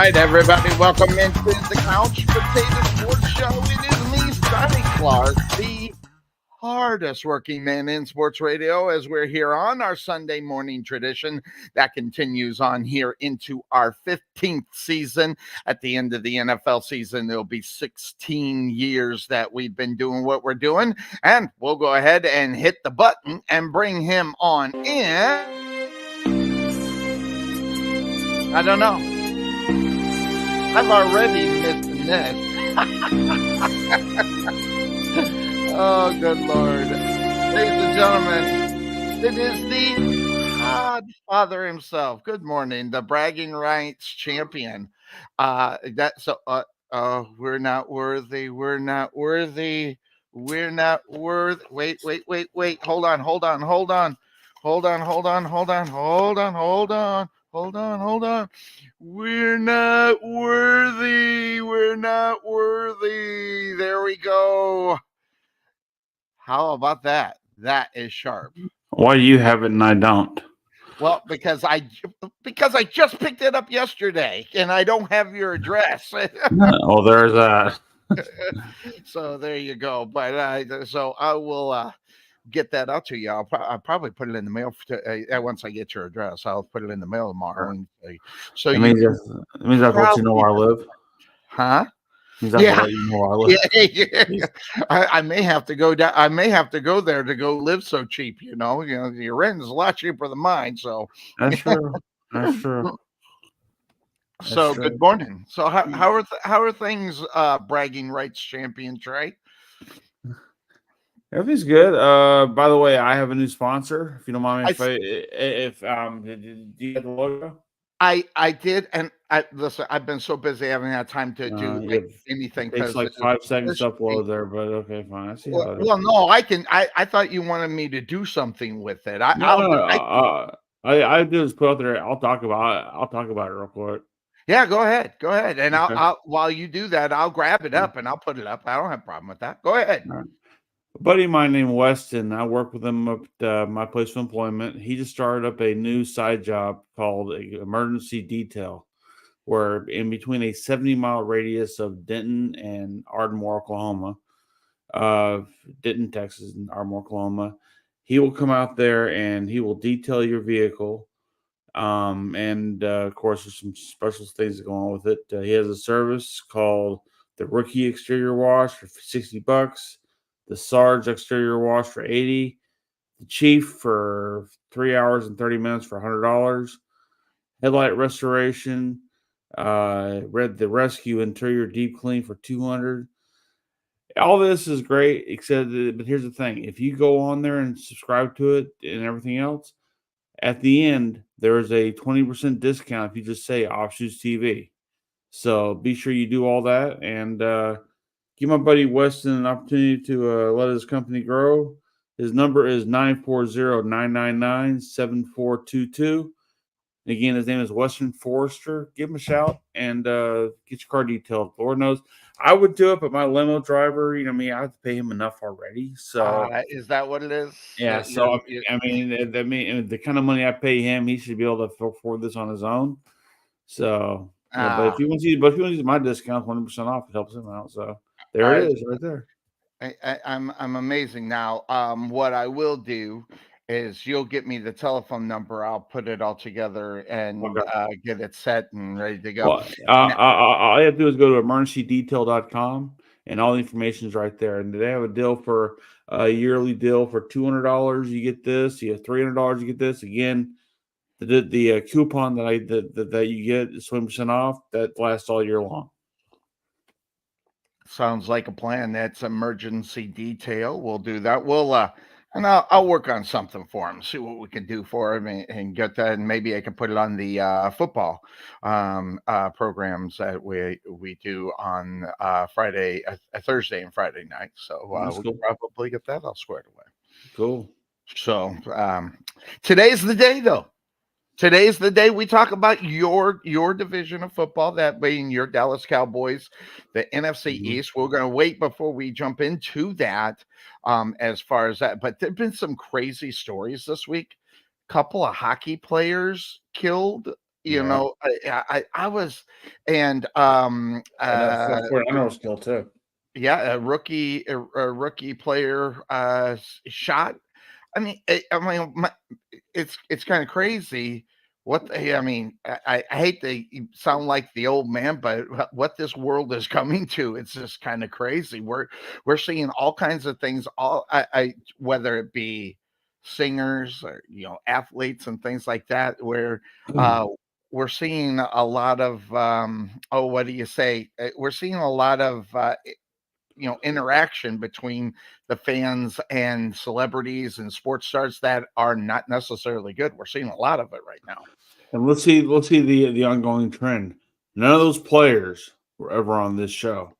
right, everybody, welcome into the Couch Potato Sports Show. It is me, Sonny Clark, the hardest working man in sports radio, as we're here on our Sunday morning tradition that continues on here into our 15th season. At the end of the NFL season, there'll be 16 years that we've been doing what we're doing, and we'll go ahead and hit the button and bring him on in. I don't know. I've already missed this. Oh, good Lord. Ladies and gentlemen, it is the Godfather himself. Good morning, the bragging rights champion. We're not worthy. We're not worthy. We're not worth. Wait. Hold on. We're not worthy. We're not worthy. There we go. How about that? That is sharp. Why do you have it and I don't? Well, because I just picked it up yesterday and I don't have your address. Oh, there's that. So there you go. But so I will get that out to you. I'll probably put it in the mail once I get your address. I'll put it in the mail tomorrow. So it means I've let you know where I live. Huh? Means I've let you know where I live. Yeah. I may have to go down. I may have to go there to go live so cheap. You know, your rent is a lot cheaper than mine. So that's true. That's true. So good morning. So how are things, bragging rights champion Trey? Everything's good. By the way, I have a new sponsor. If you don't mind me, do you have the logo? I did, and listen. I've been so busy, I haven't had time to do anything. It takes like 5 seconds to upload there, but okay, fine. I see. Well, no, I can. I thought you wanted me to do something with it. I do is put out there. I'll talk about it real quick. Yeah, go ahead, and okay. I'll while you do that, I'll grab it up and I'll put it up. I don't have a problem with that. Go ahead. Right. A buddy of mine named Weston, I work with him at my place of employment. He just started up a new side job called Emergency Detail, where in between a 70-mile radius of Denton and Ardmore, Oklahoma, Denton, Texas, and Ardmore, Oklahoma, he will come out there and he will detail your vehicle. Of course, there's some special things that go on with it. He has a service called the Rookie Exterior Wash for $60. The Sarge exterior wash for $80, the Chief for 3 hours and 30 minutes for $100, headlight restoration, the rescue interior deep clean for $200. All this is great, but here's the thing: if you go on there and subscribe to it and everything else, at the end there is a 20% discount if you just say Offshoots TV. So be sure you do all that and. Give my buddy Weston an opportunity to let his company grow. His number is 940-999-7422. Again, his name is Weston Forrester. Give him a shout and get your car detailed. Lord knows I would do it, but my limo driver, I have to pay him enough already. So is that what it is? Yeah. So the kind of money I pay him, he should be able to afford this on his own. So, but if he wants to use my discount, 20% off, it helps him out. So. There it is, right there. I'm amazing. Now, what I will do is you'll get me the telephone number. I'll put it all together and get it set and ready to go. Well, all you have to do is go to emergencydetail.com and all the information is right there. And they have a deal for a yearly deal for $200. You get this. You have $300. You get this. Again, the coupon that you get is 20% off. That lasts all year long. Sounds like a plan. That's Emergency Detail. We'll do that. And I'll work on something for him. See what we can do for him and get that. And maybe I can put it on the football programs that we do on Thursday and Friday night. So we can probably get that all squared away. Cool. So today's the day, though. Today's the day we talk about your division of football, that being your Dallas Cowboys, the NFC East. We're going to wait before we jump into that as far as that. But there have been some crazy stories this week. Couple of hockey players killed You Yeah. know, I was, and And that's 49er skill too. yeah, a rookie player shot. It's kind of crazy what they. I mean, I hate to sound like the old man, but what this world is coming to, it's just kind of crazy. We're seeing all kinds of things. Whether it be singers or athletes and things like that, where uh, we're seeing a lot of what do you say? We're seeing a lot of interaction between the fans and celebrities and sports stars that are not necessarily good. We're seeing a lot of it right now. And let's see the ongoing trend. None of those players were ever on this show.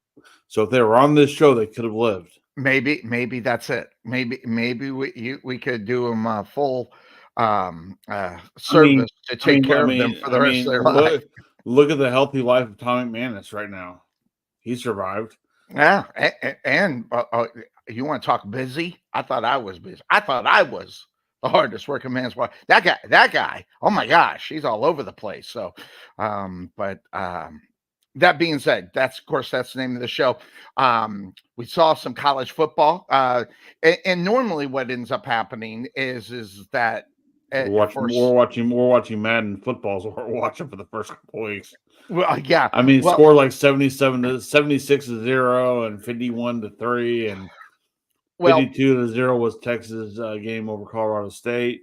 So if they were on this show, they could have lived. Maybe that's it. Maybe we could do them a full I mean, service to take care of them for the rest of their life. look at the healthy life of Tommy McManus right now. He survived. Yeah, and you want to talk busy? I thought I was busy. I thought I was the hardest working man's wife. That guy. Oh my gosh, he's all over the place. So, but that being said, of course that's the name of the show. We saw some college football, and normally what ends up happening is that for We're watching Madden football, so we're watching for the first couple weeks. well, yeah, I mean, well, scored like 76-0 and 51-3 and well, 52-0 was Texas game over Colorado State.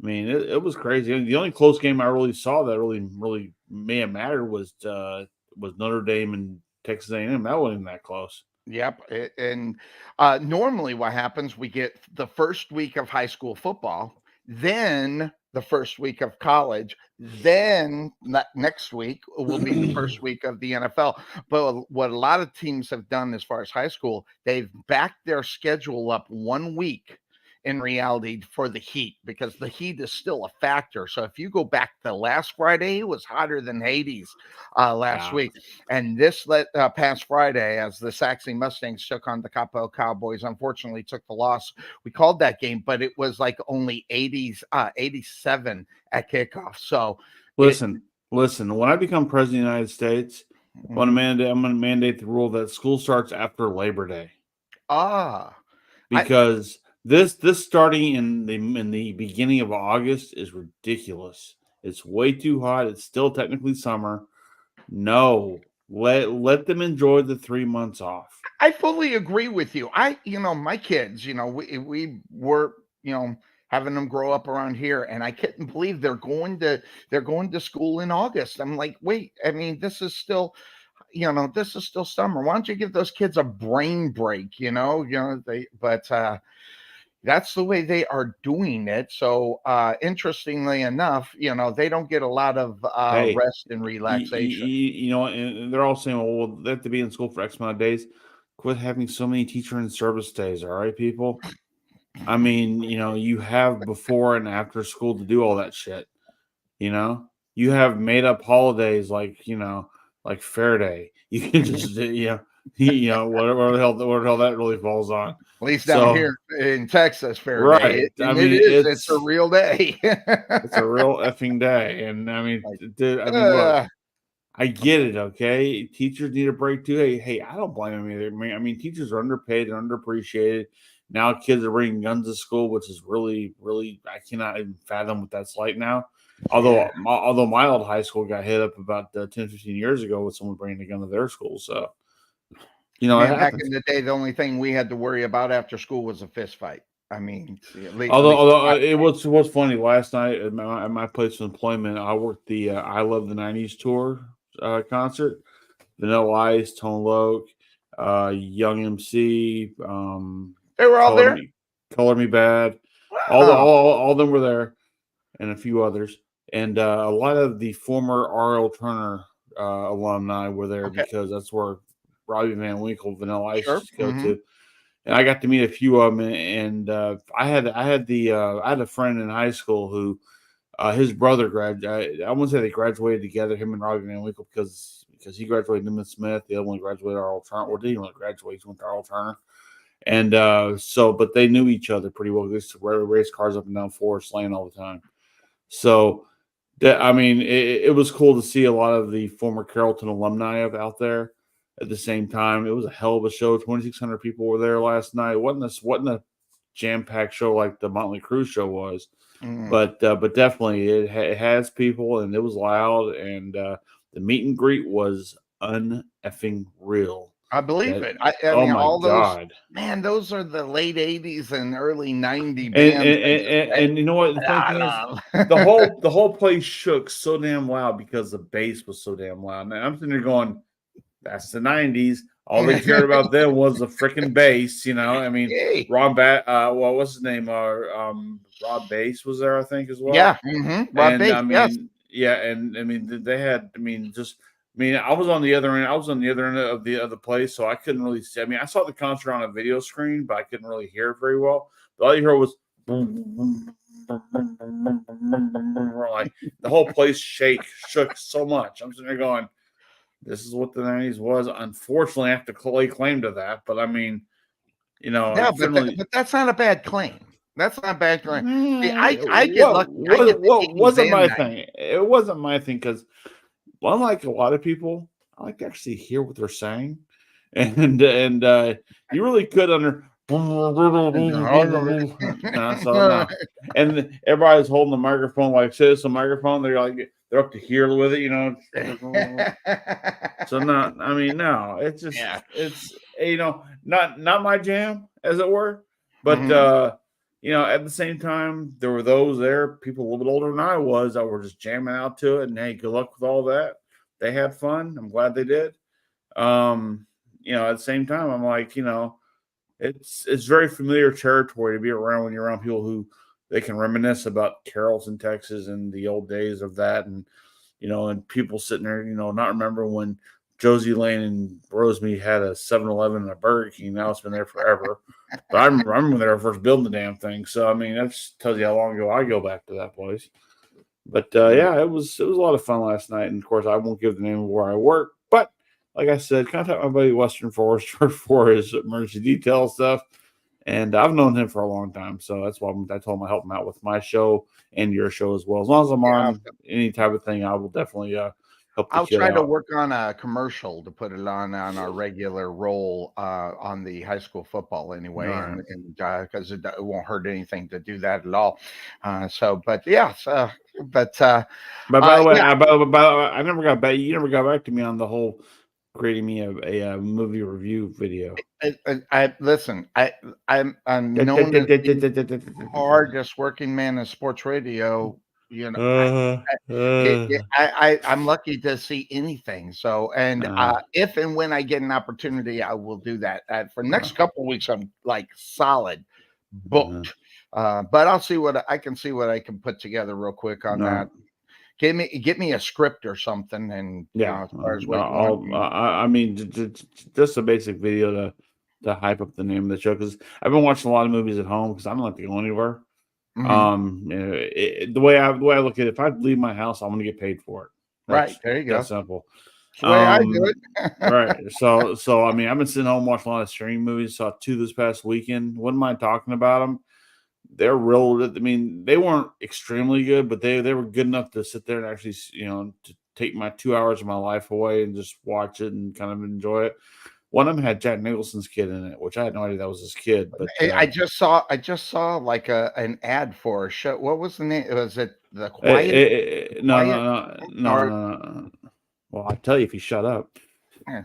I mean, it was crazy. The only close game I really saw that really may have mattered was Notre Dame and Texas A&M. That wasn't even that close. Yep. And normally, what happens, we get the first week of high school football, then the first week of college, then next week will be the first week of the NFL. But what a lot of teams have done as far as high school, they've backed their schedule up 1 week in reality for the heat, because the heat is still a factor. So if you go back to last Friday, it was hotter than Hades last Yeah. week. And this past Friday, as the Saxony Mustangs took on the Capo Cowboys, unfortunately took the loss. We called that game, but it was like only 87 at kickoff. So Listen. When I become president of the United States, I'm going to mandate the rule that school starts after Labor Day. Because this starting in the beginning of August is ridiculous. It's way too hot. It's still technically summer. No, let them enjoy the 3 months off. I fully agree with you. My kids, we were, having them grow up around here, and I couldn't believe they're going to school in August. I'm like, wait, I mean, this is still summer. Why don't you give those kids a brain break? That's the way they are doing it. So, interestingly enough, they don't get a lot of Hey, rest and relaxation. and they're all saying, well, they have to be in school for X amount of days. Quit having so many teacher and service days, all right, people? I mean, you have before and after school to do all that shit. You have made up holidays like Fair Day. You can just, whatever the hell that really falls on. At least down So, here in Texas, fair day. right. I And mean, it's a real day. it's a real effing day. And I mean, Like, look, uh, I get it. Okay. Teachers need a break too. Hey, I don't blame them either. I mean, teachers are underpaid and underappreciated. Now kids are bringing guns to school, which is really, really, I cannot even fathom what that's like now. yeah. Although my old high school got hit up about 10, 15 years ago with someone bringing a gun to their school. So, it Man, back happens. in the day, the only thing we had to worry about after school was a fist fight. I mean, at least Although it was funny last night at my place of employment, I worked the I Love the '90s tour concert. Vanilla Ice, Tone Loc, Young MC, they were all there. Color Me Bad, Wow. all of them were there, and a few others, and a lot of the former R.L. Turner alumni were there Okay. because that's where Robbie Van Winkle, Vanilla Ice Sure. used to go to. And I got to meet a few of them, and I had a friend in high school who his brother graduated. I wouldn't say they graduated together, him and Robbie Van Winkle, because he graduated Nimitz Smith. The other one graduated Arl Turner. Or didn't really graduate. He went to Arl Turner, and but they knew each other pretty well. They used to race cars up and down Forest Lane all the time. So I mean, it was cool to see a lot of the former Carrollton alumni out there at the same time. It was a hell of a show. 2,600 people were there last night. Wasn't a jam packed show like the Motley Crue show was, Mm. but definitely it has people, and it was loud, and the meet and greet was uneffing real. I believe That it. I oh mean, my all those god. man, those are the late '80s and early '90 And bands that just and you know what the funny thing is, the went. whole place shook so damn loud because the bass was so damn loud. And I'm sitting there going, "That's the '90s. All they cared about then was the freaking bass." You know, I mean, Hey. well, what's his name? Rob Bass was there, I think, as well. Yeah, Rob And Bass, I yes. mean, yeah, and I mean, they had, I mean, just, I mean, I was on the other end. I was on the other end of the place, so I couldn't really see. I mean, I saw the concert on a video screen, but I couldn't really hear it very well. But all you heard was like the whole place shook so much. I'm sitting there going, "This is what the '90s was." Unfortunately, I have to lay claim to that, but I mean, you know, Yeah, it couldn't really. but that's not a bad claim. That's not a bad claim. See, I get What lucky. I get the what 80s wasn't and my 90s. thing? It wasn't my thing because, well, unlike a lot of people, I like to actually hear what they're saying, and you really could under no, so no, and everybody's holding the microphone like this, a microphone. They're up to here with it, you know. So not, I mean, no, it's just Yeah. it's not my jam, as it were, but Mhm. at the same time, there were those there, people a little bit older than I was, that were just jamming out to it, and hey, good luck with all that. They had fun. I'm glad they did. At the same time, I'm like, it's very familiar territory to be around when you're around people who they can reminisce about Carrollton, Texas, and the old days of that, and people sitting there, not remembering when Josie Lane and Rosemead had a 7-Eleven and a Burger King. Now it's been there forever. But I remember when they were first building the damn thing. So I mean, that just tells you how long ago I go back to that place. But yeah, it was a lot of fun last night. And of course, I won't give the name of where I work, but like I said, contact my buddy Western Forester for his emergency detail stuff. And I've known him for a long time, so that's why I told him I help him out with my show and your show as well. As long as I'm Yeah. on any type of thing, I will definitely help the I'll kid try to out. work on a commercial to put it on our regular roll on the high school football All anyway, right. and because it won't hurt anything to do that at all. But yeah, but But by the way, yeah, by the way, I never got back. You never got back to me on the whole creating me a movie review video. I listen. I'm known as the hardest working man in sports radio. You know, I'm lucky to see anything. So, and uh, if and when I get an opportunity, I will do that. For the uh, next couple of weeks, I'm like solid uh, booked. But I'll see what I can see what I can put together real quick on that. no. Get me a script or something, and Yeah, as far as no, what you want. I mean, just a basic video to hype up the name of the show because I've been watching a lot of movies at home because I don't like to go anywhere. Mhm. The way I look at it, if I leave my house, I'm gonna get paid for it. Right That's there, you that go. simple. That's the way I do it. Right. So I mean, I've been sitting home watching a lot of streaming movies. Saw two this past weekend. Wouldn't mind talking about them. They're real. I mean, they weren't extremely good, but they were good enough to sit there and actually, to take my 2 hours of my life away and just watch it and kind of enjoy it. One of them had Jack Nicholson's kid in it, which I had no idea that was his kid. But I just saw like an ad for a show. What was the name? Was it The Quiet no, Quiet no, no, no, or no, no. Well, I tell you if you shut up. eh,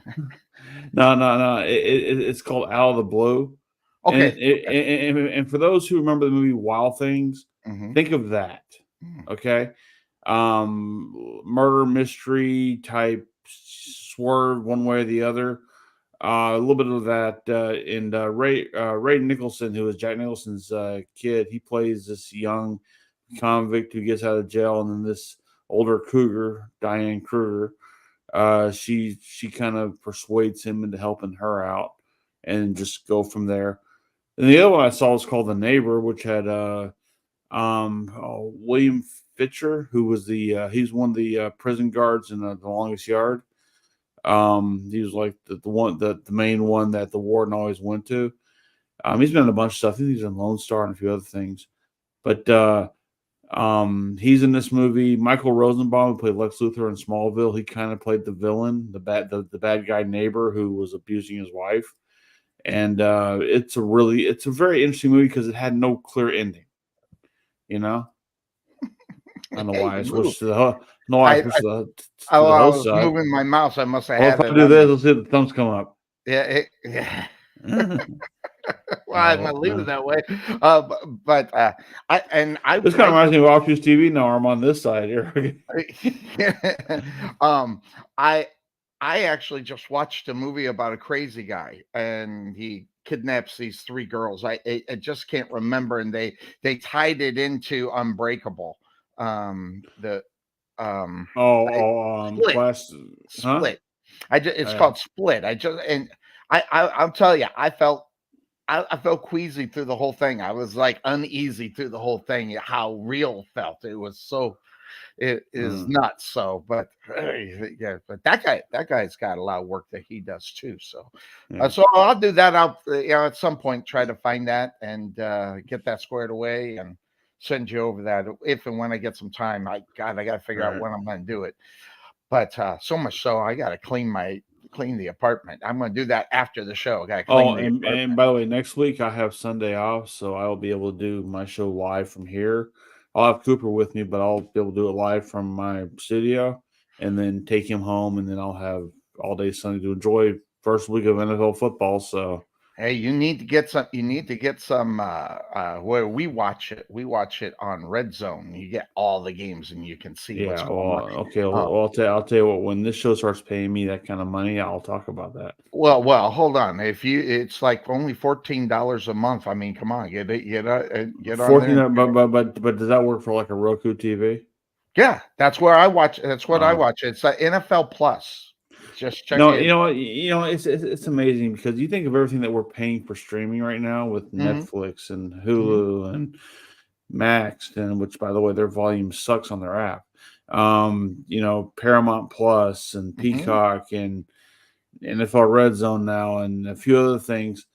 No. It's called Out of the Blue. okay, And, okay. and for those who remember the movie Wild Things, Mhm. think of that. Mm. Okay. Murder mystery type swerve one way or the other. A little bit of that. And Ray Nicholson, who is Jack Nicholson's kid, he plays this young convict who gets out of jail, and then this older cougar, Diane Kruger, she kind of persuades him into helping her out, and just go from there. And the other one I saw was called The Neighbor, which had William Fitcher, who was he's one of the prison guards in the Longest Yard. He was like the main one that the warden always went to. He's been in a bunch of stuff. I think he's in Lone Star and a few other things. But He's in this movie. Michael Rosenbaum, who played Lex Luthor in Smallville, he kind of played the villain, the bad guy neighbor who was abusing his wife. And it's a very interesting movie because it had no clear ending. You know, I don't know Hey, why I you move. switched to the no, I I, switched I to the I host was side. moving my mouse. I must have Well, if had I it do on this, there. let's see the thumbs come up. Yeah, yeah. Well, I'm No, gonna leave it no. that way. But I This kind of reminds me of Options TV. Now I'm on this side here. um, I I actually just watched a movie about a crazy guy, and he kidnaps these three girls. I just can't remember, and they tied it into Unbreakable. The I, Split, Glass, huh? Split. It's Yeah. called Split. I just and I'll tell you, I felt queasy through the whole thing. I was like uneasy through the whole thing. How real it felt. It was so it is Mm, nuts. So, but yeah, but that guy's got a lot of work that he does too. So, yeah. so I'll do that. I'll at some point try to find that and get that squared away and send you over that if and when I get some time. I got to figure out Right. when I'm going to do it. But so much so I got to clean the apartment. I'm going to do that after the show. I got to clean Oh, the and apartment. by the way, next week I have Sunday off, so I will be able to do my show live from here. I'll have Cooper with me, but I'll be able to do it live from my studio, and then take him home, and then I'll have all day Sunday to enjoy first week of NFL football. So Hey, you need to get some. You need to get some. Where we watch it, on Red Zone. You get all the games, and you can see what's yeah, going on. well, okay, Oh, I'll tell you what. When this show starts paying me that kind of money, I'll talk about that. well. Hold on. If you, it's like only $14 a month. I mean, come on, get on there. 14, but does that work for like a Roku TV? Yeah, that's where I watch. That's what I Oh. watch. It's NFL Plus. Just check No, it. it's amazing because you think of everything that we're paying for streaming right now with Hmm. Netflix and Hmm. Hulu and Max, and which by the way their volume sucks on their app. Paramount Plus and Hmm. Peacock and NFL Red Zone now and a few other things.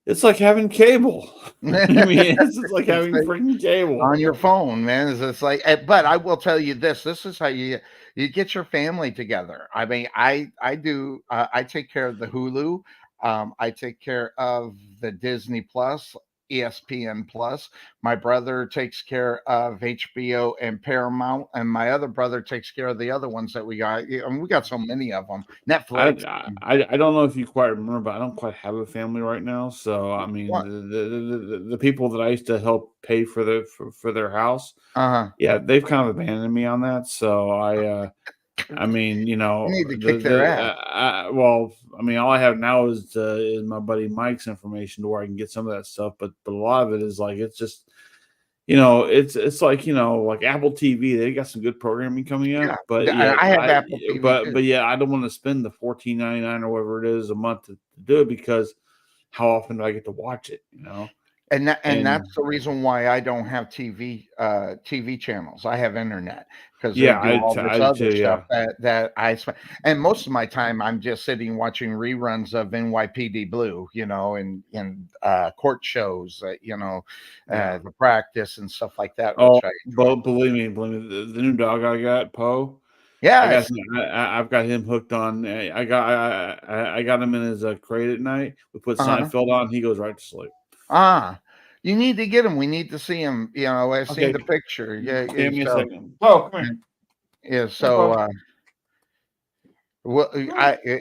It's like having cable. I mean, it's just like It's having like freaking cable. on your phone, man. It's like, but I will tell you this. This is how you get your family together. I mean, I do. I take care of the Hulu. I take care of the Disney Plus, ESPN Plus. My brother takes care of HBO and Paramount, and my other brother takes care of the other ones that we got. And we got so many of them. I, Netflix. I don't know if you quite remember, but I don't quite have a family right now. So I mean, What? the people that I used to help pay for their house, Uh-huh. yeah, they've kind of abandoned me on that. So I mean, You need to kick their ass. well, I mean, all I have now is my buddy Mike's information to where I can get some of that stuff. But a lot of it is like it's just it's like like Apple TV. They got some good programming coming up, Yeah, but yet I have Apple TV too. but yeah, I don't want to spend the 14.99 or whatever it is a month to do it because how often do I get to watch it? And And that's the reason why I don't have TV channels. I have internet because they yeah, do all this I do other too. stuff Yeah. that I spend. And most of my time, I'm just sitting watching reruns of NYPD Blue, and court shows, Yeah. the practice and stuff like that, which Oh, I enjoy. but believe me, the new dog I got, Poe. I got Yes. him, I've got him hooked on. I got him in his crate at night. We put Uh-huh. Seinfeld on. He goes right to sleep. Ah, you need to get him. We need to see him. I've seen Okay, the picture. Yeah. give me a So second. Oh, come yeah. here. Yeah, Hey, so Poe. well,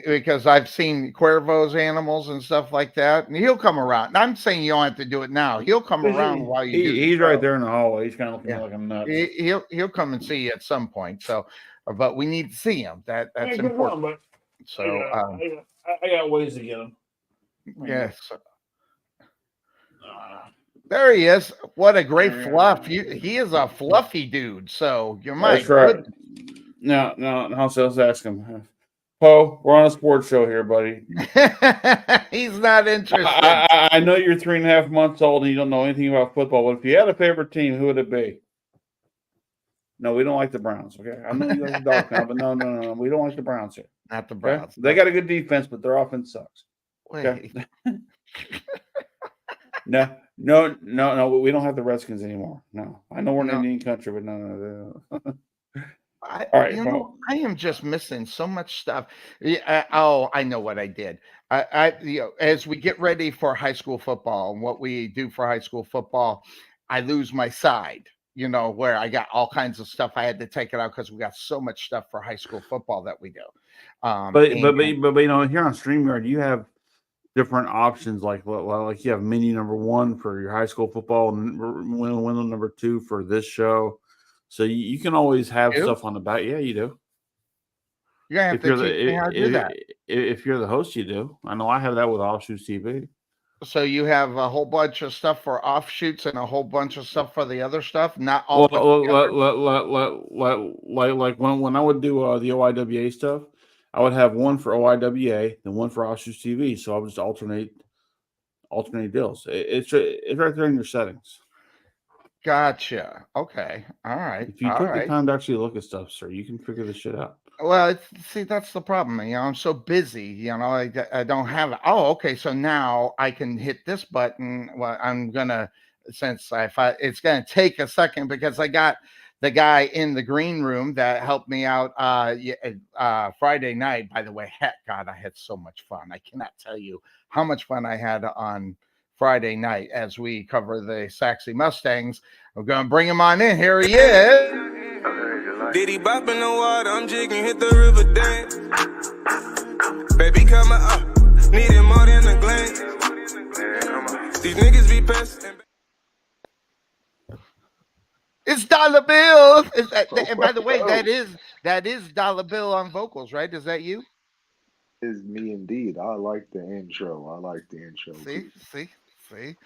because I've seen Cuervo's animals and stuff like that, and he'll come around. And I'm saying you don't have to do it now. He'll come around while you do the He's right show. there in the hallway. He's kind of looking at Yeah, me like I'm nuts. he'll come and see you at some point. So, but we need to see him. Yeah, That's come on, important. but So, I got ways to get him. yes, Uh, there he is. What a great there fluff! we He is a fluffy dude. So, you're That's my right. good. Now, so let's ask him. Poe, we're on a sports show here, buddy. He's not interested. I know you're 3.5 months old and you don't know anything about football, but if you had a favorite team, who would it be? No, we don't like the Browns. Okay, I know you like the Dogs now, but no, we don't like the Browns here. Not the Okay, Browns. they got a good defense, but their offense sucks. Okay, Wait. No. We don't have the Redskins anymore. No, I know we're an No, Indian country, but no. I, All right, bro. I am just missing so much stuff. Yeah, oh, I know what I did. As we get ready for high school football and what we do for high school football, I lose my side. Where I got all kinds of stuff. I had to take it out because we got so much stuff for high school football that we do. And Here on StreamYard, you have different options like you have menu number one for your high school football and window number two for this show. So you can always have you, stuff on the back. Yeah, you do. you're gonna have If to you're teach me how to do that. if you're the host, you do. I know I have that with Offshoots TV. So you have a whole bunch of stuff for offshoots and a whole bunch of stuff for the other stuff, not all Well, put together. like when I would do the OIWA stuff, I would have one for OIWA, then one for Offshoots TV. So I would just alternate deals. It's right there in your settings. Gotcha. Okay. All right. If you All took the right. time to actually look at stuff, sir, you can figure this shit out. Well, see, that's the problem. I'm so busy. I don't have it. Oh, okay. So now I can hit this button. Well, I'm gonna it's gonna take a second because I got the guy in the green room that helped me out Friday night. By the way, heck, God, I had so much fun. I cannot tell you how much fun I had on Friday night as we cover the Saxy Mustangs. I'm gonna bring him on in. Here he is. Diddy bop in the water, I'm jigging, hit the river dance. Baby coming up, needing more than a glance. These niggas be pesting. It's Dollar Bill. And by the way, that is Dollar Bill on vocals, right? Is that you? Is me indeed. I like the intro. I like the intro See, too. see, see.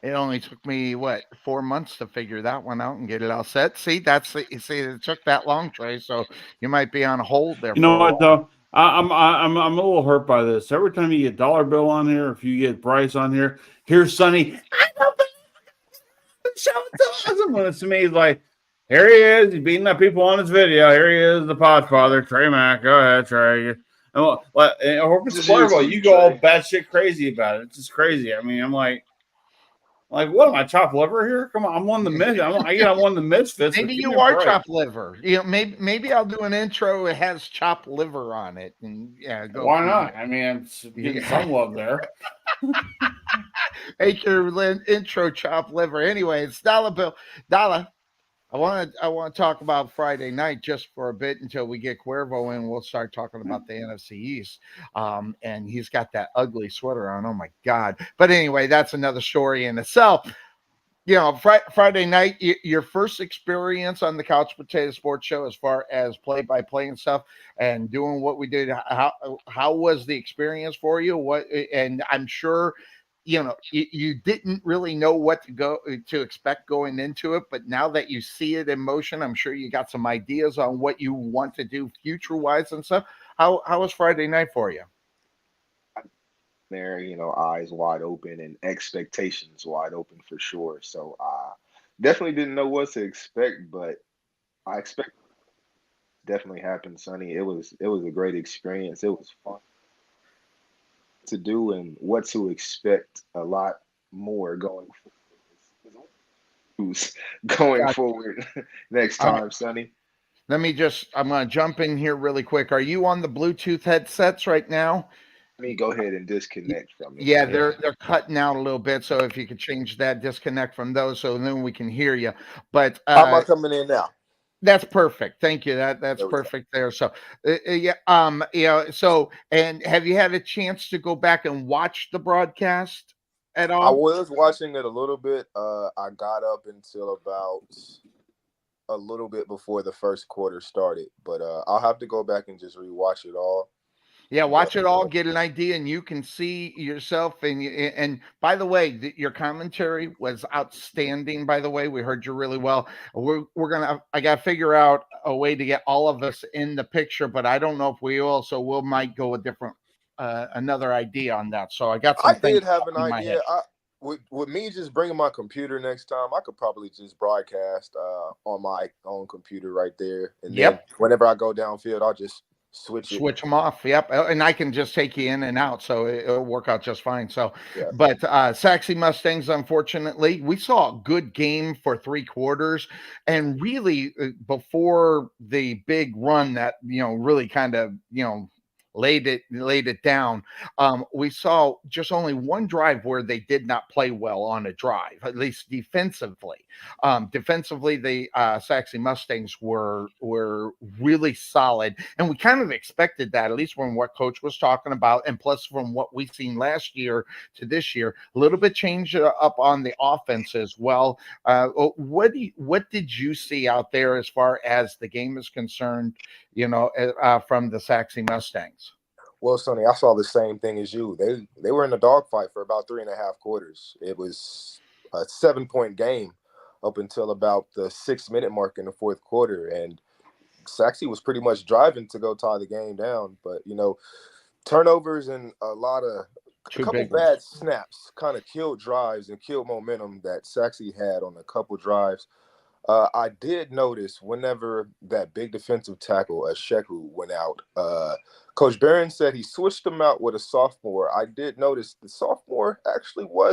It only took me what 4 months to figure that one out and get it all set. See, see, it took that long, Trey. So you might be on hold there You know for a what while. though? I'm a little hurt by this. Every time you get Dollar Bill on here, if you get Bryce on here, here's Sonny. Show it to us. When it's to me, he's like, here he is. He's beating up people on his video. Here he is, the Podfather, Trey Mack. Go ahead, Trey. Or if it's Just here for Cuervo, you, you go all Trey. batshit crazy about it. It's just crazy. I mean, I'm like, what am I, chopped liver here? Come on, I'm one of the I'm one of the misfits. Maybe Give me you a are break. chopped liver. Maybe I'll do an intro. It has chopped liver on it, and yeah, go. Why not? I mean, it's getting some love there. Make your intro chop liver. Anyway, it's Dollar Bill. Dollar. I want to talk about Friday night just for a bit until we get Cuervo in. We'll start talking about the NFC East. And he's got that ugly sweater on. Oh my God! But anyway, that's another story in itself. Friday night, your first experience on the Couch Potato Sports Show, as far as play-by-play and stuff, and doing what we did. How was the experience for you? And I'm sure you didn't really know what to expect going into it, but now that you see it in motion, I'm sure you got some ideas on what you want to do future wise and stuff. How was Friday night for you? There, eyes wide open and expectations wide open for sure. So definitely didn't know what to expect, but I expect definitely happened, Sonny. It was a great experience. It was fun to do and what to expect a lot more going Gotcha. forward next All right. time, Sonny. I'm going to jump in here really quick. Are you on the Bluetooth headsets right now? Let me go ahead and disconnect from it. Yeah, they're cutting out a little bit. So if you could change that, disconnect from those, so then we can hear you. But How am I coming in now? that's perfect. Thank you. That's There we go. perfect there. So yeah, So, and have you had a chance to go back and watch the broadcast at I all? was watching it a little bit. I got up until about a little bit before the first quarter started, but I'll have to go back and just rewatch it all. Yeah, watch it all, get an idea, and you can see yourself. And by the way, your commentary was outstanding. By the way, we heard you really well. I got to figure out a way to get all of us in the picture, but I don't know if we will. So we might go a different, another idea on that. So I got some I things did have an in my head. idea. With me just bringing my computer next time, I could probably just broadcast on my own computer right there, and then whenever I go downfield, I'll just switch it. Switch them off. Yep. And I can just take you in and out. So it'll work out just fine. So, Yeah. but Saxy Mustangs, unfortunately, we saw a good game for 3 quarters. And really, before the big run that, really kind of, laid it down. We saw just only one drive where they did not play well on a drive, at least defensively. Defensively, the Saxy Mustangs were really solid, and we kind of expected that, at least from what Coach was talking about, and plus from what we've seen last year to this year, a little bit change up on the offense as well. What did you see out there as far as the game is concerned? From the Saxy Mustangs. Well, Sonny, I saw the same thing as you. They were in a dogfight for about 3.5 quarters. It was a 7-point game up until about the 6-minute mark in the fourth quarter, and Saxy was pretty much driving to go tie the game down. But turnovers and a couple bad snaps kind of killed drives and killed momentum that Saxy had on a couple drives. I did notice whenever that big defensive tackle, Sheku, went out, Coach Barron said he switched him out with a sophomore. I did notice the sophomore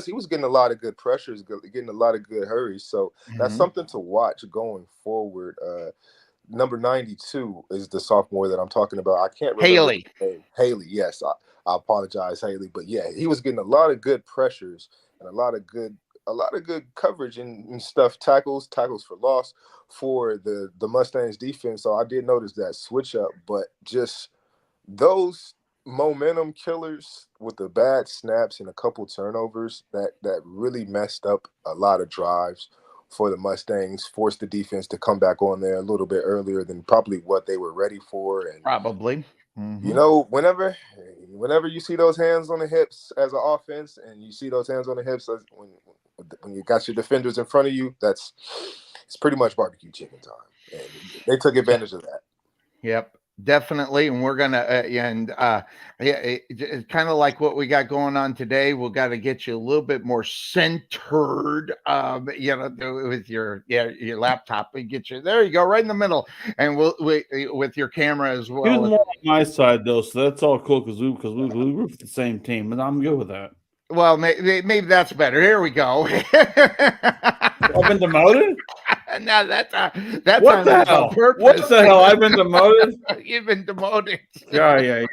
he was getting a lot of good pressures, getting a lot of good hurries. So that's something to watch going forward. Number 92 is the sophomore that I'm talking about. I can't remember Haley. his name. Haley, yes. I apologize, Haley. But yeah, he was getting a lot of good pressures and a lot of good coverage and stuff, tackles for loss for the Mustangs defense. So I did notice that switch up, but just those momentum killers with the bad snaps and a couple turnovers that really messed up a lot of drives for the Mustangs, forced the defense to come back on there a little bit earlier than probably what they were ready for. And probably. Whenever you see those hands on the hips as an offense, and you see those hands on the hips when you got your defenders in front of you, it's pretty much barbecue chicken time, and they took advantage of that. Yep, definitely. And we're gonna it's kind of like what we got going on today. We'll got to get you a little bit more centered, with your laptop. We get you there. You go right in the middle, and with your camera as well. He was more on my side though, so that's all cool because we were the same team, and I'm good with that. Well, maybe that's better. Here we go. I've been demoted? No, that's what the hell? What the hell? I've been demoted? You've been demoted. Yeah.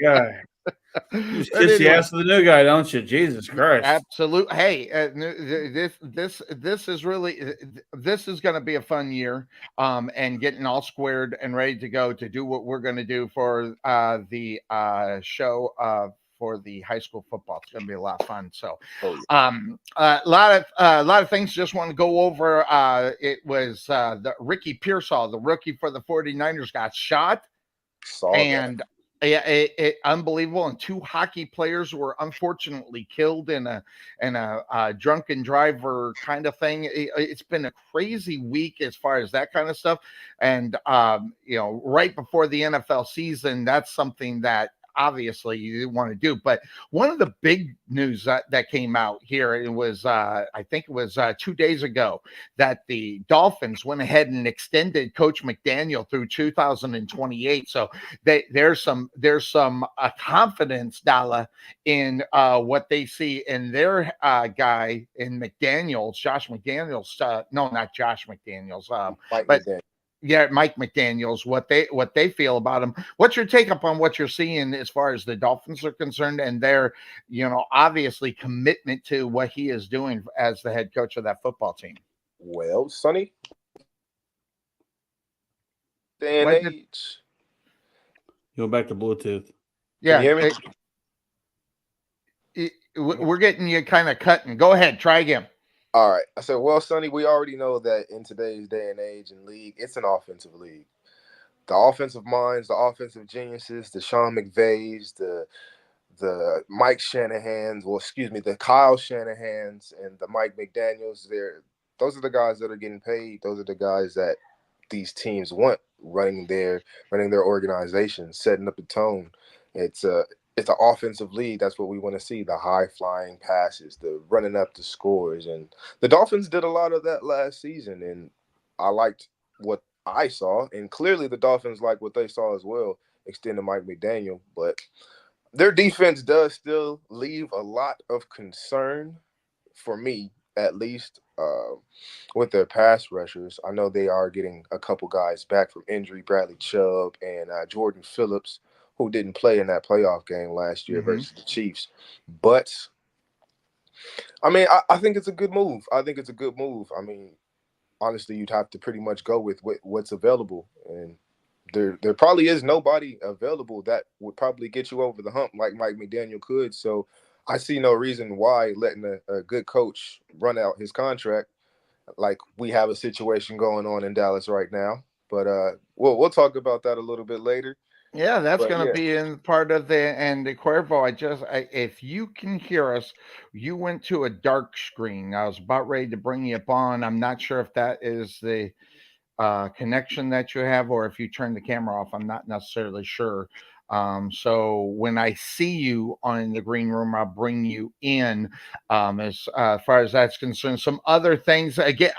You kiss the ass of the new guy, don't you? Jesus Christ! Absolutely. Hey, this is really this is going to be a fun year. And getting all squared and ready to go to do what we're going to do for the show for the high school football. It's going to be a lot of fun. So, a lot of things. Just want to go over. It was the Ricky Pearsall, the rookie for the 49ers, got shot, and it unbelievable. And 2 hockey players were unfortunately killed in a drunken driver kind of thing. It's been a crazy week as far as that kind of stuff. And right before the NFL season, that's something that obviously you want to do. But one of the big news that came out here, it was I think it was 2 days ago, that the Dolphins went ahead and extended Coach McDaniel through 2028. So there's some confidence, Dalla, in what they see in their guy in McDaniels, Josh McDaniels. No, not Josh McDaniels. Mike McDaniels, what they feel about him. What's your take up on what you're seeing as far as the Dolphins are concerned and their, obviously commitment to what he is doing as the head coach of that football team? Well, Sonny, day and age. Go back to Bluetooth. Yeah. We're getting you kind of cutting. Go ahead. Try again. All right. I said, well, Sonny, we already know that in today's day and age and league, it's an offensive league. The offensive minds, the offensive geniuses, the Sean McVays, the Mike Shanahans, the Kyle Shanahans and the Mike McDaniels, those are the guys that are getting paid. Those are the guys that these teams want running their organization, setting up the tone. It's an offensive league. That's what we want to see, the high-flying passes, the running up the scores. And the Dolphins did a lot of that last season, and I liked what I saw. And clearly the Dolphins liked what they saw as well, extending Mike McDaniel, but their defense does still leave a lot of concern for me, at least, with their pass rushers. I know they are getting a couple guys back from injury, Bradley Chubb and Jordan Phillips, who didn't play in that playoff game last year versus the Chiefs. But, I mean, I think it's a good move. I mean, honestly, you'd have to pretty much go with what's available. And there probably is nobody available that would probably get you over the hump like Mike McDaniel could. So I see no reason why letting a good coach run out his contract like we have a situation going on in Dallas right now. But we'll talk about that a little bit later. Yeah, that's But going to yeah, be in part of the Cuervo. If you can hear us, you went to a dark screen. I was about ready to bring you up on. I'm not sure if that is the connection that you have, or if you turn the camera off. I'm not necessarily sure. So when I see you in the green room, I'll bring you in. As far as that's concerned, some other things again.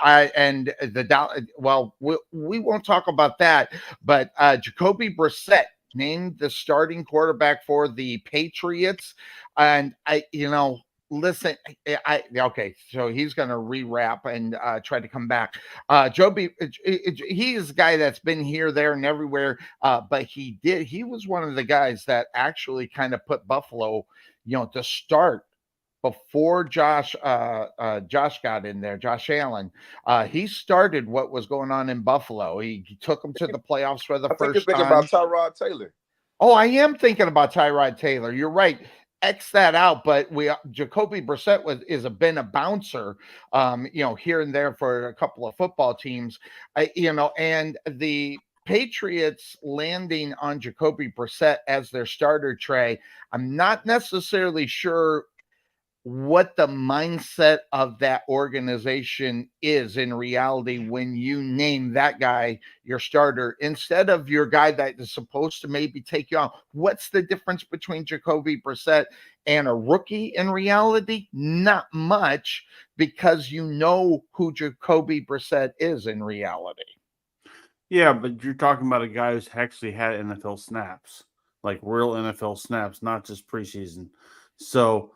We won't talk about that, but Jacoby Brissett named the starting quarterback for the Patriots, and listen, okay, so he's going to rewrap and try to come back. Joby, he is a guy that's been here, there, and everywhere, but he was one of the guys that actually kind of put Buffalo, to start before Josh got in there, Josh Allen. He started what was going on in Buffalo. He took them to the playoffs for the I think you're first thinking time. about Tyrod Taylor. Oh, I am thinking about Tyrod Taylor. You're right. X that out, but Jacoby Brissett been a bouncer, here and there for a couple of football teams, and the Patriots landing on Jacoby Brissett as their starter, Trey. I'm not necessarily sure what the mindset of that organization is in reality when you name that guy your starter instead of your guy that is supposed to maybe take you on. What's the difference between Jacoby Brissett and a rookie in reality? Not much, because you know who Jacoby Brissett is in reality. Yeah, but you're talking about a guy who's actually had NFL snaps, like real NFL snaps, not just preseason. So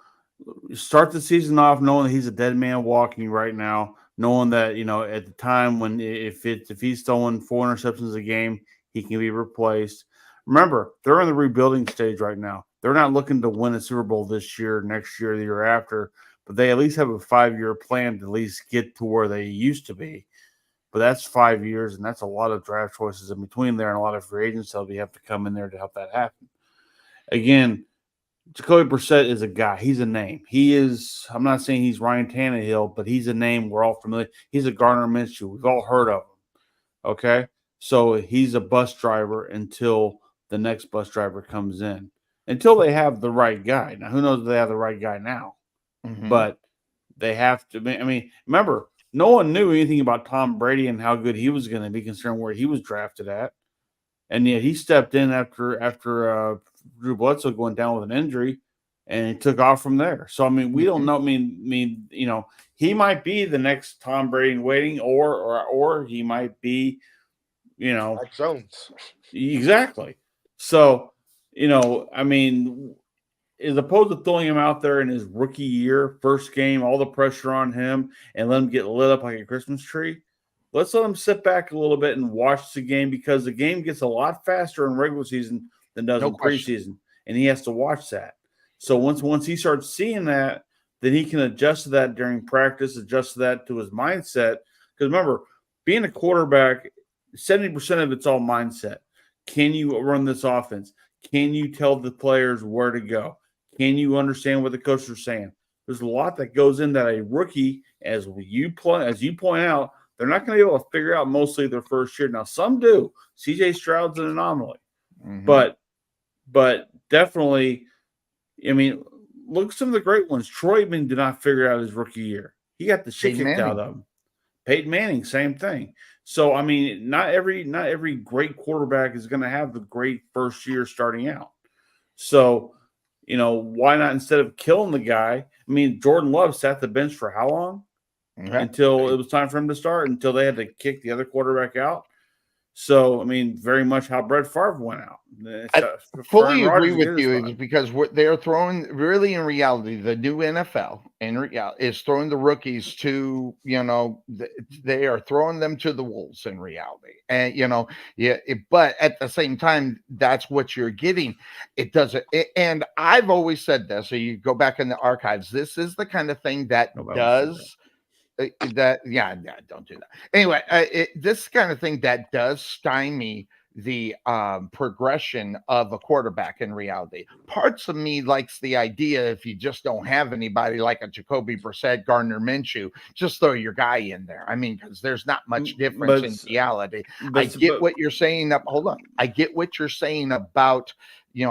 start the season off knowing that he's a dead man walking right now, knowing that at the time when if he's throwing 4 interceptions a game, he can be replaced. Remember, they're in the rebuilding stage right now. They're not looking to win a Super Bowl this year, next year, the year after, but they at least have a 5-year plan to at least get to where they used to be. But that's 5 years, and that's a lot of draft choices in between there, and a lot of free agents that'll have to come in there to help that happen. Again, Jacoby Brissett is a guy. He's a name. He is – I'm not saying he's Ryan Tannehill, but he's a name we're all familiar. He's a Gardner Minshew. We've all heard of him, okay? So he's a bus driver until the next bus driver comes in, until they have the right guy. Now, who knows if they have the right guy now? Mm-hmm. But they have to – I mean, remember, no one knew anything about Tom Brady and how good he was going to be considering where he was drafted at. And yet he stepped in after Drew Bledsoe going down with an injury, and he took off from there. So, I mean, we don't know. I mean, he might be the next Tom Brady in waiting, or he might be, Mike Jones. Exactly. So, I mean, as opposed to throwing him out there in his rookie year, first game, all the pressure on him, and let him get lit up like a Christmas tree, let's let him sit back a little bit and watch the game, because the game gets a lot faster in regular season than does in preseason, and he has to watch that. So once he starts seeing that, then he can adjust to that during practice, adjust to that to his mindset. Because remember, being a quarterback, 70% of it's all mindset. Can you run this offense? Can you tell the players where to go? Can you understand what the coaches are saying? There's a lot that goes in that a rookie, as you point out, they're not going to be able to figure out mostly their first year. Now, some do. C.J. Stroud's an anomaly. Mm-hmm. But definitely, I mean, look at some of the great ones. Troy Aikman did not figure out his rookie year. He got the shit kicked out of him. Peyton Manning, same thing. So, I mean, not every great quarterback is going to have the great first year starting out. So, why not, instead of killing the guy? I mean, Jordan Love sat the bench for how long? Okay. Until it was time for him to start, until they had to kick the other quarterback out. So, I mean, very much how Brett Favre went out. I fully Aaron agree Rodgers to with get his you spot. because they're throwing really in reality the new NFL in reality is throwing the rookies to they are throwing them to the wolves in reality, and but at the same time that's what you're getting. It doesn't, and I've always said this. So you go back in the archives. This is the kind of thing that Nobody wants to do does. Don't do that. Anyway, this kind of thing that does stymie the progression of a quarterback in reality. Parts of me likes the idea if you just don't have anybody like a Jacoby Brissett, Gardner Minshew, just throw your guy in there. I mean, because there's not much difference in reality. I get what you're saying. Hold on. I get what you're saying about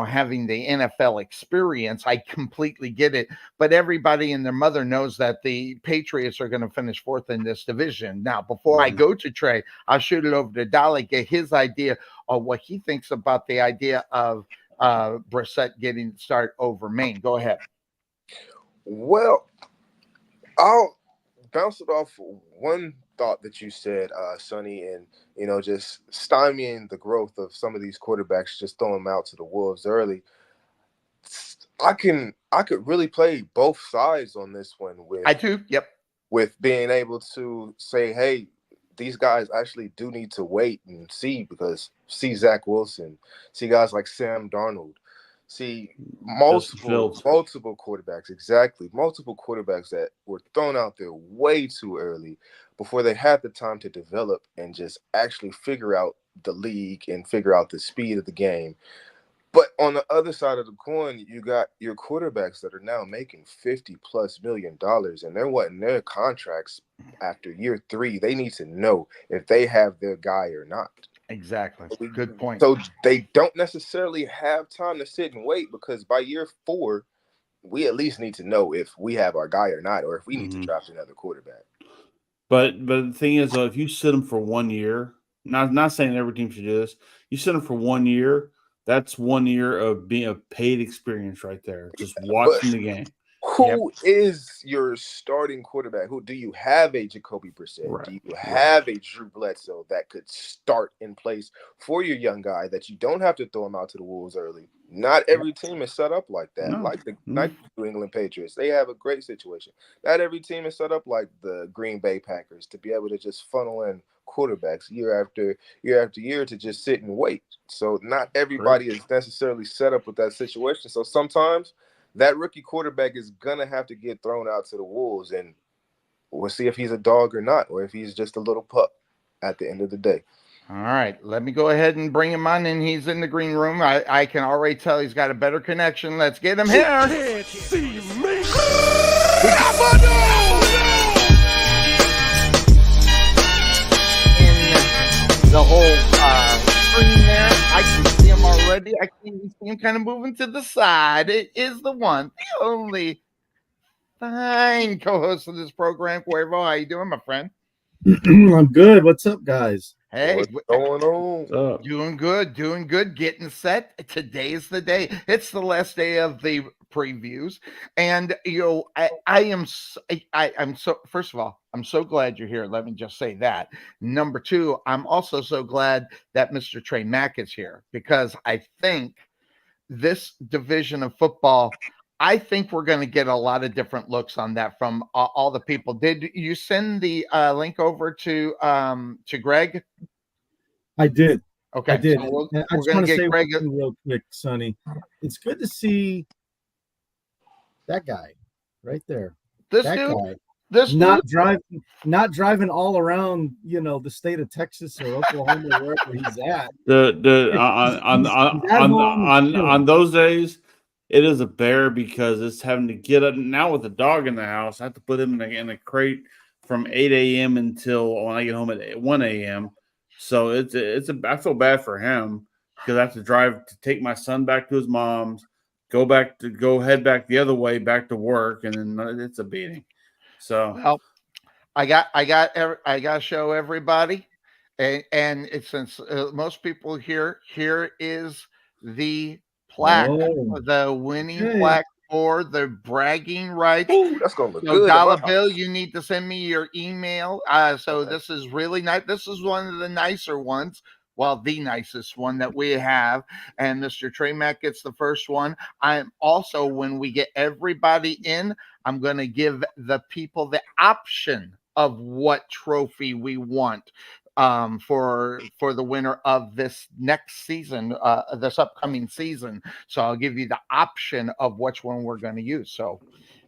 having the NFL experience. I completely get it. But everybody and their mother knows that the Patriots are going to finish fourth in this division. Now, before I go to Trey, I'll shoot it over to Dolly, get his idea of what he thinks about the idea of Brissett getting the start over Maine. Go ahead. Well, I'll bounce it off one thought that you said, Sonny, and just stymieing the growth of some of these quarterbacks, just throwing them out to the wolves early. I could really play both sides on this one with I do. Yep. With being able to say, hey, these guys actually do need to wait and see Zach Wilson, see guys like Sam Darnold, see multiple quarterbacks, multiple quarterbacks that were thrown out there way too early before they had the time to develop and just actually figure out the league and figure out the speed of the game. But on the other side of the coin, you got your quarterbacks that are now making $50+ million, and they're wanting their contracts after year 3. They need to know if they have their guy or not. Exactly. Good point. So they don't necessarily have time to sit and wait, because by year 4, we at least need to know if we have our guy or not, or if we need to draft another quarterback. But the thing is, if you sit them for 1 year, not saying every team should do this, you sit them for 1 year. That's 1 year of being a paid experience right there. Just watching the game. Who is your starting quarterback? Who do you have a Jacoby Brissett? Right. Do you have a Drew Bledsoe that could start in place for your young guy that you don't have to throw him out to the wolves early? Not every team is set up like that. No. Like the New England Patriots, they have a great situation. Not every team is set up like the Green Bay Packers to be able to just funnel in quarterbacks year after year to just sit and wait. So not everybody is necessarily set up with that situation. So sometimes that rookie quarterback is going to have to get thrown out to the wolves, and we'll see if he's a dog or not, or if he's just a little pup at the end of the day. All right, let me go ahead and bring him on in. He's in the green room. I can already tell he's got a better connection. Let's get him here. Can't see me. In the whole screen there, I can see him already. I can even see him kind of moving to the side. It is the one, the only fine co-host of this program, Cuervo. How you doing, my friend? I'm good. What's up, guys? Hey, what's going on? Doing good. Getting set. Today's the day. It's the last day of the previews, and I'm so. First of all, I'm so glad you're here. Let me just say that. Number 2, I'm also so glad that Mr. Trey Mack is here, because I think this division of football, I think we're going to get a lot of different looks on that from all the people. Did you send the link over to Greg? I did. Okay, I did. So I just want to say one thing real quick, Sonny. It's good to see that guy right there. This dude, not driving all around, the state of Texas or Oklahoma, wherever he's at. On those days, it is a bear, because it's having to get up now with the dog in the house. I have to put him in a crate from 8 a.m. until when I get home at 1 a.m. So I feel bad for him, because I have to drive to take my son back to his mom's, head back the other way back to work, and then it's a beating. So well, I got to show everybody, and it's, since most people here is the plaque, the winning plaque for the bragging rights. Ooh, that's gonna look So good. Dollar Bill, you need to send me your email. So this is really nice. This is one of the nicer ones. well, the nicest one that we have. And Mr. Trey Mack gets the first one. I'm also, when we get everybody in, I'm going to give the people the option of what trophy we want for the winner of this next season, this upcoming season. So I'll give you the option of which one we're going to use. So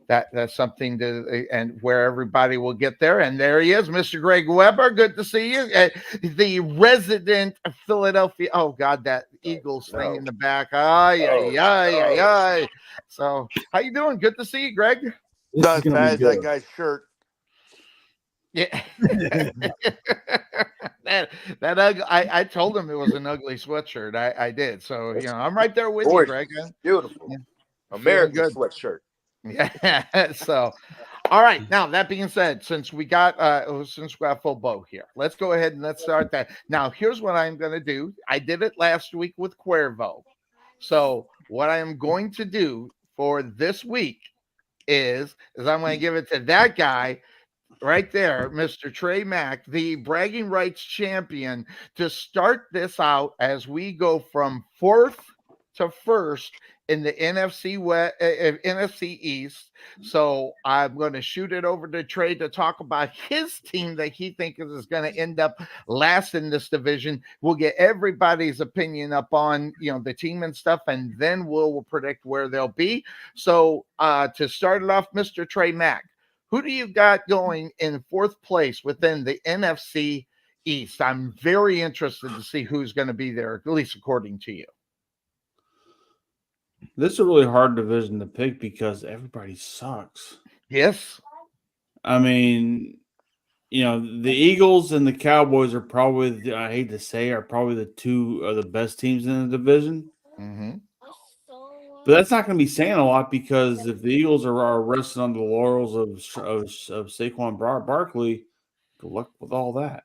that's something to, and where everybody will get there. And there he is, Mr. Greg Weber. Good to see you. The resident Philadelphia. Oh God, that Eagles thing in the back. Ay, ay, ay, ay, ay. So how you doing? Good to see you, Greg. Not as bad as that guy's shirt. Yeah. that ugly, I told him it was an ugly sweatshirt. I did. So I'm right there with you, Greg. Beautiful. Yeah. American sweatshirt. Yeah. So all right. Now that being said, since we got full bow here, let's go ahead and let's start that. Now, here's what I'm gonna do. I did it last week with Cuervo. So what I am going to do for this week is I'm going to give it to that guy right there, Mr. Trey Mack, the bragging rights champion, to start this out as we go from fourth to first in the NFC East. So I'm going to shoot it over to Trey to talk about his team that he thinks is going to end up last in this division. We'll get everybody's opinion up on the team and stuff, and then we'll predict where they'll be. So to start it off, Mr. Trey Mack, who do you got going in fourth place within the NFC East? I'm very interested to see who's going to be there, at least according to you. This is a really hard division to pick because everybody sucks. Yes. I mean, the Eagles and the Cowboys are probably, I hate to say, are probably the two of the best teams in the division. Mm-hmm. But that's not going to be saying a lot because if the Eagles are resting on the laurels of Saquon Barkley, good luck with all that.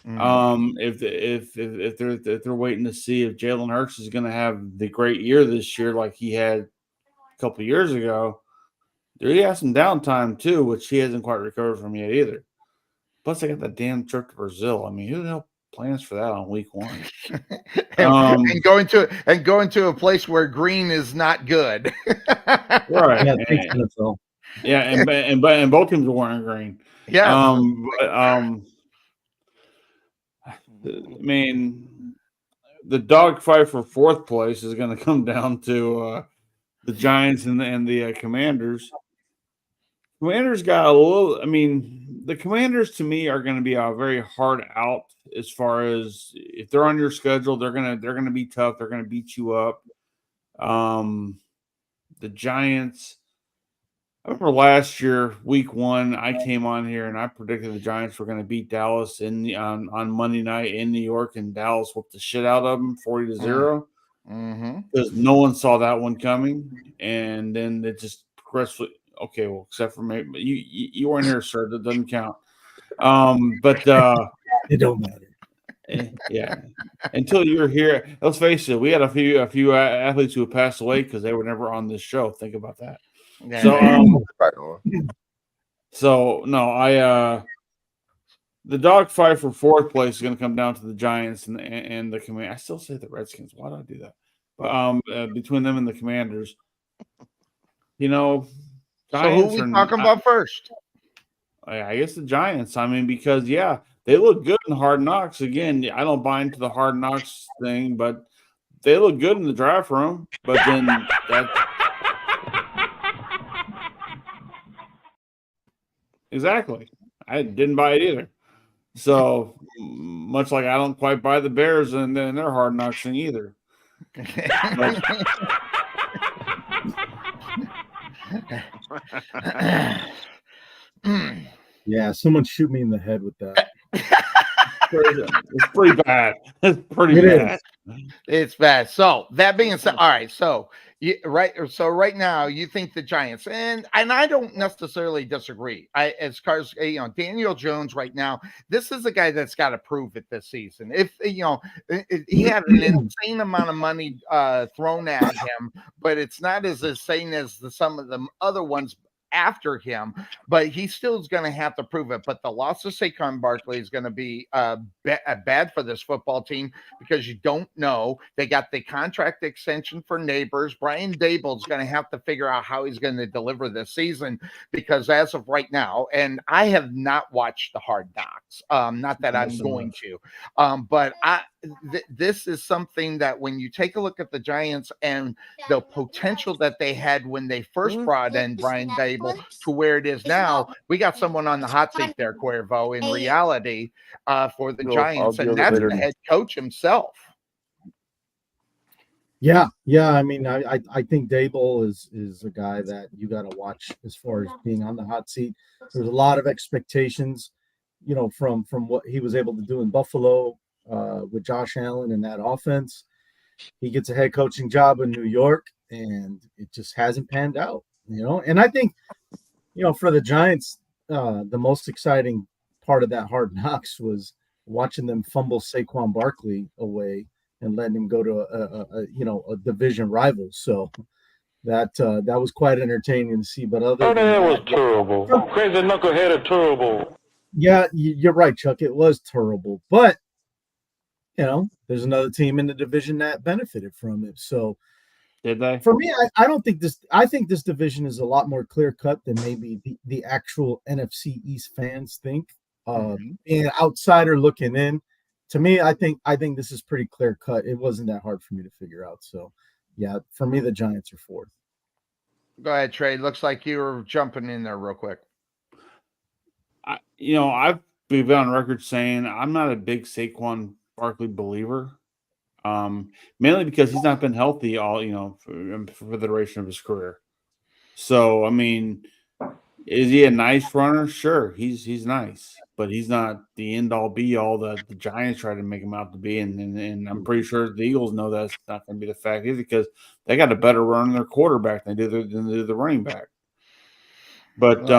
Mm-hmm. If they're waiting to see if Jalen Hurts is going to have the great year this year like he had a couple of years ago, he has some downtime too, which he hasn't quite recovered from yet either. Plus, I got that damn trip to Brazil. I mean, who the hell plans for that on week one? and going to a place where green is not good. Right. And both teams are wearing green. Yeah. I mean, the dogfight for fourth place is going to come down to the Giants and the Commanders. Commanders got a little. I mean, the Commanders to me are going to be a very hard out as far as if they're on your schedule, they're gonna be tough. They're going to beat you up. The Giants. I remember last year, week one, I came on here and I predicted the Giants were going to beat Dallas on Monday night in New York, and Dallas whooped the shit out of them 40-0 because no one saw that one coming, and then it just progressively. Okay, well, except for maybe you weren't here, sir. That doesn't count. But it don't matter. Yeah, until you're here. Let's face it. We had a few athletes who have passed away because they were never on this show. Think about that. Yeah. So no, the dogfight for fourth place is going to come down to the Giants and the Commanders. I still say the Redskins. Why do I do that? But between them and the Commanders, So who are we talking about first? I guess the Giants. I mean, because they look good in Hard Knocks. Again, I don't buy into the Hard Knocks thing, but they look good in the draft room. But then exactly, I didn't buy it either. So much like I don't quite buy the Bears and then their Hard Knocks thing either. Yeah, someone shoot me in the head with that. It's pretty bad. It's pretty bad. It's bad. So that being said, all right. So right now you think the Giants, and I don't necessarily disagree. As far as Daniel Jones right now, this is a guy that's got to prove it this season. If he had an insane amount of money thrown at him, but it's not as insane as some of the other ones. after him, but he still is going to have to prove it. But the loss of Saquon Barkley is going to be bad for this football team because you don't know. They got the contract extension for Neighbors. Brian Dable is going to have to figure out how he's going to deliver this season because as of right now, and I have not watched the Hard Knocks, not that I'm going to, but this is something that when you take a look at the Giants and the potential that they had when they first brought in Brian Dable to where it is now, we got someone on the hot seat there, Cuervo, in reality for the Giants, and that's the head coach himself. Yeah. I mean, I think Dable is a guy that you got to watch as far as being on the hot seat. There's a lot of expectations, from what he was able to do in Buffalo with Josh Allen and that offense. He gets a head coaching job in New York, and it just hasn't panned out, And I think, for the Giants, the most exciting part of that Hard Knocks was watching them fumble Saquon Barkley away and letting him go to a division rival. So that was quite entertaining to see. But other than that, was terrible. Crazy knucklehead are terrible. Yeah, you're right, Chuck. It was terrible, but there's another team in the division that benefited from it. So did they? For me, I don't think this. I think this division is a lot more clear cut than maybe the actual NFC East fans think. And an outsider looking in, to me, I think this is pretty clear cut. It wasn't that hard for me to figure out. So, yeah, for me, the Giants are fourth. Go ahead, Trey. Looks like you were jumping in there real quick. I've been on record saying I'm not a big Saquon Barkley believer, mainly because he's not been healthy all for the duration of his career. So, I mean, is he a nice runner? Sure, he's nice, but he's not the end all be all that the Giants try to make him out to be. And I'm pretty sure the Eagles know that's not going to be the fact either because they got a better run in their quarterback than they do the running back. But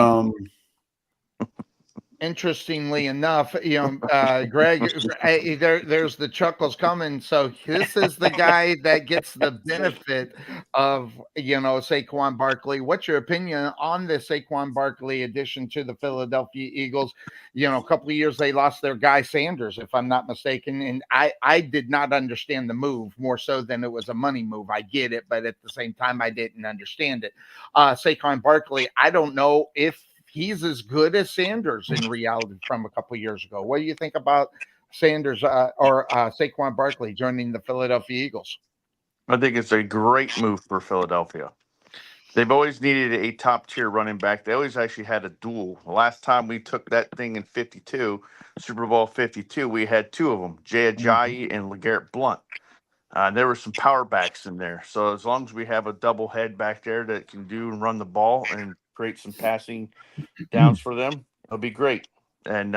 interestingly enough, Greg, there's the chuckles coming. So this is the guy that gets the benefit of, Saquon Barkley. What's your opinion on the Saquon Barkley addition to the Philadelphia Eagles? A couple of years they lost their guy Sanders, if I'm not mistaken. And I did not understand the move more so than it was a money move. I get it, but at the same time, I didn't understand it. Saquon Barkley, I don't know if he's as good as Sanders in reality from a couple of years ago. What do you think about Sanders or Saquon Barkley joining the Philadelphia Eagles? I think it's a great move for Philadelphia. They've always needed a top-tier running back. They always actually had a duel. The last time we took that thing in 52, Super Bowl 52, we had two of them, Jay Ajayi and LeGarrette Blount. There were some power backs in there. So as long as we have a double head back there that can do and run the ball and create some passing downs for them, it'll be great. And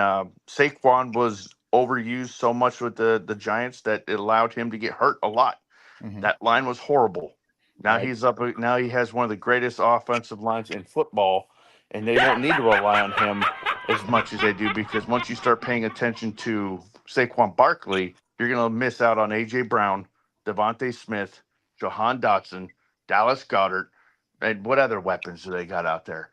Saquon was overused so much with the Giants that it allowed him to get hurt a lot. That line was horrible. Now he's up. Now he has one of the greatest offensive lines in football, and they don't need to rely on him as much as they do because once you start paying attention to Saquon Barkley, you're going to miss out on A.J. Brown, Devontae Smith, Jahan Dotson, Dallas Goedert, and what other weapons do they got out there?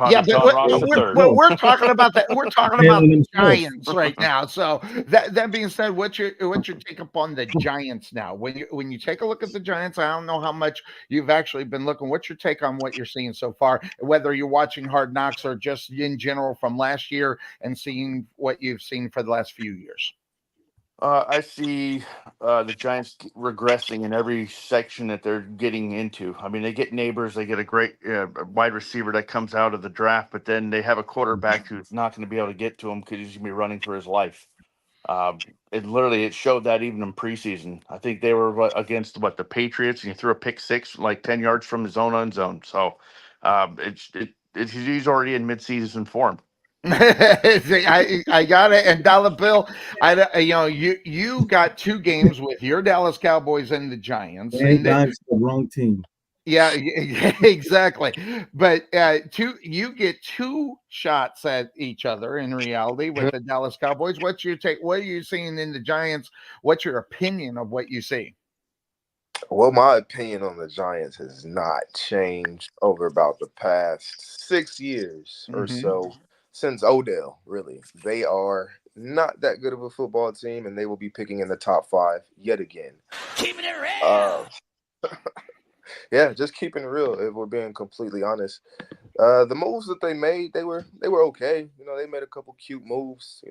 Yeah, but we're talking about that. We're talking about the Giants right now. So that being said, what's your take upon the Giants now? When you take a look at the Giants, I don't know how much you've actually been looking. What's your take on what you're seeing so far? Whether you're watching Hard Knocks or just in general from last year and seeing what you've seen for the last few years. I see the Giants regressing in every section that they're getting into. I mean, they get Neighbors, they get a great wide receiver that comes out of the draft, but then they have a quarterback who's not going to be able to get to him because he's going to be running for his life. It showed that even in preseason. I think they were against the Patriots, and he threw a pick six like 10 yards from his own end zone. So he's already in midseason form. I got it. And Dollar Bill, you got two games with your Dallas Cowboys and the Giants. And that's the wrong team. Yeah, exactly. But you get two shots at each other in reality with the Dallas Cowboys. What's your take? What are you seeing in the Giants? What's your opinion of what you see? Well, my opinion on the Giants has not changed over about the past 6 years or Mm-hmm. so since Odell, really. They are not that good of a football team, and they will be picking in the top five yet again. Keeping it Uh, real. yeah, just keeping it real, if we're being completely honest. The moves that they made, they were okay. They made a couple cute moves.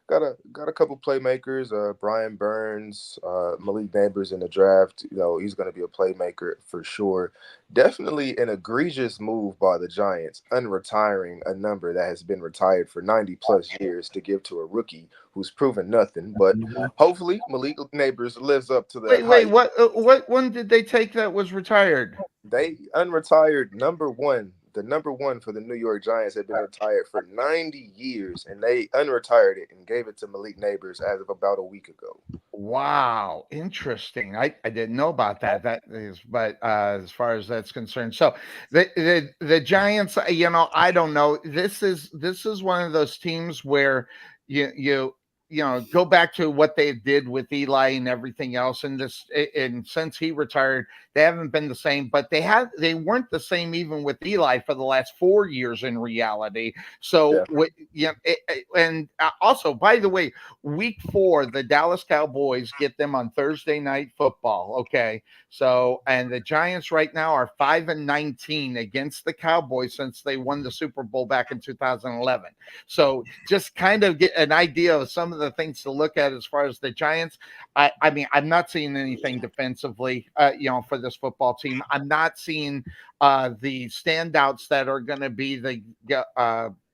Got a couple playmakers. Brian Burns, Malik Neighbors in the draft. He's going to be a playmaker for sure. Definitely an egregious move by the Giants, unretiring a number that has been retired for 90 plus years to give to a rookie who's proven nothing. But hopefully, Malik Neighbors lives up to that Wait, hype. what one did they take that was retired? They unretired number one. The number one for the New York Giants had been retired for 90 years, and they unretired it and gave it to Malik Neighbors as of about a week ago. Wow, interesting. I didn't know about that. That is, but as far as that's concerned, so the Giants, I don't know. This is one of those teams where you go back to what they did with Eli and everything else, and since he retired, they haven't been the same. But they weren't the same even with Eli for the last 4 years in reality. So Yeah. and also, by the way, week 4, the Dallas Cowboys get them on Thursday Night Football. Okay. So, and the Giants right now are 5-19 against the Cowboys since they won the Super Bowl back in 2011. So, just kind of get an idea of some of the things to look at as far as the Giants. I mean, I'm not seeing anything defensively, for this football team. I'm not seeing the standouts that are going to be the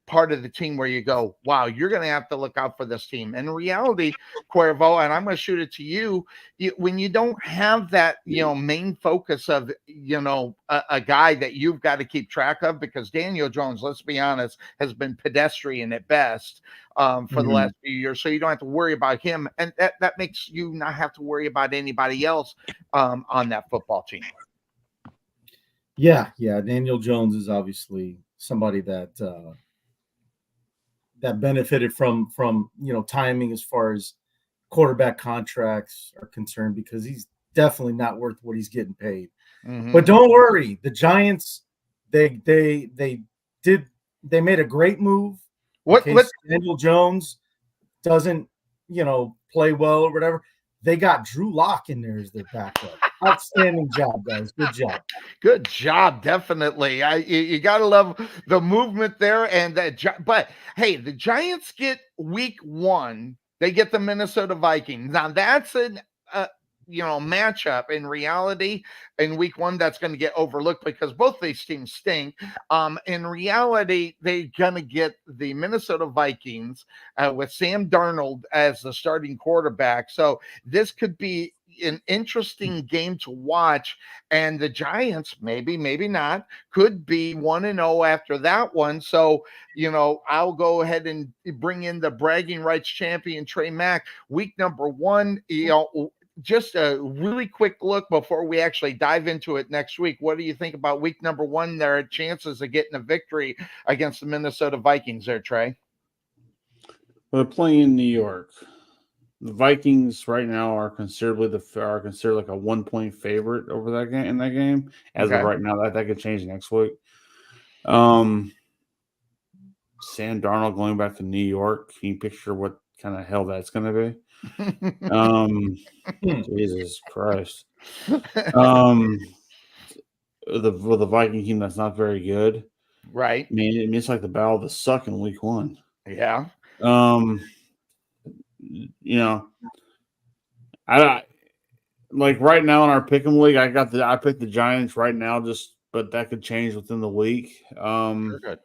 part of the team where you go, wow, you're going to have to look out for this team. In reality, Cuervo, and I'm going to shoot it to you, when you don't have that, main focus of, a guy that you've got to keep track of, because Daniel Jones, let's be honest, has been pedestrian at best for the last few years. So you don't have to worry about him. And that makes you not have to worry about anybody else on that football team. Yeah. Daniel Jones is obviously somebody that benefited from timing as far as quarterback contracts are concerned, because he's definitely not worth what he's getting paid. Mm-hmm. But don't worry, the Giants they made a great move. What Daniel Jones doesn't play well or whatever, they got Drew Lock in there as their backup. Outstanding job, guys. Good job. Good job, definitely. You gotta love the movement there, but hey, the Giants get week 1. They get the Minnesota Vikings. Now that's an matchup in reality in week 1 that's going to get overlooked because both these teams stink. In reality, they're going to get the Minnesota Vikings with Sam Darnold as the starting quarterback. So this could be an interesting game to watch, and the Giants maybe not could be 1-0 after that one. So I'll go ahead and bring in the bragging rights champion Trey Mack. Week number 1, just a really quick look before we actually dive into it next week. What do you think about week number 1? Their chances of getting a victory against the Minnesota Vikings there, Trey? They're playing in New York. The Vikings right now are considered like a 1-point favorite over that game as of right now. That could change next week. Sam Darnold going back to New York. Can you picture what kind of hell that's going to be? Jesus Christ. The Viking team that's not very good. Right. I mean, it's like the battle of the suck in week 1. Yeah. I like right now in our pick'em league, I picked the Giants right now, but that could change within the week. Good.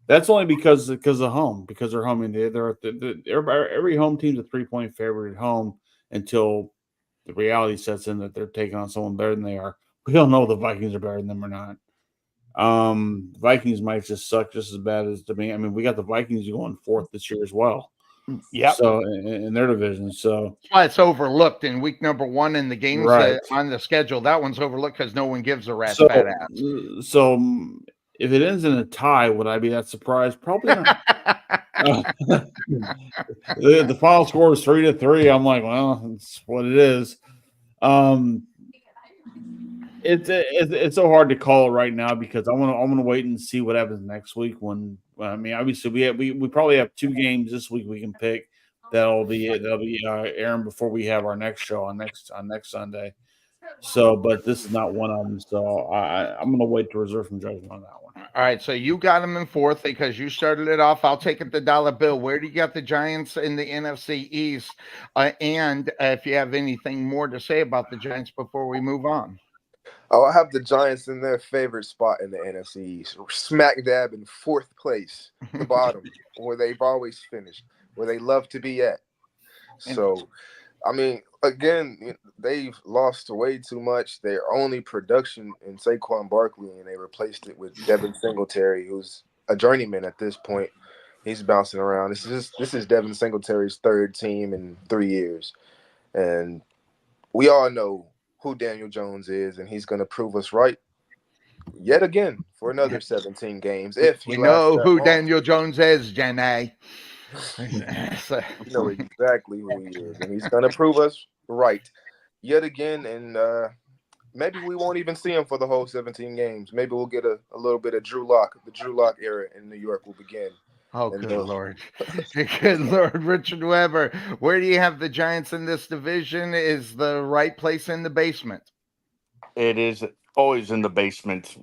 That's only because of home, because they're home, and every home team's a 3-point favorite at home until the reality sets in that they're taking on someone better than they are. We don't know if the Vikings are better than them or not. Vikings might just suck just as bad as to me. I mean, we got the Vikings going 4th this year as well. Yeah. So in their division, so that's why it's overlooked in week number 1 in the games on the schedule. That one's overlooked because no one gives a rat's fat ass. So if it ends in a tie, would I be that surprised? Probably not. The final score is 3-3. I'm like, well, that's what it is. It's so hard to call it right now because I want to wait and see what happens next week. When I mean, obviously we probably have 2 games this week we can pick that'll be airing before we have our next show on next Sunday. So, but this is not one of them. So I'm going to wait to reserve some judgment on that one. All right, so you got them in fourth because you started it off. I'll take it to dollar bill. Where do you got the Giants in the NFC East? And if you have anything more to say about the Giants before we move on. Oh, I have the Giants in their favorite spot in the NFC East, smack dab in fourth place, the bottom, where they've always finished, where they love to be at. So, I mean, again, they've lost way too much. Their only production in Saquon Barkley, and they replaced it with Devin Singletary, who's a journeyman at this point. He's bouncing around. This is Devin Singletary's third team in 3 years, and we all know who Daniel Jones is, and he's going to prove us right yet again for another 17 games. If he we know lasts who that long. Daniel Jones is, Jenny. You know exactly who he is, and he's going to prove us right yet again. And maybe we won't even see him for the whole 17 games. Maybe we'll get a little bit of Drew Lock. The Drew Lock era in New York will begin. Oh, good Lord. Good Lord. Richard Weber, where do you have the Giants in this division? Is the right place in the basement? It is always in the basement.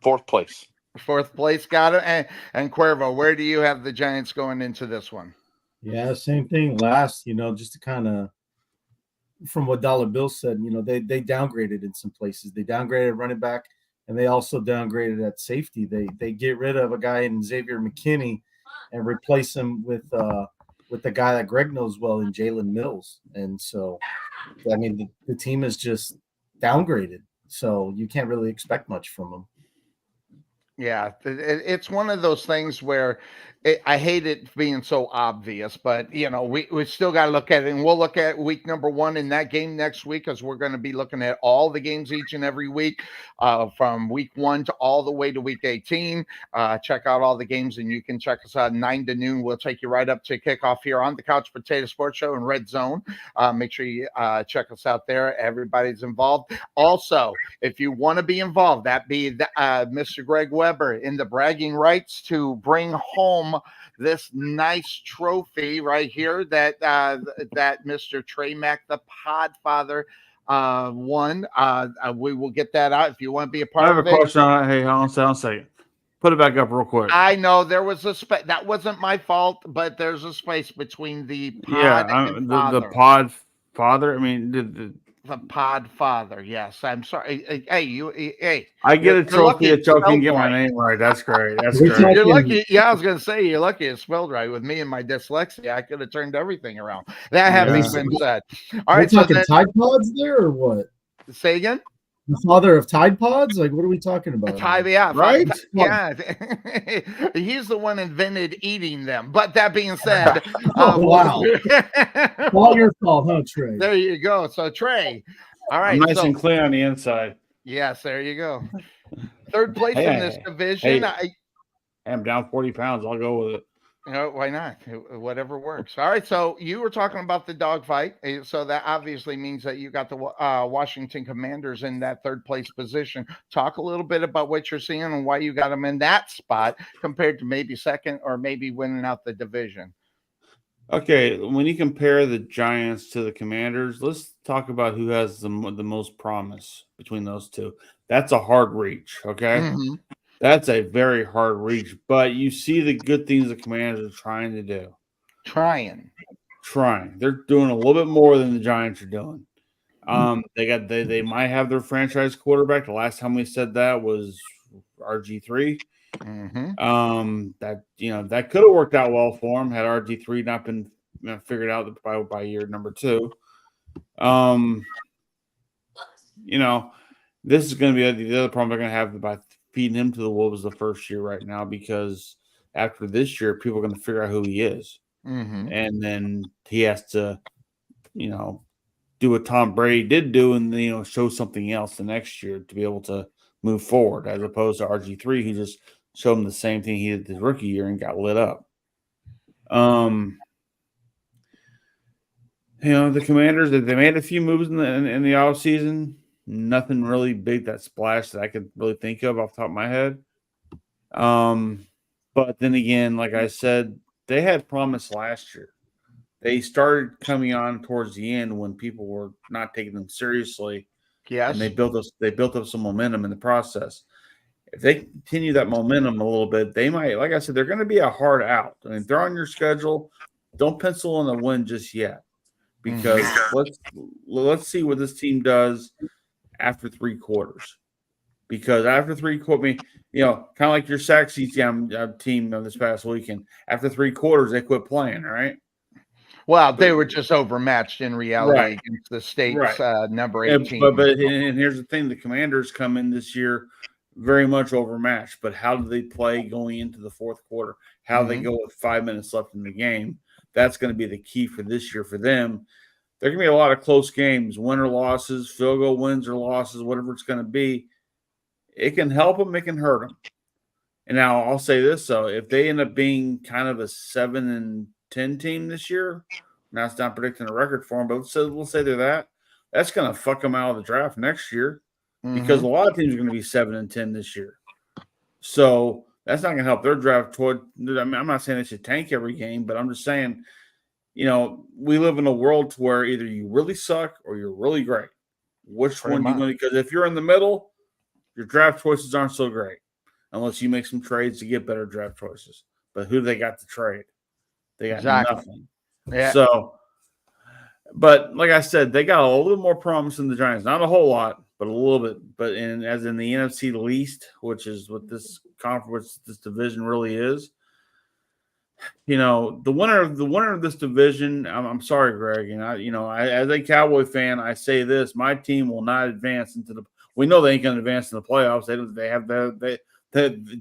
Fourth place. Fourth place, got it. And Cuervo, where do you have the Giants going into this one? Yeah, same thing. Last, just to kind of, from what Dollar Bill said, they downgraded in some places. They downgraded running back, and they also downgraded at safety. They get rid of a guy in Xavier McKinney and replace him with the guy that Greg knows well in Jalen Mills. And so, I mean, the team is just downgraded. So you can't really expect much from them. Yeah, it's one of those things where I hate it being so obvious, but we still got to look at it, and we'll look at week number 1 in that game next week because we're going to be looking at all the games each and every week, from week 1 to all the way to week 18. Check out all the games, and you can check us out 9 to noon. We'll take you right up to kickoff here on the Couch Potato Sports Show in Red Zone. Make sure you check us out there. Everybody's involved. Also, if you want to be involved, that be Mr. Greg Weber in the bragging rights to bring home this nice trophy right here that Mr. Trey Mack, the Podfather, won. We will get that out if you want to be a part of it. I have a question on it. Hey, hold on a second. Put it back up real quick. I know there was a space. That wasn't my fault, but there's a space between the pod and the pod father. I mean, the Podfather. Yes, I'm sorry. Hey, I get a trophy that y'all can get my name right. That's great. That's great. You're lucky. Yeah, I was going to say you're lucky it's spelled right. With me and my dyslexia, I could have turned everything around. That having been said, all right. We're talking Tide Pods there, or what? Say again. The father of Tide Pods? Like, what are we talking about? Yeah, right? Yeah. He's the one invented eating them. But that being said, wow. All your fault, huh, Trey? There you go. So, Trey, all right. I'm nice and clean on the inside. Yes, there you go. Third place in this division. I'm down 40 pounds. I'll go with it. Why not? Whatever works. All right. So you were talking about the dogfight. So that obviously means that you got the Washington Commanders in that third place position. Talk a little bit about what you're seeing and why you got them in that spot compared to maybe second or maybe winning out the division. Okay. When you compare the Giants to the Commanders, let's talk about who has the most promise between those two. That's a hard reach. Okay. Mm-hmm. That's a very hard reach, but you see the good things the Commanders are trying to do. Trying. They're doing a little bit more than the Giants are doing. They might have their franchise quarterback. The last time we said that was RG3. Mm-hmm. That could have worked out well for him had RG3 not been figured out by year number 2. This is going to be the other problem they're going to have by feeding him to the wolves the first year right now, because after this year, people are going to figure out who he is. Mm-hmm. And then he has to, do what Tom Brady did do and, show something else the next year to be able to move forward, as opposed to RG3, who just showed him the same thing he did his rookie year and got lit up. The Commanders, they made a few moves in the offseason. Nothing really big that splashed that I could really think of off the top of my head. But then again, like I said, they had promise last year. They started coming on towards the end when people were not taking them seriously, Yes. and they built up some momentum in the process. If they continue that momentum a little bit, they might, like I said, they're going to be a hard out. I mean, they're on your schedule. Don't pencil in a win just yet, because let's see what this team does after 3 quarters. Because after 3 quarters, kind of like your Saxy team this past weekend. After 3 quarters, they quit playing, right? Well, they were just overmatched in reality Right. against the state's Right. number And, 18. and here's the thing: the Commanders come in this year very much overmatched. But how do they play going into the 4th quarter? How they go with 5 minutes left in the game? That's going to be the key for this year for them. There are going to be a lot of close games, win or losses, field goal wins or losses, whatever it's going to be. It can help them, it can hurt them. And now I'll say this, though: if they end up being kind of a 7-10 team this year, now it's not predicting a record for them, but we'll say they're that. That's going to fuck them out of the draft next year, because a lot of teams are going to be 7-10 this year. So that's not going to help their draft. I'm not saying they should tank every game, but I'm just saying, we live in a world where either you really suck or you're really great. Which one do you want? Because if you're in the middle, your draft choices aren't so great unless you make some trades to get better draft choices. But who do they got to trade? They got nothing. Yeah. So, but like I said, they got a little more promise than the Giants. Not a whole lot, but a little bit. But as in the NFC East, which is what this conference, this division really is. The winner of this division. I'm sorry, Greg. And I as a Cowboy fan, I say this: my team will not advance into the. We know they ain't going to advance in the playoffs. They have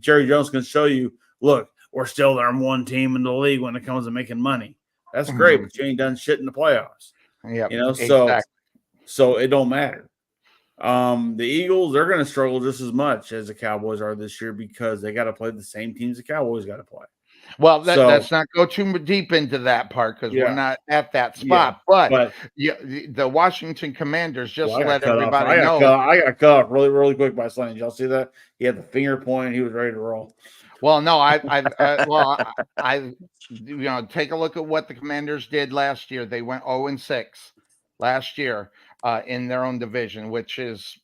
Jerry Jones can show you. Look, we're still the number 1 team in the league when it comes to making money. That's great, but you ain't done shit in the playoffs. Yeah, so it don't matter. The Eagles, they're going to struggle just as much as the Cowboys are this year, because they got to play the same teams the Cowboys got to play. Well, let's not go too deep into that part, because we're not at that spot. But the Washington Commanders, just to let everybody know. I got cut off really, really quick by Sonny. Did y'all see that? He had the finger point. He was ready to roll. Well, no, take a look at what the Commanders did last year. They went 0-6 last year in their own division, which is,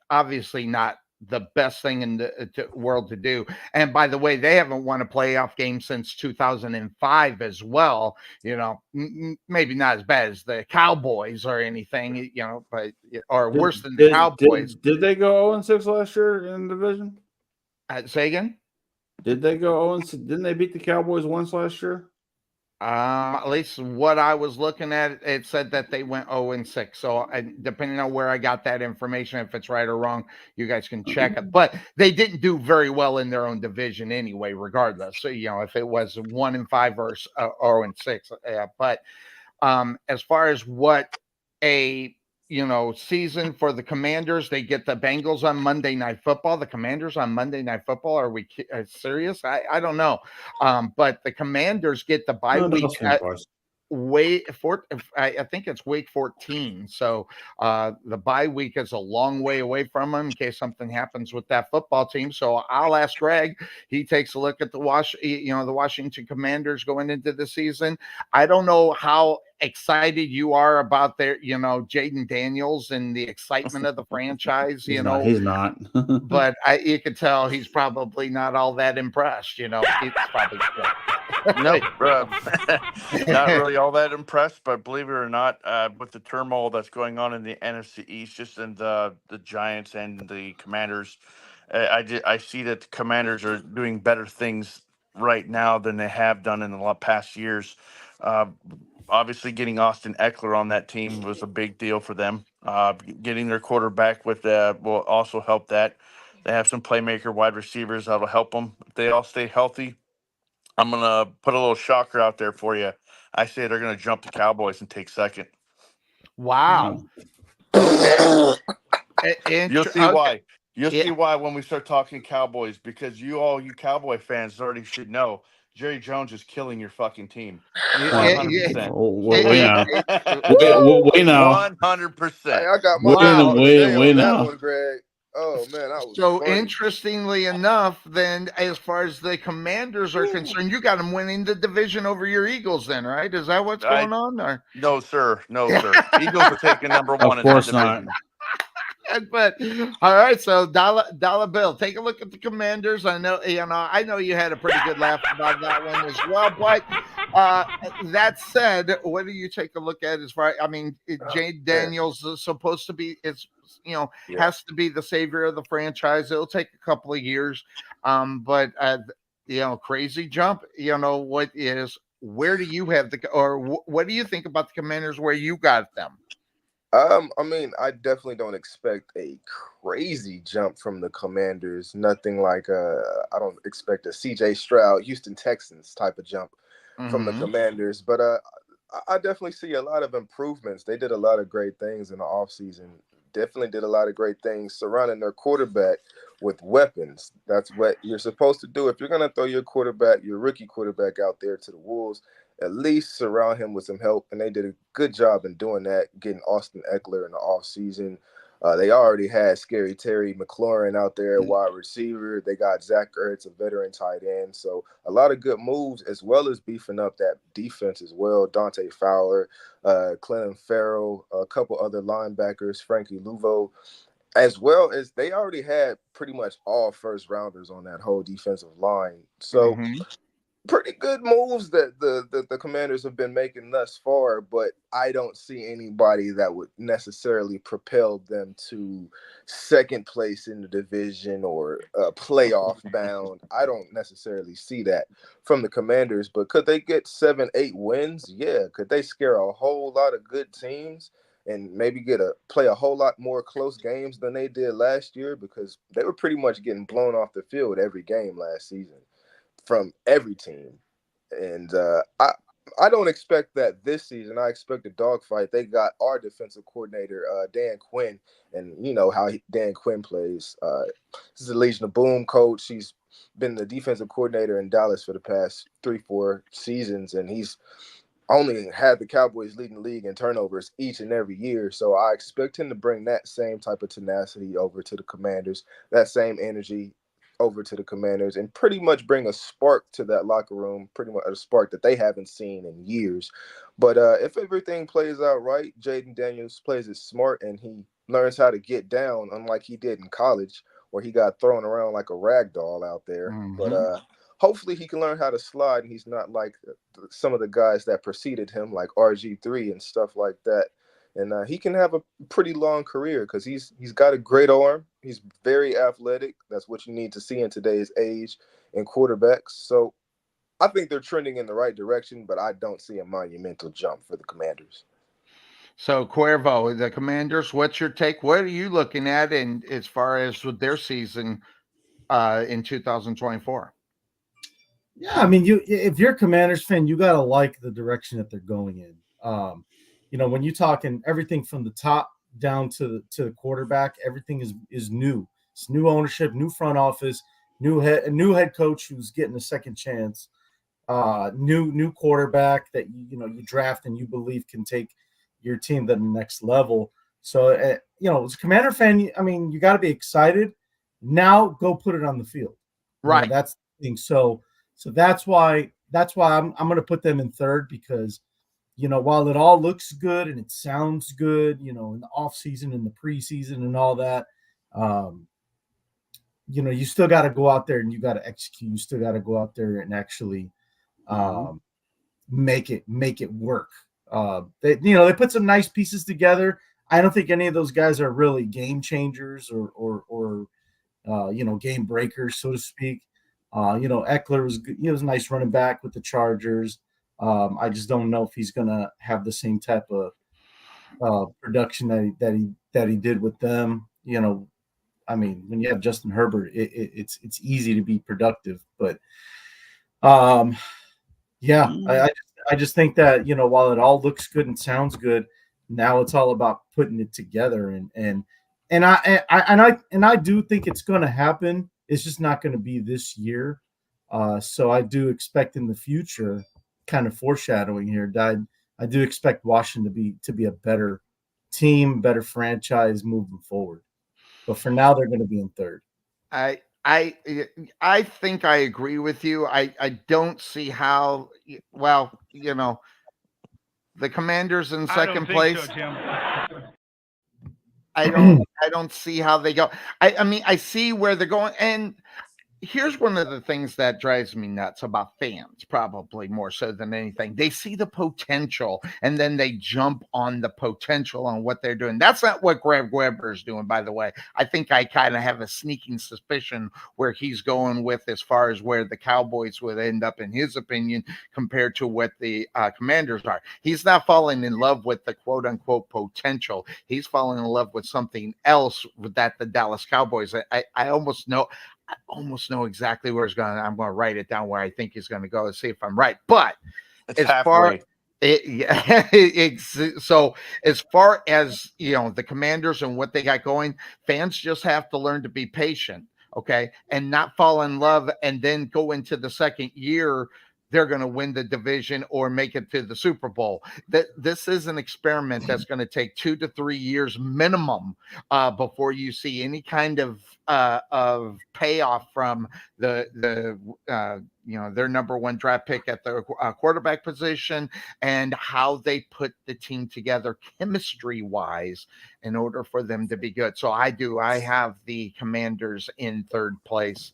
obviously not the best thing in the world to do. And by the way, they haven't won a playoff game since 2005 as well. Maybe not as bad as the Cowboys or anything, but worse than the Cowboys. Did they go 0-6 last year in the division? Say again? Did they go 0-6? Didn't they beat the Cowboys once last year? At least what I was looking at, it said that they went 0-6. So depending on where I got that information, if it's right or wrong, you guys can check it. But they didn't do very well in their own division anyway, regardless. So, if it was 1-5 or 0-6. But as far as what a season for the Commanders, they get the Bengals on Monday Night Football. The Commanders on Monday Night Football. Are we serious? I don't know. But the Commanders get the bye week. I think it's week 14. So the bye week is a long way away from them in case something happens with that football team. So I'll ask Greg. He takes a look at the Washington Commanders going into the season. I don't know how excited you are about their, Jaden Daniels and the excitement of the franchise. He's not. But you could tell he's probably not all that impressed. He's probably. No, not really all that impressed, but believe it or not, with the turmoil that's going on in the NFC East, just in the Giants and the Commanders, I see that the Commanders are doing better things right now than they have done in the past years. Obviously, getting Austin Eckler on that team was a big deal for them. Getting their quarterback will also help that. They have some playmaker wide receivers that'll help them. If they all stay healthy, I'm going to put a little shocker out there for you. I say they're going to jump the Cowboys and take second. Wow. Okay. You'll see why. You'll see why when we start talking Cowboys, because you Cowboy fans already should know Jerry Jones is killing your fucking team. Yeah, 100%. Wait now. Wait now. 100%. Hey, I got my Wow. dog today Wait on that now. one, Greg. Oh man, that was So funny. interestingly enough, then as far as the Commanders are concerned, you got them winning the division over your Eagles, then, right? Is that what's going on? Or No, sir. No, sir. Eagles are taking number one Of in that course not. division. but all right, so dollar bill, take a look at the Commanders. I know you had a pretty good laugh about that one as well. But that said, what do you take a look at as far? I mean, Jade Daniels is supposed to be. It's has to be the savior of the franchise. It'll take a couple of years, but crazy jump. Where do you have what do you think about the Commanders? Where you got them? I mean, I definitely don't expect a crazy jump from the Commanders. Nothing like I don't expect a CJ Stroud, Houston Texans type of jump from the Commanders. But I definitely see a lot of improvements. They did a lot of great things in the offseason. Definitely did a lot of great things surrounding their quarterback with weapons. That's what you're supposed to do. If you're going to throw your rookie quarterback out there to the Wolves, at least surround him with some help. And they did a good job in doing that, getting Austin Eckler in the offseason. They already had Scary Terry McLaurin out there, wide receiver. They got Zach Ertz, a veteran tight end. So a lot of good moves, as well as beefing up that defense as well. Dante Fowler, Clelin Ferrell, a couple other linebackers, Frankie Luvo, as well as they already had pretty much all first rounders on that whole defensive line. So pretty good moves that the Commanders have been making thus far, but I don't see anybody that would necessarily propel them to second place in the division or playoff bound. I don't necessarily see that from the Commanders, but could they get 7-8 wins? Yeah. Could they scare a whole lot of good teams and maybe play a whole lot more close games than they did last year? Because they were pretty much getting blown off the field every game last season from every team. And I don't expect that this season. I expect a dogfight. They got our defensive coordinator, Dan Quinn, and you know how Dan Quinn plays. This is a Legion of Boom coach. He's been the defensive coordinator in Dallas for the past 3-4 seasons, and he's only had the Cowboys leading the league in turnovers each and every year. So I expect him to bring that same type of tenacity over to the Commanders, that same energy over to the Commanders, and pretty much bring a spark to that locker room, pretty much a spark that they haven't seen in years. But if everything plays out right, Jaden Daniels plays it smart, and he learns how to get down, unlike he did in college, where he got thrown around like a rag doll out there. But hopefully he can learn how to slide, and he's not like some of the guys that preceded him, like RG3 and stuff like that. And he can have a pretty long career because he's got a great arm. He's very athletic. That's what you need to see in today's age in quarterbacks. So I think they're trending in the right direction, but I don't see a monumental jump for the Commanders. So Cuervo, the Commanders, what's your take? What are you looking at in as far as with their season in 2024? Yeah, I mean, if you're a Commanders fan, you gotta like the direction that they're going in. When you're talking everything from the top down to the quarterback, everything is new. It's new ownership, new front office, new head coach who's getting a second chance, new quarterback that you draft and you believe can take your team to the next level. So as a Commander fan, I mean, you got to be excited. Now go put it on the field. Right. That's the thing. So that's why I'm going to put them in third, because while it all looks good and it sounds good, in the off season and the preseason and all that, you still got to go out there and you got to execute. You still got to go out there and actually make it work. They put some nice pieces together. I don't think any of those guys are really game changers or game breakers, so to speak. Eckler was good. He was a nice running back with the Chargers. I just don't know if he's gonna have the same type of production that he did with them. I mean, when you have Justin Herbert, it's easy to be productive. But I just think that while it all looks good and sounds good, now it's all about putting it together. And I do think it's going to happen. It's just not going to be this year. So I do expect in the future, kind of foreshadowing here, I do expect Washington to be a better team, better franchise moving forward. But for now, they're going to be in third. I think I agree with you. I don't see how. Well, the Commanders in second place. So, Tim. I don't see how they go. I mean, I see where they're going, and here's one of the things that drives me nuts about fans, probably more so than anything. They see the potential and then they jump on the potential on what they're doing. That's not what Greg Weber is doing, by the way. I think I kind of have a sneaking suspicion where he's going with as far as where the Cowboys would end up, in his opinion, compared to what the Commanders are. He's not falling in love with the quote unquote potential. He's falling in love with something else that the Dallas Cowboys. I almost know exactly where he's going. I'm going to write it down where I think he's going to go and see if I'm right. But It's as halfway. So as far as the Commanders and what they got going, fans just have to learn to be patient, okay, and not fall in love and then go into the second year they're going to win the division or make it to the Super Bowl. This is an experiment that's going to take 2 to 3 years minimum before you see any kind of payoff from their number one draft pick at the quarterback position and how they put the team together chemistry wise in order for them to be good. So I have the Commanders in third place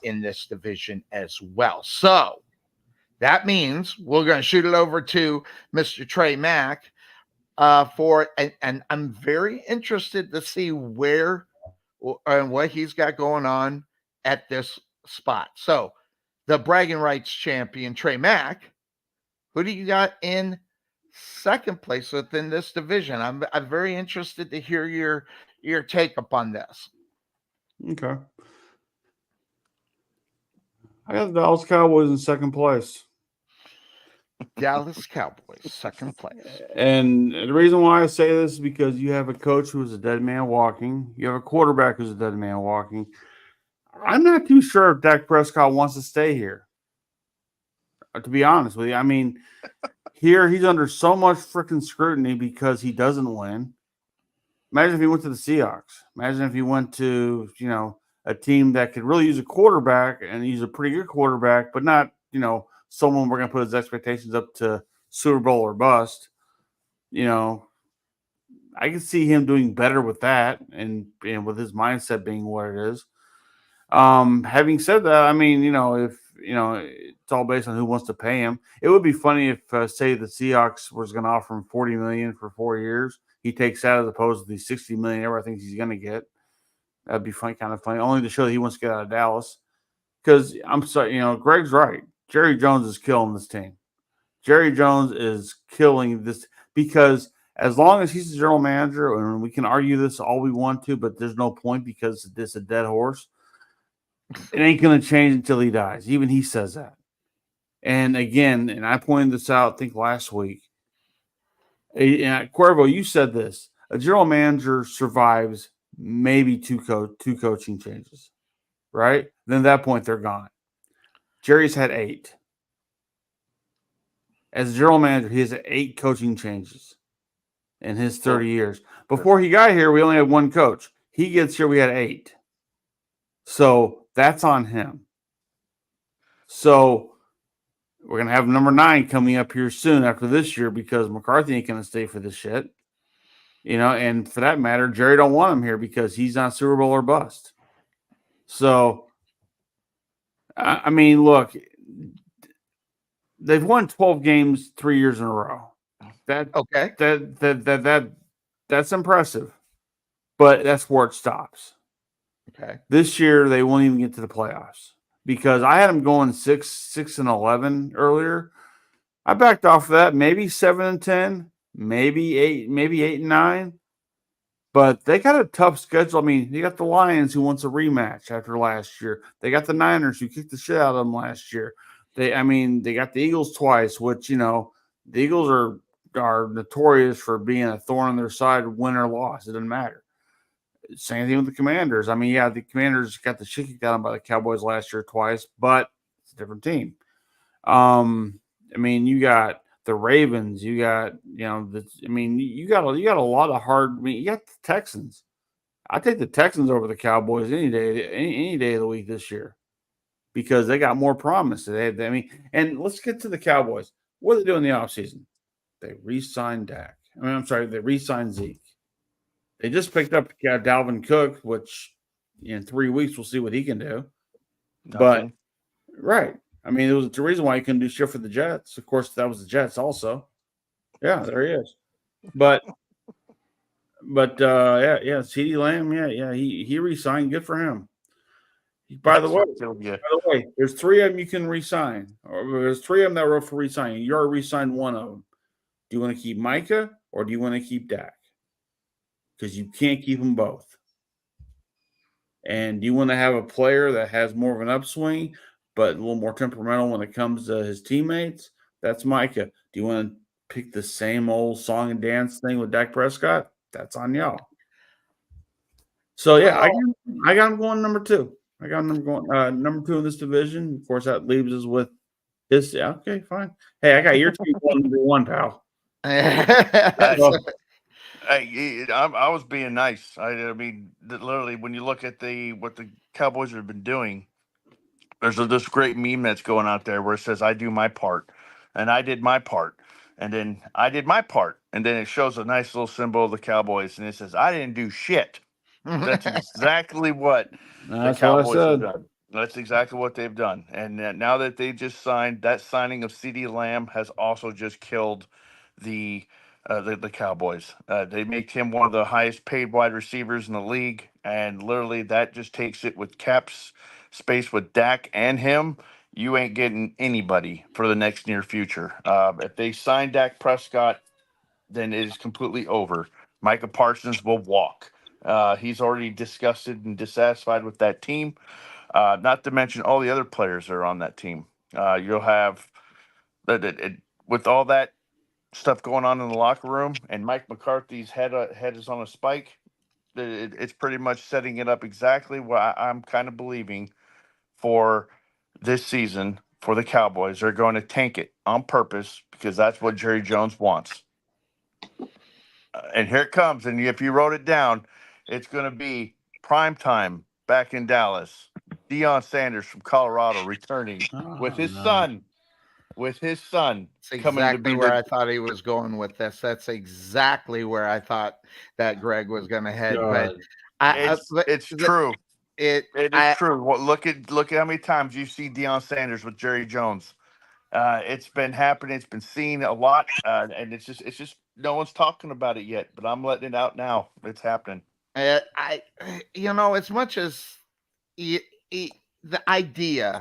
in this division as well. So that means we're going to shoot it over to Mr. Trey Mack and I'm very interested to see where and what he's got going on at this spot. So the bragging rights champion, Trey Mack, who do you got in second place within this division? I'm very interested to hear your take upon this. Okay. I got the Dallas Cowboys in second place. Dallas Cowboys, second place. And the reason why I say this is because you have a coach who is a dead man walking. You have a quarterback who's a dead man walking. I'm not too sure if Dak Prescott wants to stay here, to be honest with you. I mean, here he's under so much freaking scrutiny because he doesn't win. Imagine if he went to the Seahawks. Imagine if he went to, a team that could really use a quarterback and use a pretty good quarterback, but not, someone we're going to put his expectations up to Super Bowl or bust. I can see him doing better with that and with his mindset being what it is. Having said that, I mean, if it's all based on who wants to pay him. It would be funny if, say, the Seahawks was going to offer him $40 million for 4 years. He takes that as opposed to the $60 million everyone thinks he's going to get. That'd be funny, kind of funny, only to show that he wants to get out of Dallas. Because I'm sorry, Greg's right. Jerry Jones is killing this team. Jerry Jones is killing this because as long as he's the general manager, and we can argue this all we want to, but there's no point because it's a dead horse. It ain't going to change until he dies. Even he says that. And again, and I pointed this out, I think last week. Cuervo, you said this. A general manager survives maybe two coaching changes, right? Then at that point, they're gone. Jerry's had 8. As a general manager, he has 8 coaching changes in his 30 years. Before he got here, we only had 1 coach. He gets here, we had 8. So that's on him. So we're going to have number 9 coming up here soon after this year because McCarthy ain't going to stay for this shit. And for that matter, Jerry don't want him here because he's not Super Bowl or bust. So, I mean, look, they've won 12 games 3 years in a row. That's impressive, but that's where it stops. Okay. This year they won't even get to the playoffs because I had them going 6-11 earlier. I backed off of that, maybe 7-10, maybe 8-9. But they got a tough schedule. I mean, you got the Lions who wants a rematch after last year. They got the Niners who kicked the shit out of them last year. They got the Eagles twice, which, the Eagles are notorious for being a thorn on their side, win or loss. It doesn't matter. Same thing with the Commanders. I mean, yeah, the Commanders got the shit kicked out of them by the Cowboys last year twice, but a different team. I mean, you got the Ravens, you got you got a lot of hard. I mean, you got the Texans. I take the Texans over the Cowboys any day of the week this year because they got more promise. And let's get to the Cowboys. What are they doing in the offseason? They re-signed Dak. They re-signed Zeke. They just picked up Dalvin Cook, which in 3 weeks we'll see what he can do. Nothing. But right, I mean, it was the reason why he couldn't do shit for the Jets. Of course, that was the Jets also. Yeah, there he is. But CeeDee Lamb, he re-signed. Good for him. By the way, there's 3 of them you can re-sign. Or there's 3 of them that were for re-signing. You already re-signed 1 of them. Do you want to keep Micah or do you want to keep Dak? Because you can't keep them both. And do you want to have a player that has more of an upswing, but a little more temperamental when it comes to his teammates? That's Micah. Do you want to pick the same old song and dance thing with Dak Prescott? That's on y'all. So yeah, I got him going number 2. I got him going number 2 in this division. Of course, that leaves us with this. Yeah, okay, fine. Hey, I got your team going number 1, pal. I was being nice. I mean, literally, when you look at what the Cowboys have been doing, there's this great meme that's going out there where it says, "I do my part," and I did my part, and then I did my part, and then it shows a nice little symbol of the Cowboys, and it says, "I didn't do shit." That's exactly what the Cowboys have done. That's exactly what they've done. And now that they just signed, that signing of CeeDee Lamb has also just killed the Cowboys. They make him one of the highest paid wide receivers in the league, and literally that just takes it with caps space with Dak and him. You ain't getting anybody for the next near future. If they sign Dak Prescott, then it is completely over. Micah Parsons will walk. He's already disgusted and dissatisfied with that team. Not to mention all the other players that are on that team. You'll have with all that stuff going on in the locker room, and Mike McCarthy's head is on a spike. It's pretty much setting it up exactly what I'm kind of believing for this season for the Cowboys. They're going to tank it on purpose because that's what Jerry Jones wants. And here it comes. And if you wrote it down, it's going to be prime time back in Dallas. Deion Sanders from Colorado returning with his son. With his son. That's exactly where I thought he was going with this. That's exactly where I thought that Greg was going to head. But it's true. It is true. Well, look at how many times you see Deion Sanders with Jerry Jones. It's been happening. It's been seen a lot, and it's just no one's talking about it yet. But I'm letting it out now. It's happening. As much as the idea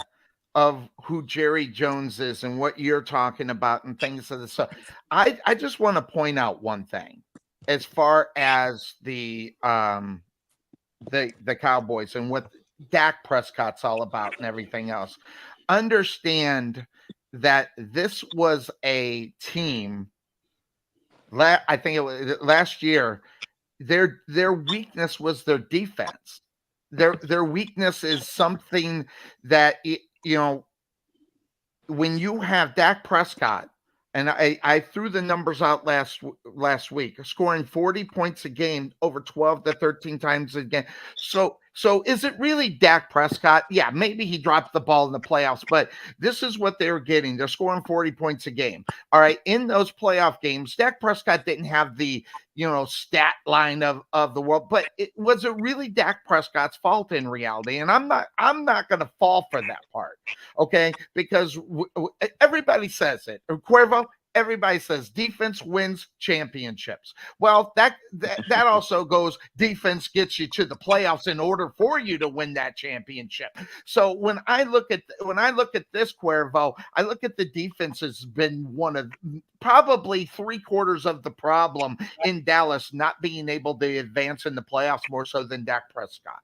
of who Jerry Jones is and what you're talking about and things of the stuff, I just want to point out one thing as far as the Cowboys and what Dak Prescott's all about and everything else. Understand that this was a team. I think it was last year. Their weakness was their defense. Their weakness is something that when you have Dak Prescott, and I threw the numbers out last week, scoring 40 points a game over 12 to 13 times a game. So is it really Dak Prescott? Yeah, maybe he dropped the ball in the playoffs, but this is what they're getting. They're scoring 40 points a game. All right, in those playoff games, Dak Prescott didn't have the stat line of the world, but was it really Dak Prescott's fault in reality? And I'm not going to fall for that part, okay? Because everybody says it. Cuervo, everybody says defense wins championships. Well, that also goes, defense gets you to the playoffs in order for you to win that championship. So when I look at this, Cuervo, I look at the defense has been one of probably 3/4 of the problem in Dallas not being able to advance in the playoffs more so than Dak Prescott.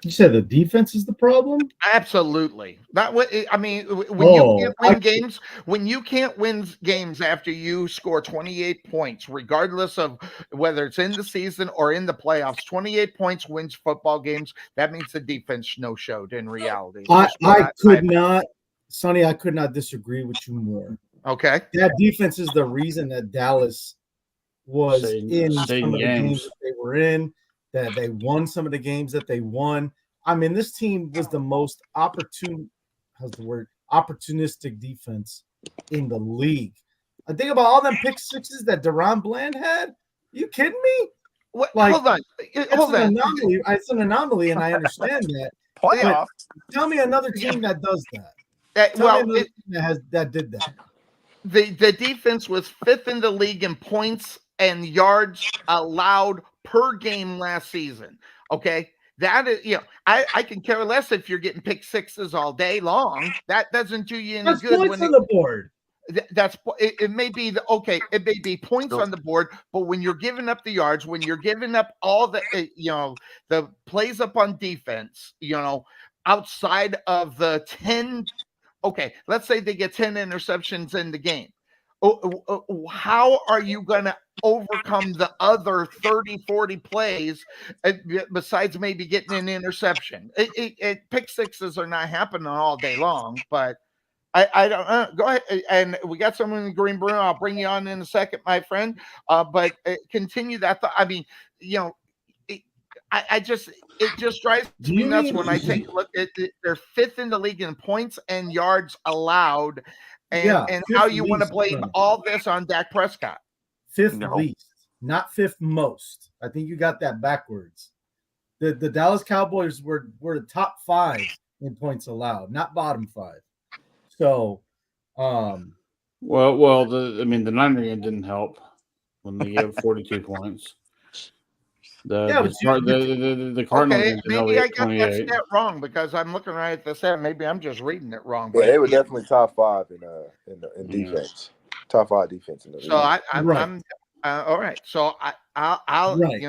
You said the defense is the problem? Absolutely. That what I mean. When you Oh, can't win games, when you can't win games after you score 28 points, regardless of whether it's in the season or in the playoffs, 28 points wins football games. That means the defense no showed in reality. It's just what I I could not, Sonny, I could not disagree with you more. okay. That defense is the reason that Dallas was in Staying some of the games games. that they were in, that they won some of the games that they won. I mean, this team was the most opportunistic defense in the league. I think about all them pick sixes that Deron Bland had. Are you kidding me? What, Like, hold on. Hold on. anomaly. It's an anomaly, and I understand that. Playoff. Tell me another team that does that. Well, Team that did that. the defense was fifth in the league in points and yards allowed per game last season. Okay. That is, I can care less if you're getting pick sixes all day long. That doesn't do you any That's good. points on the board. It may be it may be points on the board, but when you're giving up the yards, when you're giving up all the the plays up on defense, outside of the 10, okay, let's say they get 10 interceptions in the game. How are you going to overcome the other 30, 40 plays besides maybe getting an interception? Pick sixes are not happening all day long, but I don't know. Go ahead. And we got someone in the green room. I'll bring you on in a second, my friend. But continue that thought. I mean, it just drives me nuts when I take a look at it. They're fifth in the league in points and yards allowed. And how you want to blame all this on Dak Prescott. Fifth least, not fifth most. I think you got that backwards. The Dallas Cowboys were the top 5 in points allowed, not bottom 5. So, the Niner game didn't help when they gave 42 points. The Cardinals okay, game maybe I got that stat wrong because I'm looking right at the stat. Maybe I'm just reading it wrong. Yeah, they were definitely top 5 in defense. Top 5 defense in the league. So I'm all right. So I'll right.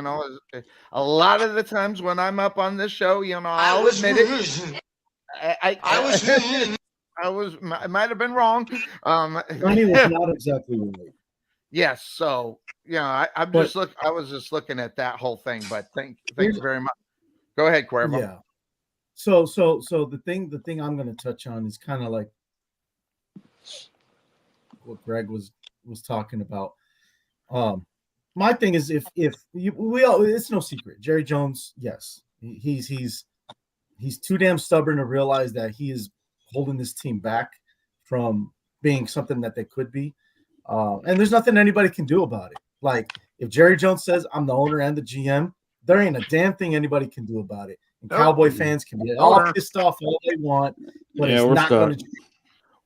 A lot of the times when I'm up on this show, I'll admit it. I might have been wrong. Sonny was not exactly right. Yes. So I was just looking at that whole thing. But thank you very much. Go ahead, Cuervo. Yeah. So the thing I'm going to touch on is kind of like what Greg was talking about. My thing is it's no secret. Jerry Jones, yes, he's too damn stubborn to realize that he is holding this team back from being something that they could be. And there's nothing anybody can do about it. Like if Jerry Jones says I'm the owner and the GM, there ain't a damn thing anybody can do about it. And Cowboy fans can be all pissed off all they want, but it's not going to.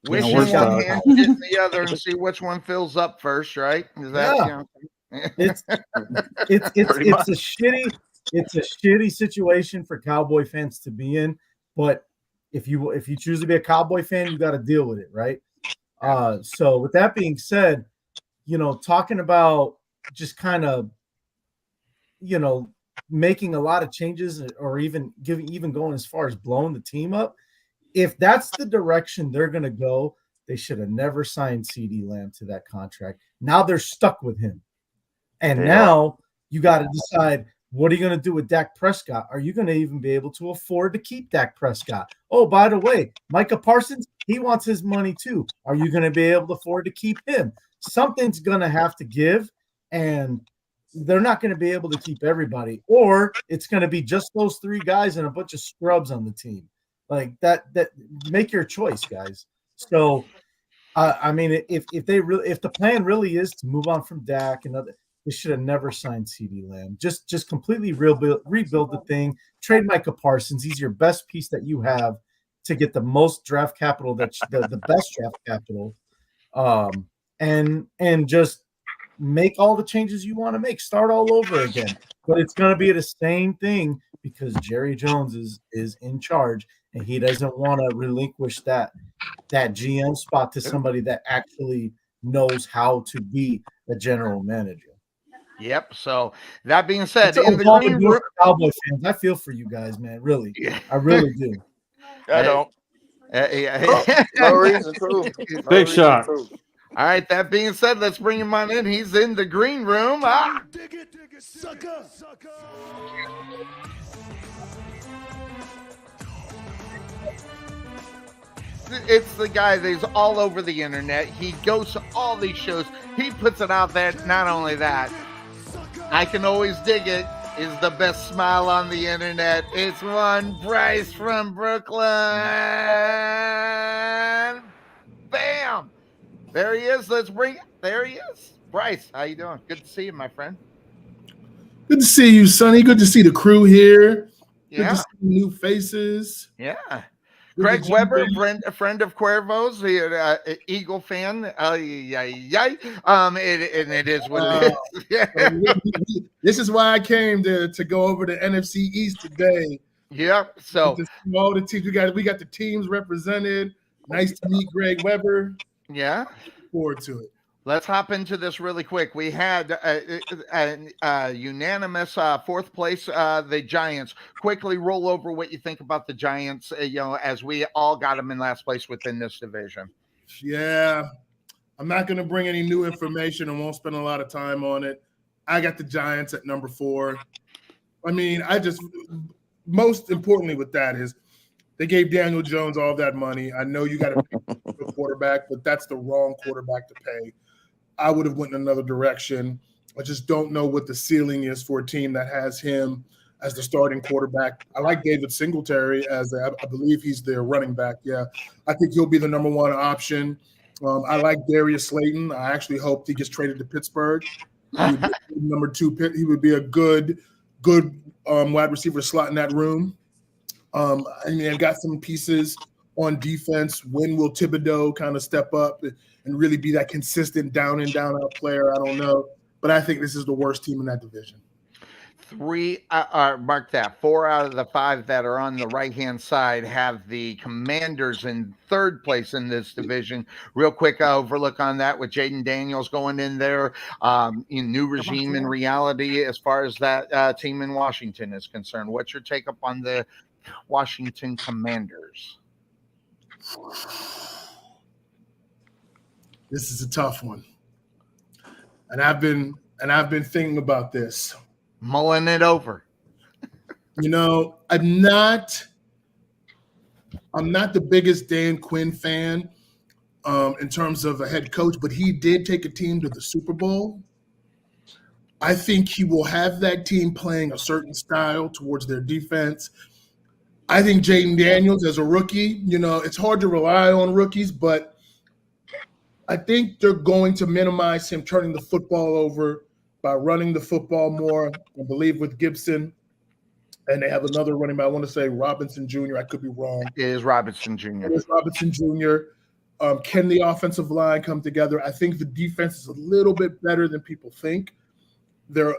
Wishing one hand, getting the other, and see which one fills up first, right? Is that it's a shitty situation for Cowboy fans to be in, but if you choose to be a Cowboy fan, you got to deal with it, right? So with that being said, talking about just kind of making a lot of changes or even going as far as blowing the team up, if that's the direction they're going to go, they should have never signed CeeDee Lamb to that contract. Now they're stuck with him. And now you got to decide, what are you going to do with Dak Prescott? Are you going to even be able to afford to keep Dak Prescott? Oh, by the way, Micah Parsons, he wants his money too. Are you going to be able to afford to keep him? Something's going to have to give, and they're not going to be able to keep everybody, or it's going to be just those 3 guys and a bunch of scrubs on the team. Like that make your choice, guys. So, I mean, if the plan really is to move on from Dak and other, they should have never signed CeeDee Lamb. Just completely rebuild the thing. Trade Micah Parsons. He's your best piece that you have to get the most draft capital, the best draft capital, and just make all the changes you want to make. Start all over again. But it's going to be the same thing because Jerry Jones is in charge, and he doesn't want to relinquish that GM spot to somebody that actually knows how to be a general manager. Yep. So that being said, To in the all the green New room, York Cowboy fans, I feel for you guys, man. Really, I really do. I don't. No reason to. No Big reason shot. to. All right. That being said, let's bring him on in. He's in the green room. Ah! Dig it, sucker. It's the guy that's all over the internet. He goes to all these shows. He puts it out there. Not only that, I can always dig it. Is the best smile on the internet. It's one Bryce from Brooklyn. Bam! There he is. There he is. Bryce, how you doing? Good to see you, my friend. Good to see you, Sonny. Good to see the crew here. Good Yeah. to see new faces. Yeah. Good Greg to Weber, jump in. a friend of Cuervo's, Eagle fan. And it is what it is. Yeah. This is why I came to go over to NFC East today. Yep. So To see all the teams we got the teams represented. Nice to meet Greg Weber. yeah. Look forward to it. Let's hop into this really quick. We had a unanimous fourth place, the Giants. Quickly roll over what you think about the Giants, as we all got them in last place within this division. Yeah. I'm not going to bring any new information and won't spend a lot of time on it. I got the Giants at number 4. I mean, most importantly with that is they gave Daniel Jones all that money. I know you got to pick a quarterback, but that's the wrong quarterback to pay. I would have went in another direction. I just don't know what the ceiling is for a team that has him as the starting quarterback. I like David Singletary I believe he's their running back. Yeah, I think he'll be the number 1 option. I like Darius Slayton. I actually hope he gets traded to Pittsburgh. He would be number 2 pick. He would be a good wide receiver slot in that room. I mean, I've got some pieces on defense. When will Thibodeau kind of step up and really be that consistent down and down out player? I don't know, but I think this is the worst team in that division. 3, mark that. 4 out of the 5 that are on the right-hand side have the Commanders in third place in this division. Real quick overlook on that with Jaden Daniels going in there. In new regime in reality as far as that team in Washington is concerned. What's your take up on the Washington Commanders? This is a tough one, and I've been thinking about this, mulling it over. I'm not the biggest Dan Quinn fan in terms of a head coach, but he did take a team to the Super Bowl. I think he will have that team playing a certain style towards their defense. I think Jaden Daniels as a rookie, it's hard to rely on rookies, but I think they're going to minimize him turning the football over by running the football more. I believe with Gibson, and they have another running back. I want to say Robinson Jr. I could be wrong. It is Robinson Jr. It is Robinson Jr. Can the offensive line come together? I think the defense is a little bit better than people think. They're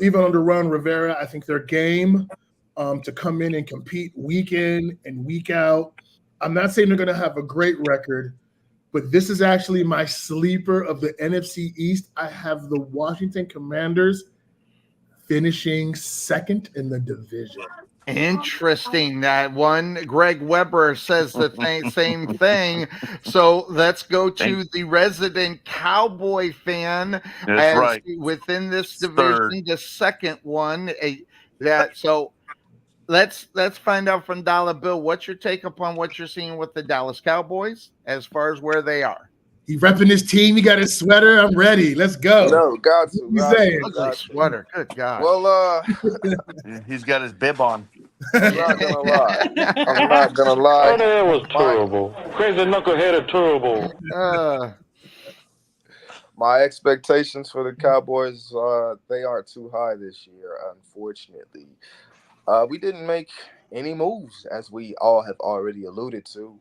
even under Ron Rivera. I think their game to come in and compete week in and week out. I'm not saying they're going to have a great record, but this is actually my sleeper of the NFC East. I have the Washington Commanders finishing second in the division. Interesting. That one. Greg Weber says the same thing. So let's go to the resident Cowboy fan. That's right. Within this division, the second one. So let's find out from Dollar Bill. What's your take upon what you're seeing with the Dallas Cowboys as far as where they are? He repping his team. He got his sweater. I'm ready. Let's go. No, got to. Ugly sweater. Good God. Well, He's got his bib on. I'm not gonna lie. I'm not gonna lie. Oh, that was terrible. Crazy knucklehead of terrible. My expectations for the Cowboys, they aren't too high this year, unfortunately. We didn't make any moves, as we all have already alluded to.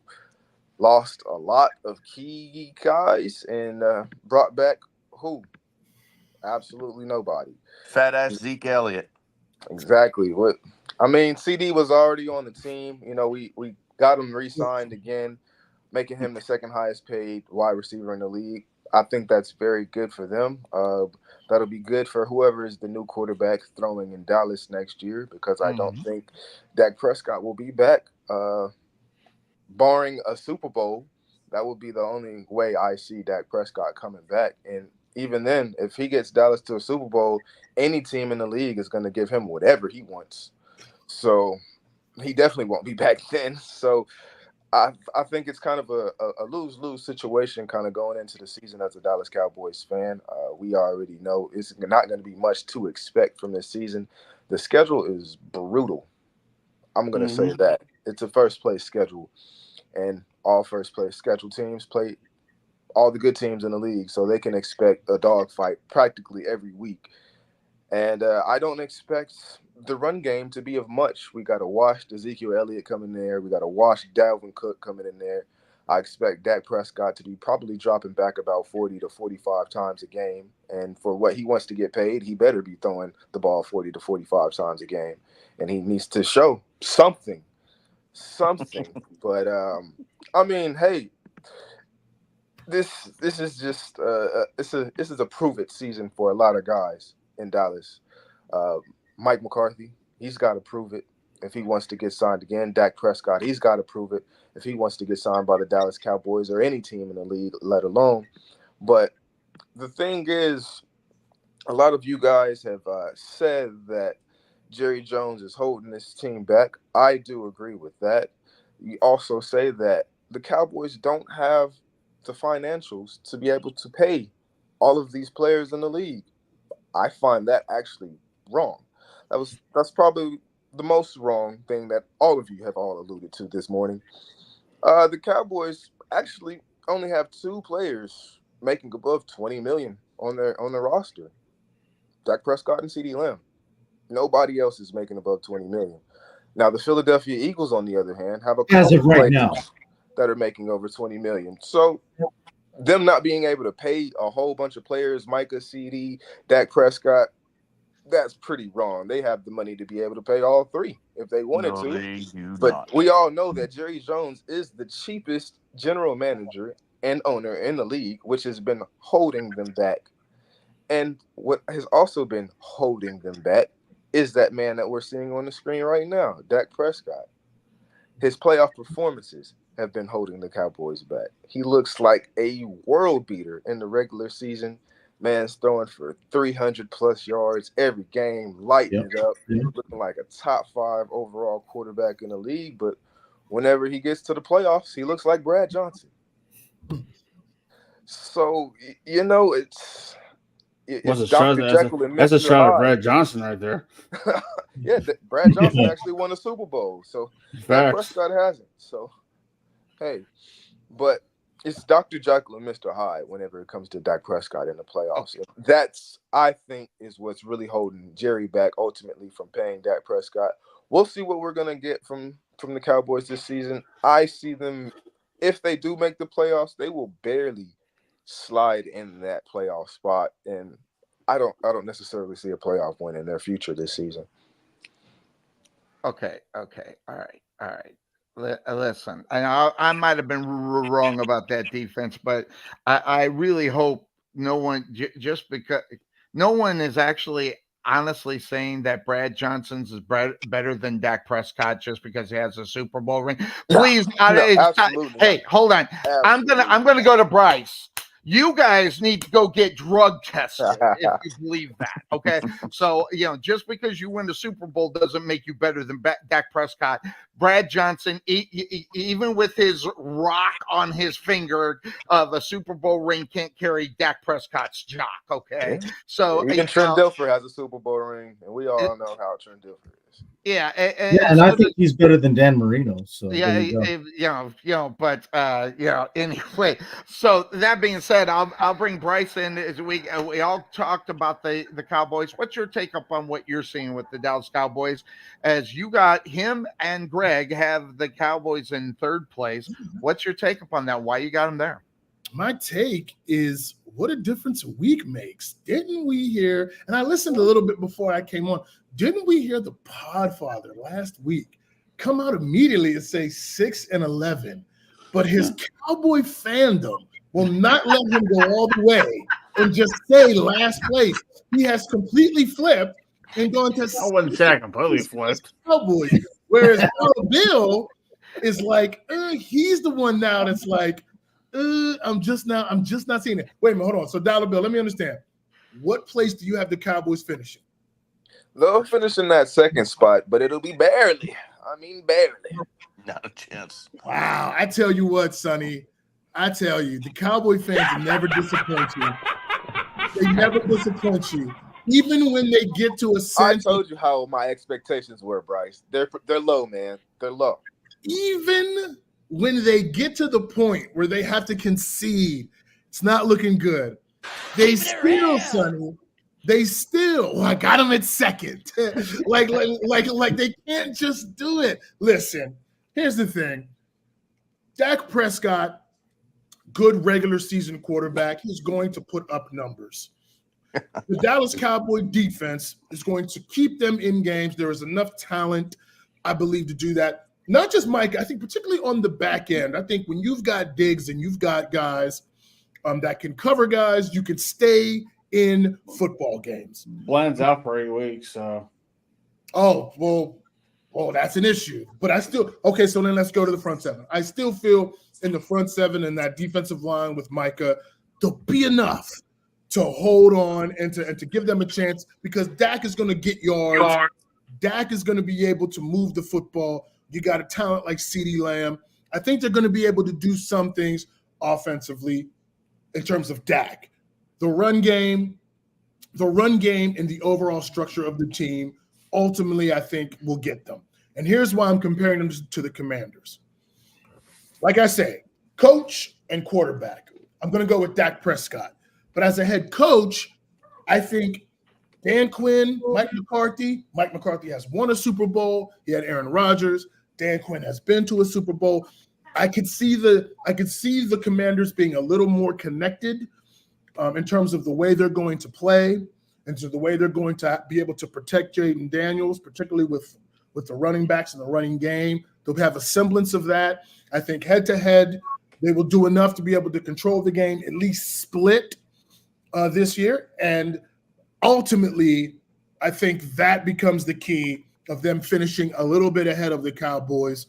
Lost a lot of key guys and brought back who? Absolutely nobody. Fat ass Zeke Elliott. Exactly. CD was already on the team. We got him re-signed again, making him the second highest paid wide receiver in the league. I think that's very good for them. That'll be good for whoever is the new quarterback throwing in Dallas next year, because I don't think Dak Prescott will be back. Barring a Super Bowl, that would be the only way I see Dak Prescott coming back. And even then, if he gets Dallas to a Super Bowl, any team in the league is going to give him whatever he wants. So he definitely won't be back then. So I think it's kind of a lose-lose situation kind of going into the season as a Dallas Cowboys fan. We already know it's not going to be much to expect from this season. The schedule is brutal. I'm going to say that. It's a first-place schedule, and all first-place schedule teams play all the good teams in the league, so they can expect a dogfight practically every week. And I don't expect the run game to be of much. We got to wash Ezekiel Elliott coming there. We got to wash Dalvin Cook coming in there. I expect Dak Prescott to be probably dropping back about 40 to 45 times a game. And for what he wants to get paid, he better be throwing the ball 40 to 45 times a game. And he needs to show something. But, I mean, hey, this is just this is a prove-it season for a lot of guys in Dallas. Mike McCarthy, he's got to prove it if he wants to get signed again. Dak Prescott, he's got to prove it if he wants to get signed by the Dallas Cowboys or any team in the league, let alone. But the thing is, a lot of you guys have said that Jerry Jones is holding this team back. I do agree with that. You also say that the Cowboys don't have the financials to be able to pay all of these players in the league. I find that actually wrong. That's probably the most wrong thing that all of you have all alluded to this morning. The Cowboys actually only have 2 players making above $20 million on their roster: Dak Prescott and CeeDee Lamb. Nobody else is making above $20 million. Now, the Philadelphia Eagles, on the other hand, have a As couple of right players now, that are making over $20 million. So them not being able to pay a whole bunch of players, Micah, CD, Dak Prescott, that's pretty wrong. They have the money to be able to pay all 3 if they wanted No, to. they do But not. we all know that Jerry Jones is the cheapest general manager and owner in the league, which has been holding them back. And what has also been holding them back is that man that we're seeing on the screen right now, Dak Prescott. His playoff performances have been holding the Cowboys back. He looks like a world beater in the regular season. Man's throwing for 300-plus yards every game, lighting it up, looking like a top 5 overall quarterback in the league. But whenever he gets to the playoffs, he looks like Brad Johnson. So, you know, it's Dr. Jekyll and That's a Mr. shot at Hyde. Brad Johnson right there. Yeah, Brad Johnson actually won a Super Bowl, so Dak Facts. Prescott hasn't. So, hey, but it's Dr. Jekyll and Mr. Hyde whenever it comes to Dak Prescott in the playoffs. That's, I think, is what's really holding Jerry back ultimately from paying Dak Prescott. We'll see what we're going to get from the Cowboys this season. I see them, if they do make the playoffs, they will barely slide in that playoff spot, and I don't necessarily see a playoff win in their future this season. Okay. All right. Listen, I might have been wrong about that defense, but I really hope no one, just because no one is actually honestly saying that Brad Johnson's is better than Dak Prescott just because he has a Super Bowl ring. Please, absolutely. Hey, hold on. Absolutely. I'm gonna go to Bryce. You guys need to go get drug tested if you believe that. Okay. So, just because you win the Super Bowl doesn't make you better than Dak Prescott. Brad Johnson, even with his rock on his finger of a Super Bowl ring, can't carry Dak Prescott's jock. Okay. Yeah. So, even Trent Dilfer has a Super Bowl ring, and we all know how Trent Dilfer is. Yeah. and I think he's better than Dan Marino. So anyway. So that being said, I'll bring Bryce in as we all talked about the Cowboys. What's your take up on what you're seeing with the Dallas Cowboys, as you got him and Greg have the Cowboys in 3rd place? What's your take up on that? Why you got them there? My take is what a difference a week makes. Didn't we hear, and I listened a little bit before I came on, didn't we hear the Podfather last week come out immediately and say 6-11, but his Cowboy fandom will not let him go all the way and just say last place. He has completely flipped and gone to I wouldn't say I completely flipped. Cowboys. Whereas Dollar Bill is like, he's the one now that's like, I'm just not seeing it. Wait a minute, hold on. So Dollar Bill, let me understand. What place do you have the Cowboys finishing? They'll finish in that second spot, but it'll be barely. I mean, barely. Not a chance. Wow. I tell you what, Sonny. I tell you, the Cowboy fans never disappoint you. They never disappoint you. Even when they get to a I certain, told you how my expectations were, Bryce. They're low, man. They're low. even when they get to the point where they have to concede, it's not looking good. They still, Sonny, I got them at second. like they can't just do it. Listen, here's the thing. Dak Prescott, good regular season quarterback, he's going to put up numbers. The Dallas Cowboy defense is going to keep them in games. There is enough talent, I believe, to do that. Not just Mike, I think particularly on the back end. I think when you've got Diggs and you've got guys that can cover guys, you can stay in football games. Bland's out for 8 weeks, so. Oh, well, that's an issue. But I still – okay, so then let's go to the front seven. I still feel in the front seven and that defensive line with Micah, there'll be enough to hold on and to give them a chance because Dak is going to get yards. Dak is going to be able to move the football. You got a talent like CeeDee Lamb. I think they're going to be able to do some things offensively in terms of Dak. The run game and the overall structure of the team ultimately I think will get them. And here's why I'm comparing them to the Commanders. Like I say, coach and quarterback. I'm going to go with Dak Prescott. But as a head coach, I think Dan Quinn, Mike McCarthy has won a Super Bowl. He had Aaron Rodgers. Dan Quinn has been to a Super Bowl. I could see the Commanders being a little more connected in terms of the way they're going to play and to the way they're going to be able to protect Jaden Daniels, particularly with the running backs and the running game. They'll have a semblance of that. I think head-to-head, they will do enough to be able to control the game, at least split this year. And ultimately, I think that becomes the key of them finishing a little bit ahead of the Cowboys,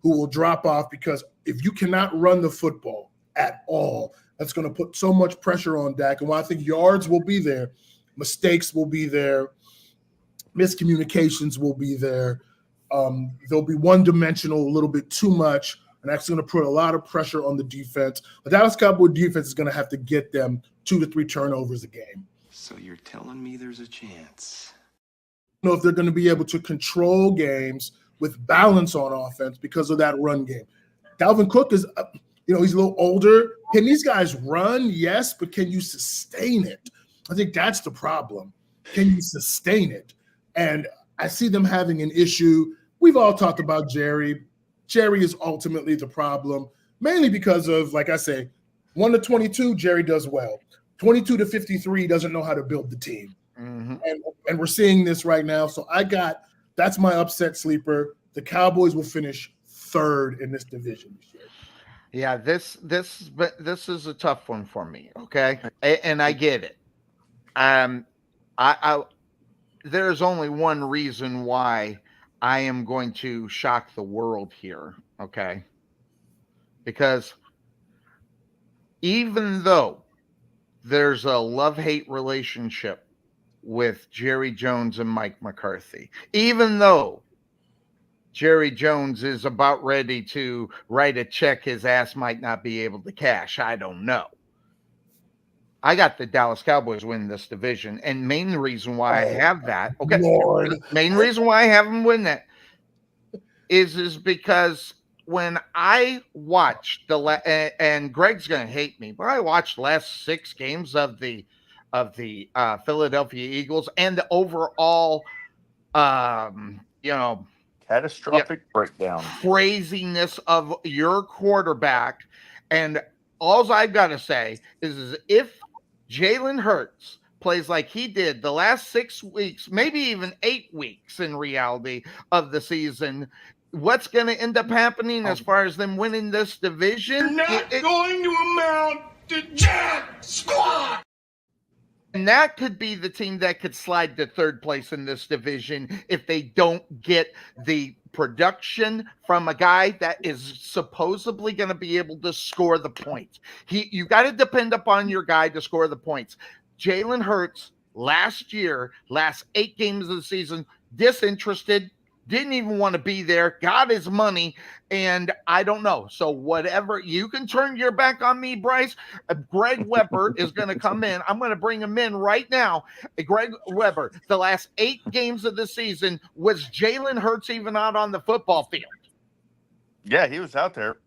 who will drop off because if you cannot run the football at all, that's going to put so much pressure on Dak. And while I think yards will be there, mistakes will be there, miscommunications will be there. They'll be one-dimensional a little bit too much, and that's going to put a lot of pressure on the defense. The Dallas Cowboy defense is going to have to get them 2 to 3 turnovers a game. So you're telling me there's a chance? I don't know if they're going to be able to control games with balance on offense because of that run game. Dalvin Cook is, he's a little older. Can these guys run? Yes, but can you sustain it? I think that's the problem. Can you sustain it? And I see them having an issue. We've all talked about Jerry. Jerry is ultimately the problem, mainly because of, like I say, 1 to 22, Jerry does well. 22 to 53 doesn't know how to build the team. Mm-hmm. And we're seeing this right now. So that's my upset sleeper. The Cowboys will finish 3rd in this division this year. Yeah, this is a tough one for me. Okay, and I get it. There's only one reason why I am going to shock the world here. Okay, because even though there's a love-hate relationship with Jerry Jones and Mike McCarthy, even though Jerry Jones is about ready to write a check his ass might not be able to cash, I don't know. I got the Dallas Cowboys winning this division, and main reason why I have that, main reason why I have them win that is because when I watched and Greg's gonna hate me, but I watched the last 6 games of the Philadelphia Eagles and the overall, catastrophic breakdown, craziness of your quarterback. And all I've got to say is if Jalen Hurts plays like he did the last 6 weeks, maybe even 8 weeks in reality of the season, what's going to end up happening as far as them winning this division? Not going to amount The Jet Squad! And that could be the team that could slide to third place in this division if they don't get the production from a guy that is supposedly going to be able to score the points. You got to depend upon your guy to score the points. Jalen Hurts last year, last 8 games of the season, disinterested, didn't even want to be there, got his money, and I don't know. So whatever, you can turn your back on me, Bryce. Greg Weber is going to come in. I'm going to bring him in right now. Greg Weber, the last 8 games of the season, was Jalen Hurts even out on the football field? Yeah, he was out there,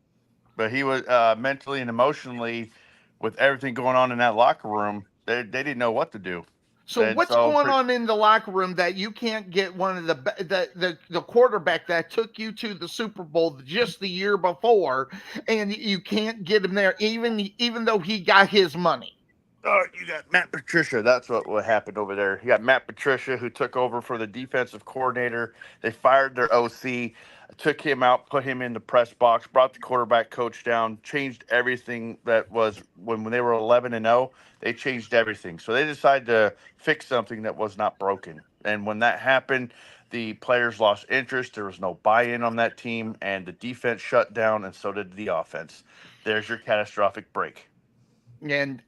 but he was mentally and emotionally, with everything going on in that locker room, they didn't know what to do. So what's going on in the locker room that you can't get one of the quarterback that took you to the Super Bowl just the year before, and you can't get him there even though he got his money? You got Matt Patricia. That's what happened over there. You got Matt Patricia, who took over for the defensive coordinator. They fired their OC, took him out, put him in the press box, brought the quarterback coach down, changed everything that was when they were 11-0. They changed everything. So they decided to fix something that was not broken. And when that happened, the players lost interest. There was no buy-in on that team, and the defense shut down, and so did the offense. There's your catastrophic break. And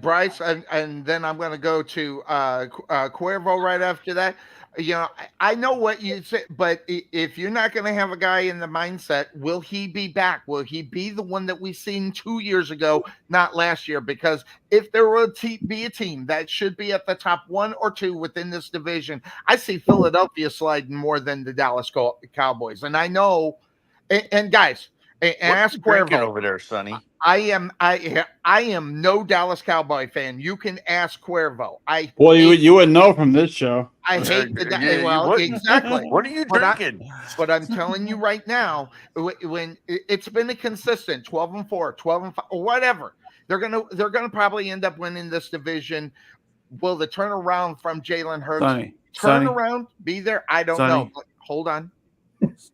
Bryce, and then I'm going to go to Cuervo right after that. You know, I know what you said, but if you're not going to have a guy in the mindset, will he be back? Will he be the one that we seen 2 years ago, not last year? Because if there will be a team that should be at the top 1 or 2 within this division, I see Philadelphia sliding more than the Dallas Cowboys. And I know, and guys, and ask Cuervo over there, Sonny. I am no Dallas Cowboy fan. You can ask Cuervo. You wouldn't know from this show. I hate exactly. What are you drinking? But I'm telling you right now, when it's been a consistent 12-4, 12-5, or whatever, they're gonna probably end up winning this division. Will the turnaround from Jalen Hurts Sonny, around be there? I don't know. But hold on.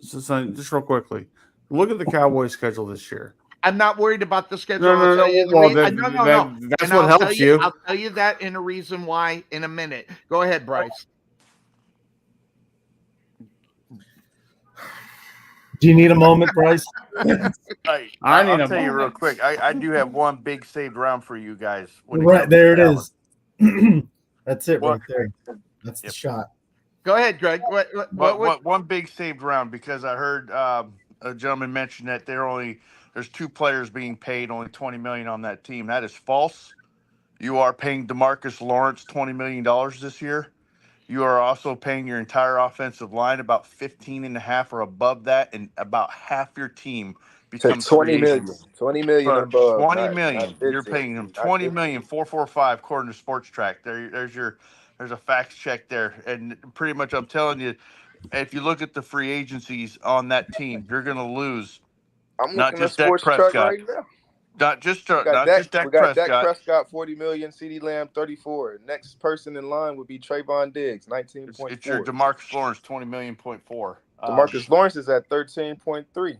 So, Sonny, just real quickly, look at the Cowboys' schedule this year. I'm not worried about the schedule. No. That's what helps you. I'll tell you that in a reason why in a minute. Go ahead, Bryce. Do you need a moment, Bryce? I'll tell you real quick. I do have one big saved round for you guys. Right there it is. That's it right there. That's the shot. Go ahead, Greg. What? One big saved round, because I heard a gentleman mention that there's 2 players being paid only $20 million on that team. That is false. You are paying DeMarcus Lawrence $20 million this year. You are also paying your entire offensive line about 15.5 or above that, and about half your team becomes $20 million. $20 million above. $20 million. You're paying them $20 million. 445 according to Sports Track. There's a fact check there, and pretty much I'm telling you, if you look at the free agencies on that team, you're going to lose. I'm not looking just at Dak Sports Prescott. Track right now. Not just Dak We got Dak Prescott. Prescott, $40 million. CeeDee Lamb, $34 million. Next person in line would be Trayvon Diggs, $19.4. It's your DeMarcus Lawrence, $20.4 million. DeMarcus Lawrence is at $13.3.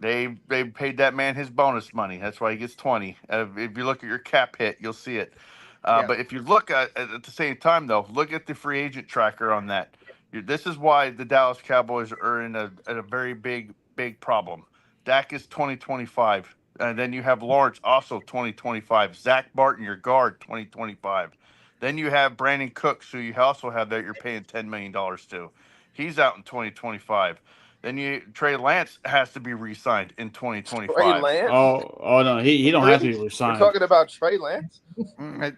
They paid that man his bonus money. That's why he gets 20. If you look at your cap hit, you'll see it. But if you look at the same time, though, look at the free agent tracker on that. This is why the Dallas Cowboys are in a very big problem. Dak is 2025. And then you have Lawrence, also 2025. Zach Martin, your guard, 2025. Then you have Brandon Cooks, who you also have that you're paying $10 million to. He's out in 2025. Then Trey Lance has to be re-signed in 2025. Trey Lance? Oh no, he don't have to be re-signed. We're talking about Trey Lance? I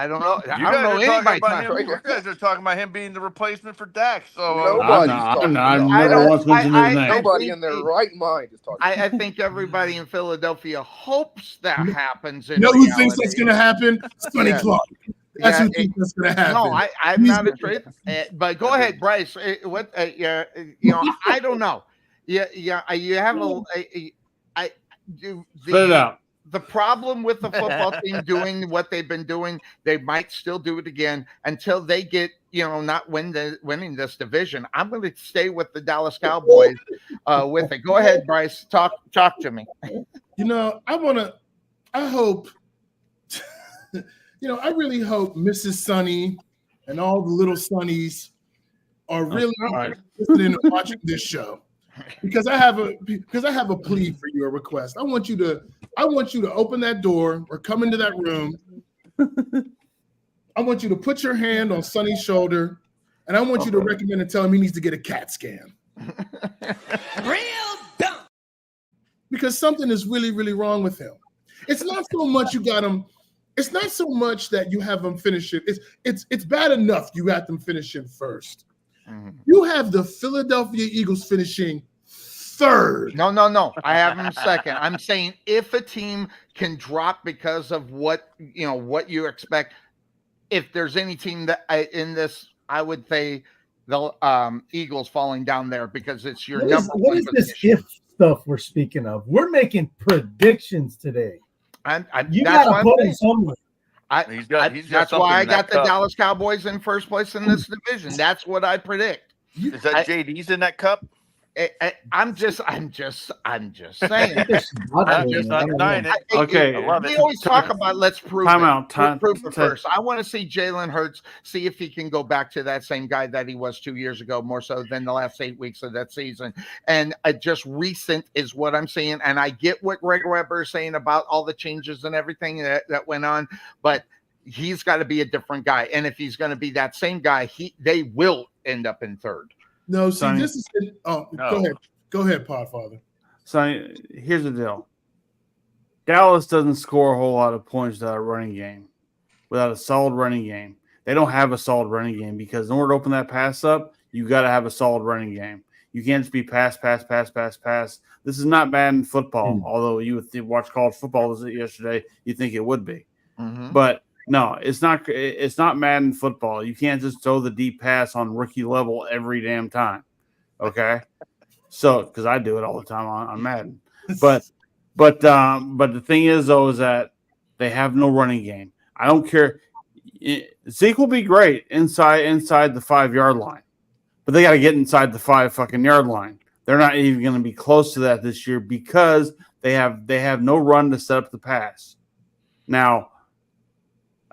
don't know. I don't know anybody. anybody. You guys are talking about him being the replacement for Dak. So I'm never once mentioned his name. Nobody in their right mind is talking. I think everybody in Philadelphia hopes that happens. You know who thinks that's going to happen? Sonny Clark. That's who thinks that's going to happen. No, I'm not a trade. But go ahead, Bryce. What? I don't know. Yeah. You have Spit it out. The problem with the football team doing what they've been doing, they might still do it again until they get, not winning this division. I'm going to stay with the Dallas Cowboys with it. Go ahead, Bryce. Talk to me. I I hope, I really hope Mrs. Sonny and all the little Sonnies are really listening and watching this show. Because I have a plea for you, a request. I want you to open that door or come into that room. I want you to put your hand on Sonny's shoulder, and I want you to recommend and tell him he needs to get a CAT scan. Real dumb. Because something is really, really wrong with him. It's not so much you got him. It's not so much that you have them finish it. It's bad enough you got them finishing first. Mm-hmm. You have the Philadelphia Eagles finishing third. No. I have them second. I'm saying if a team can drop because of what you expect, if there's any team that in this, I would say the Eagles falling down there because it's your number one. What is this if stuff we're speaking of? We're making predictions today. You got to put it somewhere. That's why I got the Dallas Cowboys in first place in this division. That's what I predict. Is that JD's in that cup? I'm just saying. I'm just not denying it. Okay. We always talk about let's prove it first. I want to see Jalen Hurts, see if he can go back to that same guy that he was 2 years ago, more so than the last 8 weeks of that season. And just recent is what I'm seeing. And I get what Greg Weber is saying about all the changes and everything that went on, but he's got to be a different guy. And if he's going to be that same guy, they will end up in third. No, see, Sonny. this is Go ahead, Podfather. Sonny, here's the deal. Dallas doesn't score a whole lot of points without a running game, without a solid running game. They don't have a solid running game because in order to open that pass up, you got to have a solid running game. You can't just be pass. This is not Madden football, although you would watch college football yesterday, you think it would be. Mm-hmm. But no, it's not. It's not Madden football. You can't just throw the deep pass on rookie level every damn time. Okay, so because I do it all the time on Madden. But the thing is though is that they have no running game. I don't care. Zeke will be great inside the 5-yard line, but they got to get inside the 5-fucking-yard line. They're not even going to be close to that this year because they have no run to set up the pass. Now.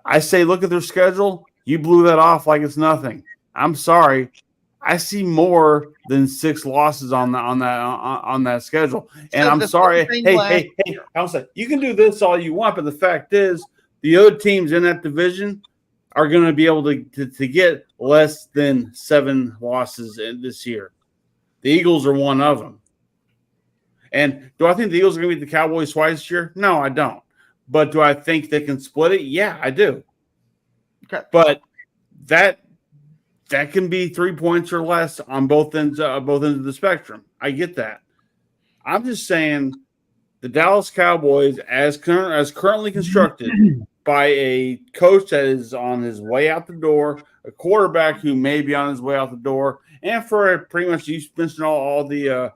I say, look at their schedule. You blew that off like it's nothing. I'm sorry. I see more than 6 losses on that schedule, and I'm sorry. Hey, I'll say you can do this all you want, but the fact is, the other teams in that division are going to be able to get less than 7 losses this year. The Eagles are one of them. And do I think the Eagles are going to beat the Cowboys twice this year? No, I don't. But do I think they can split it? Yeah, I do. Okay. But that can be 3 points or less on both ends of the spectrum. I get that. I'm just saying the Dallas Cowboys, as currently constructed by a coach that is on his way out the door, a quarterback who may be on his way out the door, and for pretty much you mentioned all the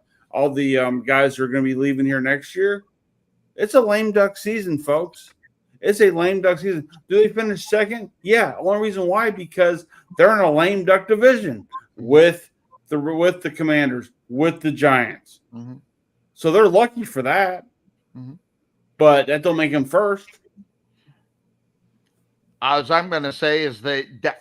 guys who are going to be leaving here next year. It's a lame duck season, folks. It's a lame duck season. Do they finish second? Yeah. Only reason why, because they're in a lame duck division with the Commanders, with the Giants. Mm-hmm. So they're lucky for that. Mm-hmm. But that don't make them first. As I'm going to say is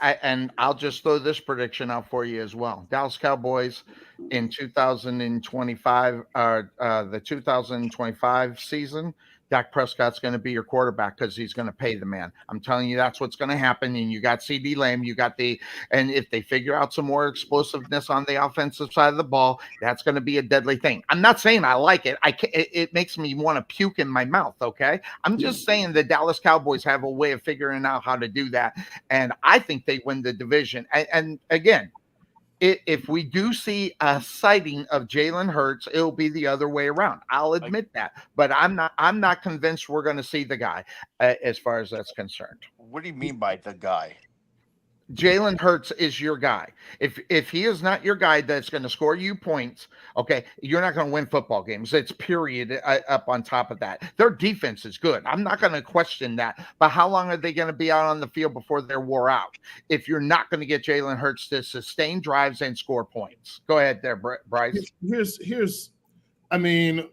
and I'll just throw this prediction out for you as well. Dallas Cowboys in 2025, the 2025 season, Dak Prescott's going to be your quarterback because he's going to pay the man. I'm telling you, that's what's going to happen. And you got CD Lamb, and if they figure out some more explosiveness on the offensive side of the ball, that's going to be a deadly thing. I'm not saying I like it. It makes me want to puke in my mouth. Okay. I'm just saying the Dallas Cowboys have a way of figuring out how to do that. And I think they win the division. And again, if we do see a sighting of Jalen Hurts, it'll be the other way around. I'll admit that, but I'm not convinced we're going to see the guy as far as that's concerned. What do you mean by the guy? Jalen Hurts is your guy. If he is not your guy that's going to score you points, okay, you're not going to win football games. It's period up on top of that. Their defense is good. I'm not going to question that. But how long are they going to be out on the field before they're wore out? If you're not going to get Jalen Hurts to sustain drives and score points. Go ahead there, Bryce. Here's I mean,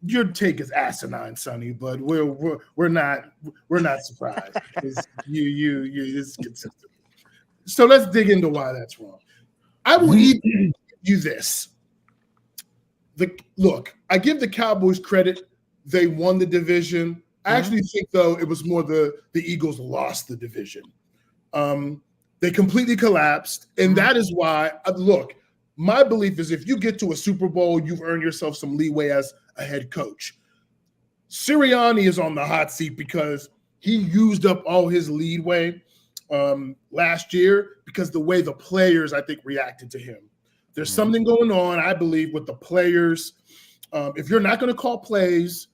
your take is asinine, Sonny, but we're not surprised. You it's consistent. So let's dig into why that's wrong. I will even give you this. Look, I give the Cowboys credit. They won the division. I actually think, though, it was more the Eagles lost the division. They completely collapsed, and that is why, look, my belief is if you get to a Super Bowl, you've earned yourself some leeway as a head coach. Sirianni is on the hot seat because he used up all his leeway last year because the way the players, I think, reacted to him. There's something going on, I believe, with the players. If you're not going to call plays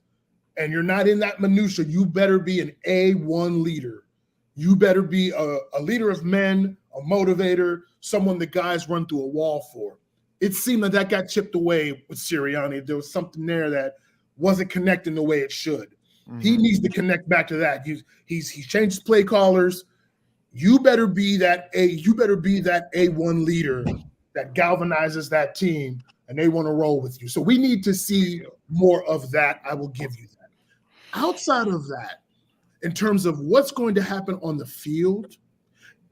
and you're not in that minutia, you better be an A1 leader. You better be a leader of men, a motivator, someone the guys run through a wall for. It seemed like that got chipped away with Sirianni. There was something there that wasn't connecting the way it should. He needs to connect back to that. He's changed his play callers. You better be that A1 leader that galvanizes that team, and they want to roll with you. So we need to see more of that. I will give you that. Outside of that, in terms of what's going to happen on the field,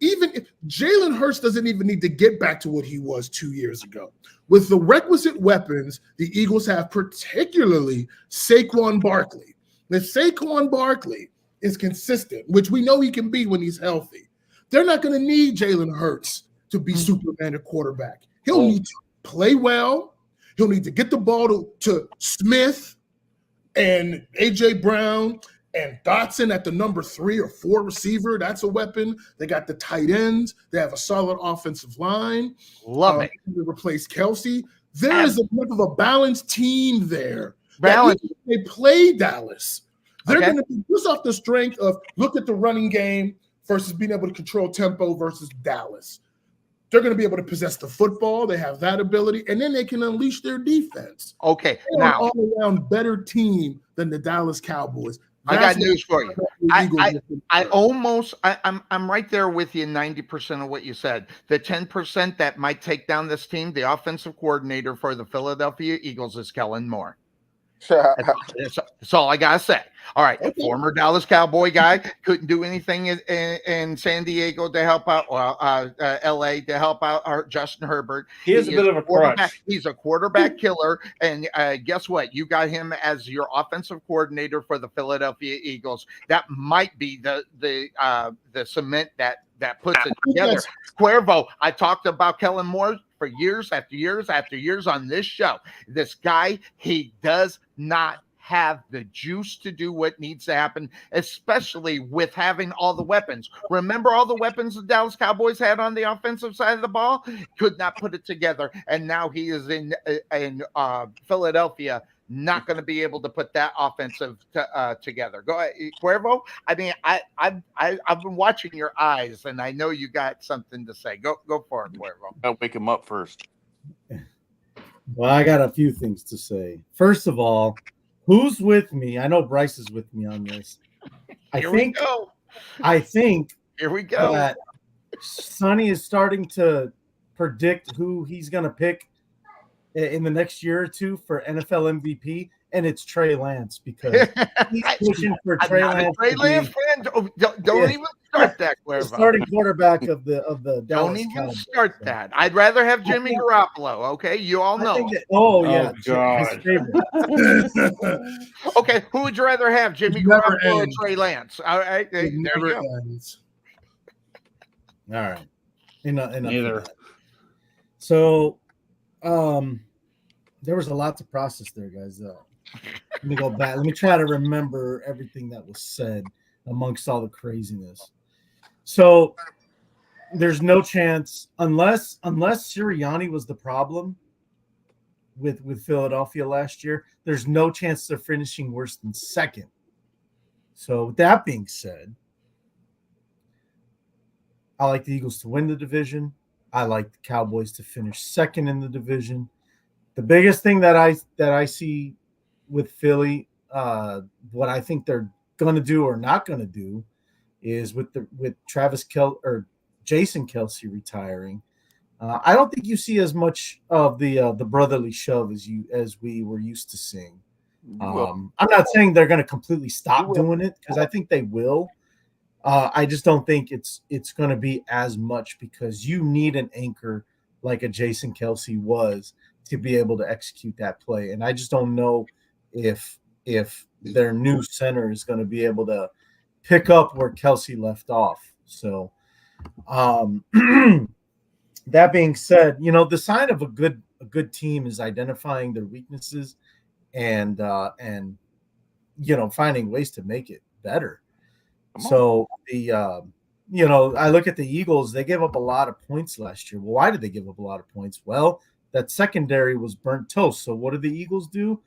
even if Jalen Hurts doesn't even need to get back to what he was 2 years ago. With the requisite weapons the Eagles have, particularly Saquon Barkley. If Saquon Barkley is consistent, which we know he can be when he's healthy, they're not going to need Jalen Hurts to be Superman at quarterback. He'll need to play well. He'll need to get the ball to Smith and A.J. Brown and Dotson at the number 3 or 4 receiver. That's a weapon. They got the tight ends. They have a solid offensive line. Love it. To replace Kelsey. There is enough of a balanced team there. Balance. They play Dallas. They're going to be just off the strength of look at the running game versus being able to control tempo versus Dallas. They're going to be able to possess the football. They have that ability, and then they can unleash their defense. Okay, they're now an all-around better team than the Dallas Cowboys. I got news for you. I'm right there with you 90% of what you said. The 10% that might take down this team, the offensive coordinator for the Philadelphia Eagles is Kellen Moore. That's all I gotta say. All right, former Dallas Cowboy guy, couldn't do anything in San Diego to help out, LA to help out Justin Herbert. He is a bit of a crutch. He's a quarterback killer, and guess what? You got him as your offensive coordinator for the Philadelphia Eagles. That might be the cement that puts it together. Cuervo, I talked about Kellen Moore for years after years after years on this show. This guy, he does not have the juice to do what needs to happen, especially with having all the weapons. Remember all the weapons the Dallas Cowboys had on the offensive side of the ball? Could not put it together, and now he is in Philadelphia, not going to be able to put that offensive together. Go ahead, Cuervo. I mean, I've been watching your eyes, and I know you got something to say. Go for it, Cuervo. I'll wake him up first. Well, I got a few things to say. First of all, who's with me? I know Bryce is with me on this. I think Here we go. That Sonny is starting to predict who he's going to pick in the next year or two for NFL MVP, and it's Trey Lance because he's pushing for Trey Lance. Trey Lance fan. Don't even start that, Cuervo. The starting quarterback of the Dallas Don't even Cowboys. start that. I'd rather have Jimmy Garoppolo. Okay, you all know. Yeah, God. his favorite. Okay, who would you rather have, Jimmy Garoppolo or Trey Lance? All right, It never ends. All right, enough Neither. of that. So, there was a lot to process there, guys. Let me go back. Let me try to remember everything that was said amongst all the craziness. So there's no chance unless Sirianni was the problem with Philadelphia last year. There's no chance they're finishing worse than second. So with that being said, I like the Eagles to win the division. I like the Cowboys to finish second in the division. The biggest thing that I see with Philly, what I think they're going to do or not going to do, is with Jason Kelce retiring. I don't think you see as much of the brotherly shove as we were used to seeing. I'm not saying they're going to completely stop doing it because I think they will. I just don't think it's going to be as much because you need an anchor like a Jason Kelsey was to be able to execute that play, and I just don't know if their new center is going to be able to pick up where Kelsey left off. So, that being said, the sign of a good team is identifying their weaknesses and finding ways to make it better. So I look at the Eagles, they gave up a lot of points last year. Well, why did they give up a lot of points? Well, that secondary was burnt toast. So what do the Eagles do?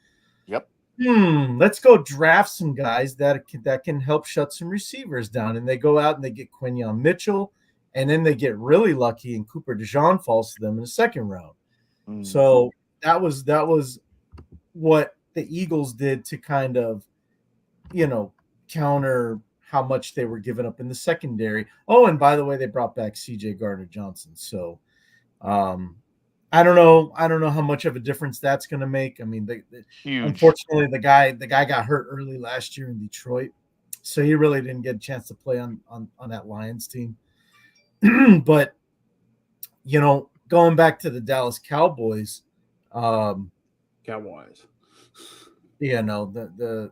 Yep. Let's go draft some guys that can help shut some receivers down. And they go out and they get Quinyon Mitchell, and then they get really lucky and Cooper DeJean falls to them in the second round. So that was what the Eagles did to kind of, counter how much they were giving up in the secondary. Oh, and by the way, they brought back CJ Gardner-Johnson. So I don't know how much of a difference that's going to make. I mean, unfortunately, the guy got hurt early last year in Detroit, so he really didn't get a chance to play on that Lions team. But going back to the Dallas Cowboys, Cowboys. Yeah, no, the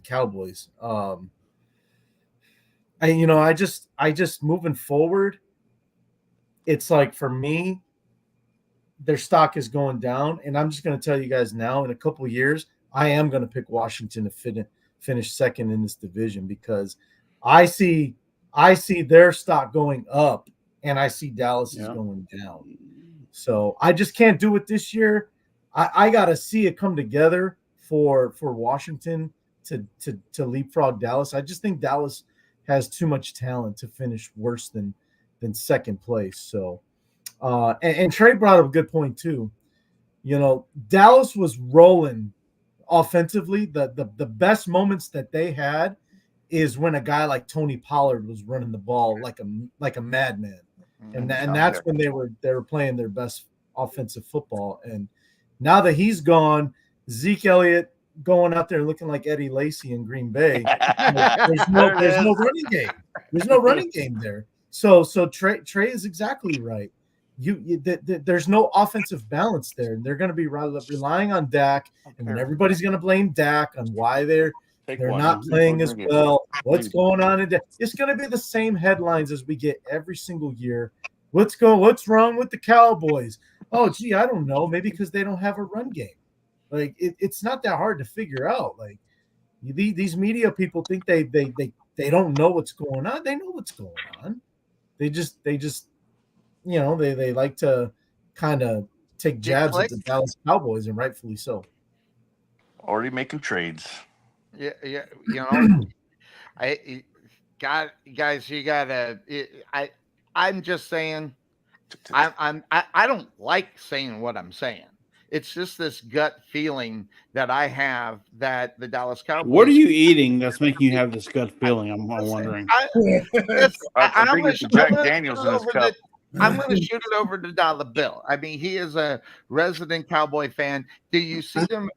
Cowboys. I just moving forward, it's like for me, their stock is going down, and I'm just going to tell you guys now, in a couple of years, I am going to pick Washington to finish second in this division because I see their stock going up, and I see Dallas is going down. So I just can't do it this year. I got to see it come together for Washington to leapfrog Dallas. I just think Dallas has too much talent to finish worse than second place. So, and Trey brought up a good point too. Dallas was rolling offensively. The best moments that they had is when a guy like Tony Pollard was running the ball like a madman, and that's when they were playing their best offensive football. And now that he's gone, Zeke Elliott going out there looking like Eddie Lacy in Green Bay. There's no running game. There's no running game there. So Trey is exactly right. There's no offensive balance there. They're going to be relying on Dak, and then everybody's going to blame Dak on why they're not playing as well. What's going on in Dak? It's going to be the same headlines as we get every single year. What's wrong with the Cowboys? Oh, gee, I don't know. Maybe because they don't have a run game. Like it's not that hard to figure out. Like these media people think they don't know what's going on. They know what's going on. They just they like to kind of take jabs at the Dallas Cowboys, and rightfully so. Already making trades. Yeah. Guys, you gotta. I'm just saying. I don't like saying what I'm saying. It's just this gut feeling that I have that the Dallas Cowboys. What are you eating that's making you have this gut feeling? I'm wondering. I'm going to Jack Daniels in his cup. I'm going to shoot it over to Dollar Bill. I mean, he is a resident Cowboy fan. Do you see them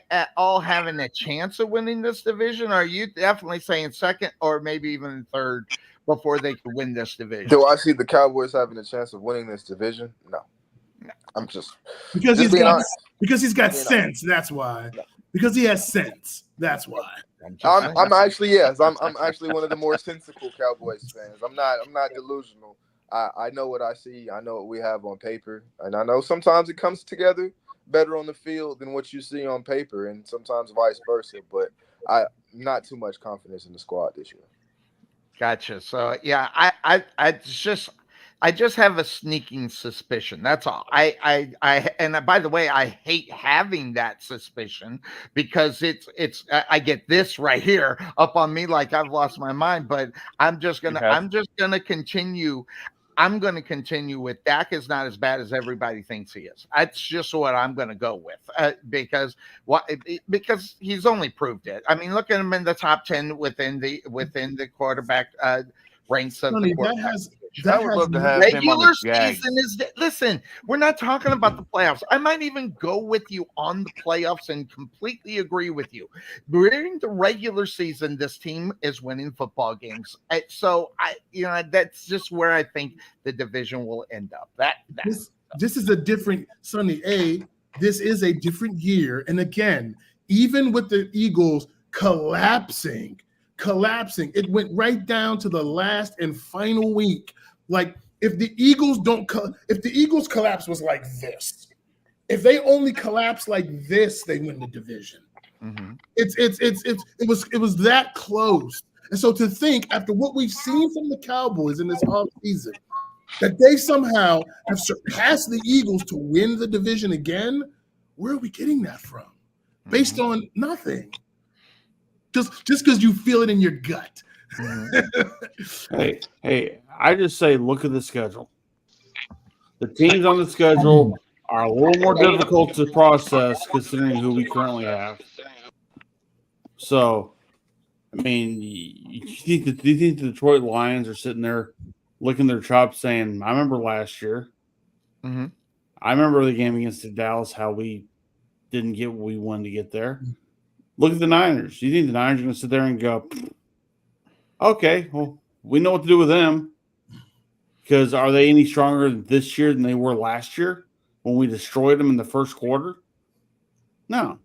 at all having a chance of winning this division? Or are you definitely saying second or maybe even third before they could win this division? Do I see the Cowboys having a chance of winning this division? No. I'm just because he's got sense. That's why. Because he has sense. That's why. I'm actually one of the more sensible Cowboys fans. I'm not delusional. I know what I see. I know what we have on paper, and I know sometimes it comes together better on the field than what you see on paper, and sometimes vice versa. But I'm not too much confidence in the squad this year. Gotcha. So yeah, I just have a sneaking suspicion. That's all. And by the way, I hate having that suspicion because I get this right here up on me like I've lost my mind. But I'm just gonna continue. I'm going to continue with Dak is not as bad as everybody thinks he is. That's just what I'm going to go with because he's only proved it. I mean, look at him in the top 10 within the quarterback ranks of Sonny, the quarterback. I would love to have him on regular the Jags. season is listen, we're not talking about the playoffs. I might even go with you on the playoffs and completely agree with you. During the regular season, this team is winning football games. So that's just where I think the division will end up. This is a different Sonny. This is a different year. And again, even with the Eagles collapsing, it went right down to the last and final week. Like if the Eagles collapse was like this, if they only collapse like this, they win the division. Mm-hmm. It was that close. And so to think after what we've seen from the Cowboys in this offseason, that they somehow have surpassed the Eagles to win the division again, where are we getting that from? Based on nothing. Just because you feel it in your gut. Hey, I just say look at the schedule. The teams on the schedule are a little more difficult to process considering who we currently have. So, I mean, do you think the Detroit Lions are sitting there licking their chops saying, I remember last year. Mm-hmm. I remember the game against the Dallas, how we didn't get what we wanted to get there. Look at the Niners. You think the Niners are going to sit there and go, okay, well, we know what to do with them. Because are they any stronger this year than they were last year when we destroyed them in the first quarter? No.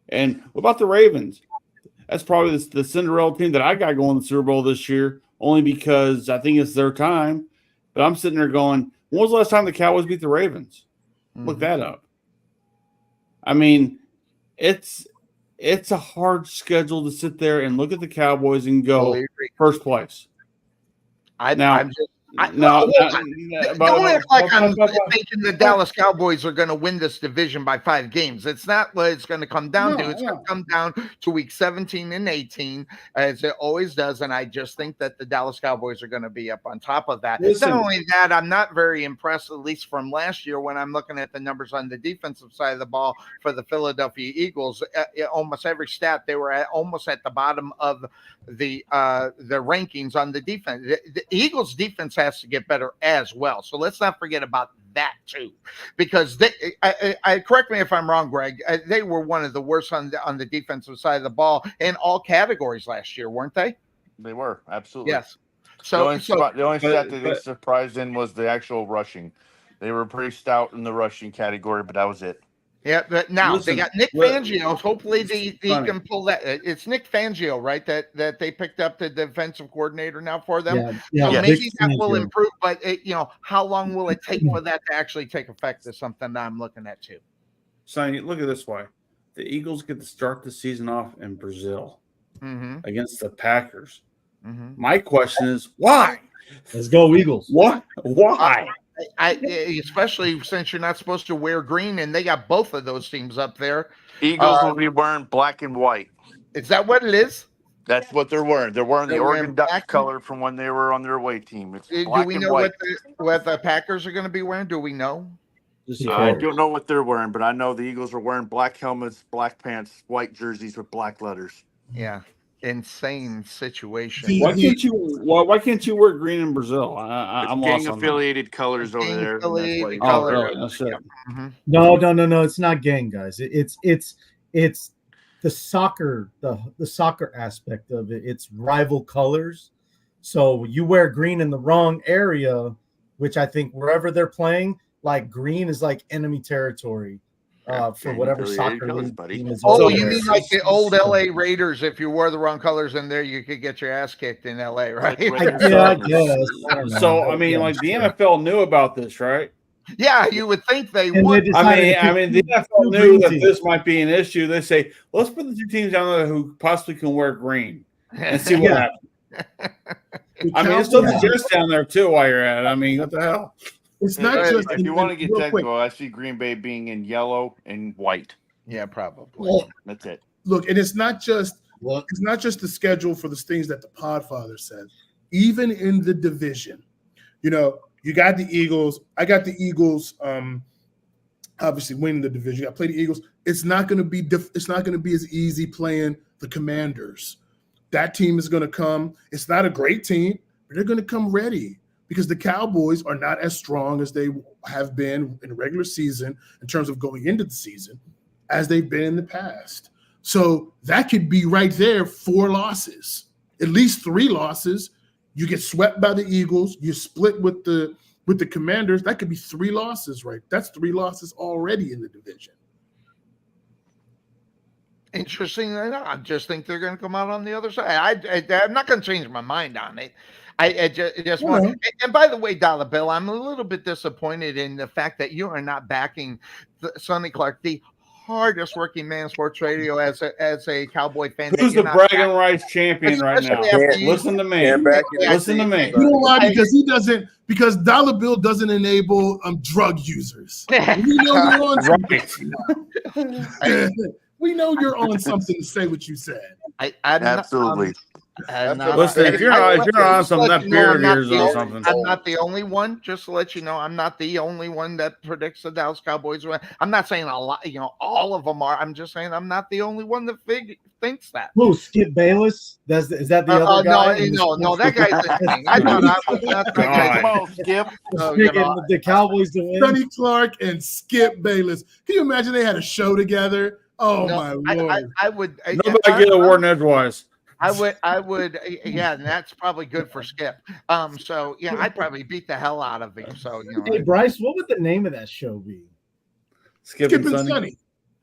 And what about the Ravens? That's probably the Cinderella team that I got going to the Super Bowl this year, only because I think it's their time. But I'm sitting there going, when was the last time the Cowboys beat the Ravens? Look that up. I mean, it's a hard schedule to sit there and look at the Cowboys and go first place. Don't act like I'm thinking the Dallas Cowboys are going to win this division by 5 games. It's not what it's going to come down to. It's going to come down to week 17 and 18, as it always does. And I just think that the Dallas Cowboys are going to be up on top of that. Not only that, I'm not very impressed, at least from last year, when I'm looking at the numbers on the defensive side of the ball for the Philadelphia Eagles. Almost every stat, they were almost at the bottom of the rankings on the defense. The Eagles defense has to get better as well. So let's not forget about that too, because I correct me if I'm wrong, Greg. They were one of the worst on the defensive side of the ball in all categories last year, weren't they? They were, absolutely. Yes. So the only stat that they surprised in was the actual rushing. They were pretty stout in the rushing category, but that was it. Yeah, but now they got Nick Fangio. Hopefully he can pull that. It's Nick Fangio, right? That they picked up the defensive coordinator now for them. So maybe that will improve. But how long will it take for that to actually take effect is something that I'm looking at too. Sonny, look at it this way: the Eagles get to start the season off in Brazil against the Packers. My question is why? Let's go Eagles. What? Why? Especially since you're not supposed to wear green, and they got both of those teams up there. Eagles will be wearing black and white. Is that what it is? That's what they're wearing. They're wearing the Oregon Ducks color from when they were on their away team. It's do black we and know white. what the Packers are going to be wearing? Do we know? I don't know what they're wearing, but I know the Eagles are wearing black helmets, black pants, white jerseys with black letters. Yeah. Insane situation. Why can't you wear green in Brazil? I'm gang affiliated colors over there. Affiliated colors. No. It's not gang, guys. It's the soccer, the soccer aspect of it. It's rival colors. So you wear green in the wrong area, which I think wherever they're playing, like green is like enemy territory. For whatever soccer team is. You mean like the old LA Raiders? If you wore the wrong colors in there, you could get your ass kicked in LA, right? I guess. So I mean, like the NFL knew about this, right? Yeah, you would think they would. I mean, the NFL knew that this might be an issue. They say, let's put the 2 teams down there who possibly can wear green and see what happens. I mean, it's still the Jets down there too. While you're at it, I mean, what the hell? It's not just. If you want to get technical, I see Green Bay being in yellow and white. Yeah, probably. Well, that's it. Look, and it's not just the schedule for the things that the Podfather said. Even in the division, you got the Eagles. I got the Eagles. Obviously winning the division. I play the Eagles. It's not going to be. It's not going to be as easy playing the Commanders. That team is going to come. It's not a great team, but they're going to come ready. because the Cowboys are not as strong as they have been in the regular season in terms of going into the season as they've been in the past. So that could be right there 4 losses, at least 3 losses. You get swept by the Eagles, you split with the Commanders. That could be 3 losses, right? That's 3 losses already in the division. Interesting. I just think they're going to come out on the other side. I'm not going to change my mind on it. I just want. And by the way, Dollar Bill, I'm a little bit disappointed in the fact that you are not backing Sonny Clark, the hardest working man in sports radio, as a Cowboy fan. Who's the bragging rights champion right now? Listen to me. Listen to me. You know why? Because Dollar Bill doesn't enable drug users. We know you're on something. We know you're on something to say what you said. Absolutely. Listen, if you're on some nut beer ears or something. I'm not the only one. Just to let you know, I'm not the only one that predicts the Dallas Cowboys win. I'm not saying a lot. All of them are. I'm just saying I'm not the only one that thinks that. Who? Skip Bayless? Is that the other guy? No, that guy's listening. I thought I was not the guy. Come on, Skip. The Cowboys to win. Sonny Clark and Skip Bayless. Can you imagine they had a show together? Oh my Lord! I would. Nobody get a award edgewise. I would, yeah, and that's probably good for Skip. So yeah, I'd probably beat the hell out of him. So Hey Bryce, what would the name of that show be? Skip and Sonny.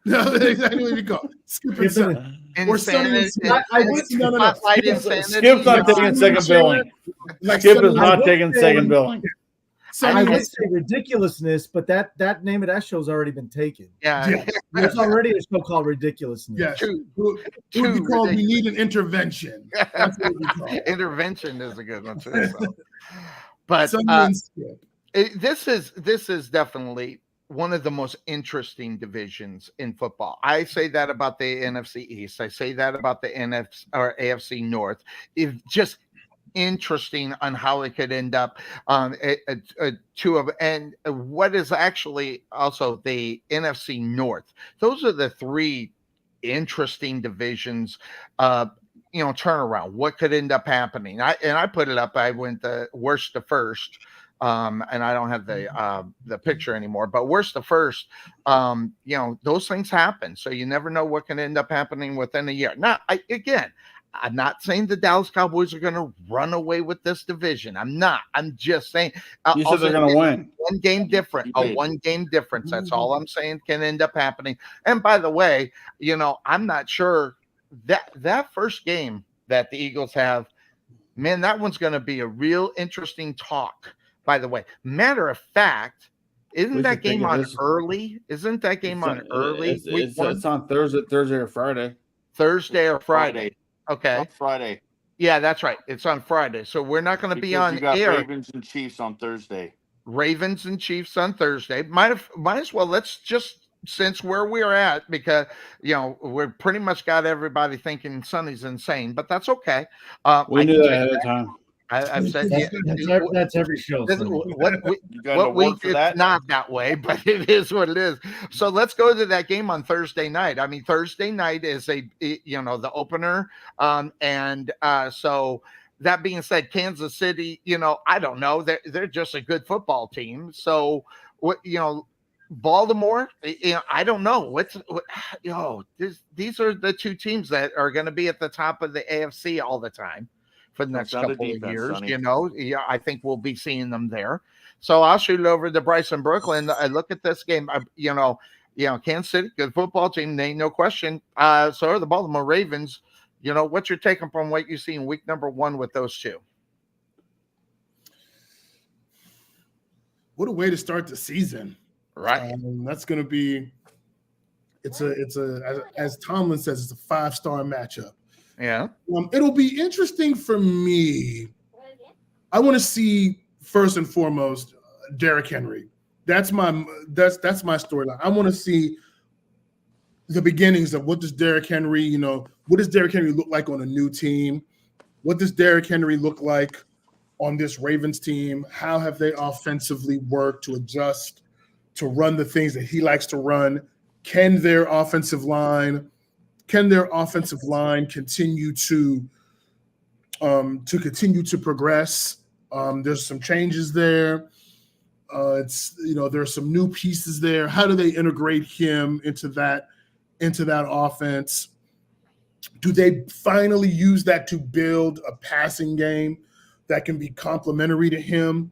No, that's exactly what you call Skip and Sonny. Or Sonny. Spotlight Insanity. Skip's not taking second billing. Skip is not taking second billing. I would say Ridiculousness, but that name of that show's already been taken. Yeah. There's already a show called Ridiculousness. Yes. It would be called We Need an Intervention. That's what we call it. Intervention is a good one too. So. But this is definitely one of the most interesting divisions in football. I say that about the NFC East. I say that about the AFC North. It's just interesting on how it could end up. And what is actually also the NFC North. Those are the 3 interesting divisions. Turnaround. What could end up happening? I put it up. I went the worst to first. And I don't have the picture anymore, but worst to first, those things happen. So you never know what can end up happening within a year. Now, I'm not saying the Dallas Cowboys are going to run away with this division. I'm not. I'm just saying. You said they're going to win. One game difference. A 1 game difference. That's all I'm saying can end up happening. And by the way, I'm not sure that first game that the Eagles have, man, that one's going to be a real interesting talk. By the way, matter of fact, isn't that game on early? Isn't that game on early? It's on Thursday or Friday. Thursday or Friday. Okay. On Friday. Yeah, that's right. It's on Friday. So we're not going to be on air. Ravens and Chiefs on Thursday. Ravens and Chiefs on Thursday. Might as well. Let's just, since where we're at, because we're pretty much got everybody thinking Sonny's insane, but that's okay. We knew that ahead of time. I've said that's every show. What week it's not that way, but it is what it is. So let's go to that game on Thursday night. I mean, Thursday night is the opener, so that being said, Kansas City, I don't know, they're just a good football team. So Baltimore, I don't know. These are the 2 teams that are going to be at the top of the AFC all the time. For the next couple of years, Sonny. I think we'll be seeing them there. So I'll shoot it over to Bryce in Brooklyn. I look at this game. Kansas City, good football team, they ain't no question. So are the Baltimore Ravens. What's your take from what you see in week number 1 with those 2? What a way to start the season! Right. That's going to be. It's as Tomlin says, it's a 5-star matchup. Yeah. It'll be interesting for me. I want to see first and foremost Derrick Henry. That's my storyline. I want to see the beginnings of what does Derrick Henry, what does Derrick Henry look like on a new team? What does Derrick Henry look like on this Ravens team? How have they offensively worked to adjust to run the things that he likes to run? Can their offensive line continue to progress There's some changes there. There's some new pieces there. How do they integrate him into that offense? Do they finally use that to build a passing game that can be complementary to him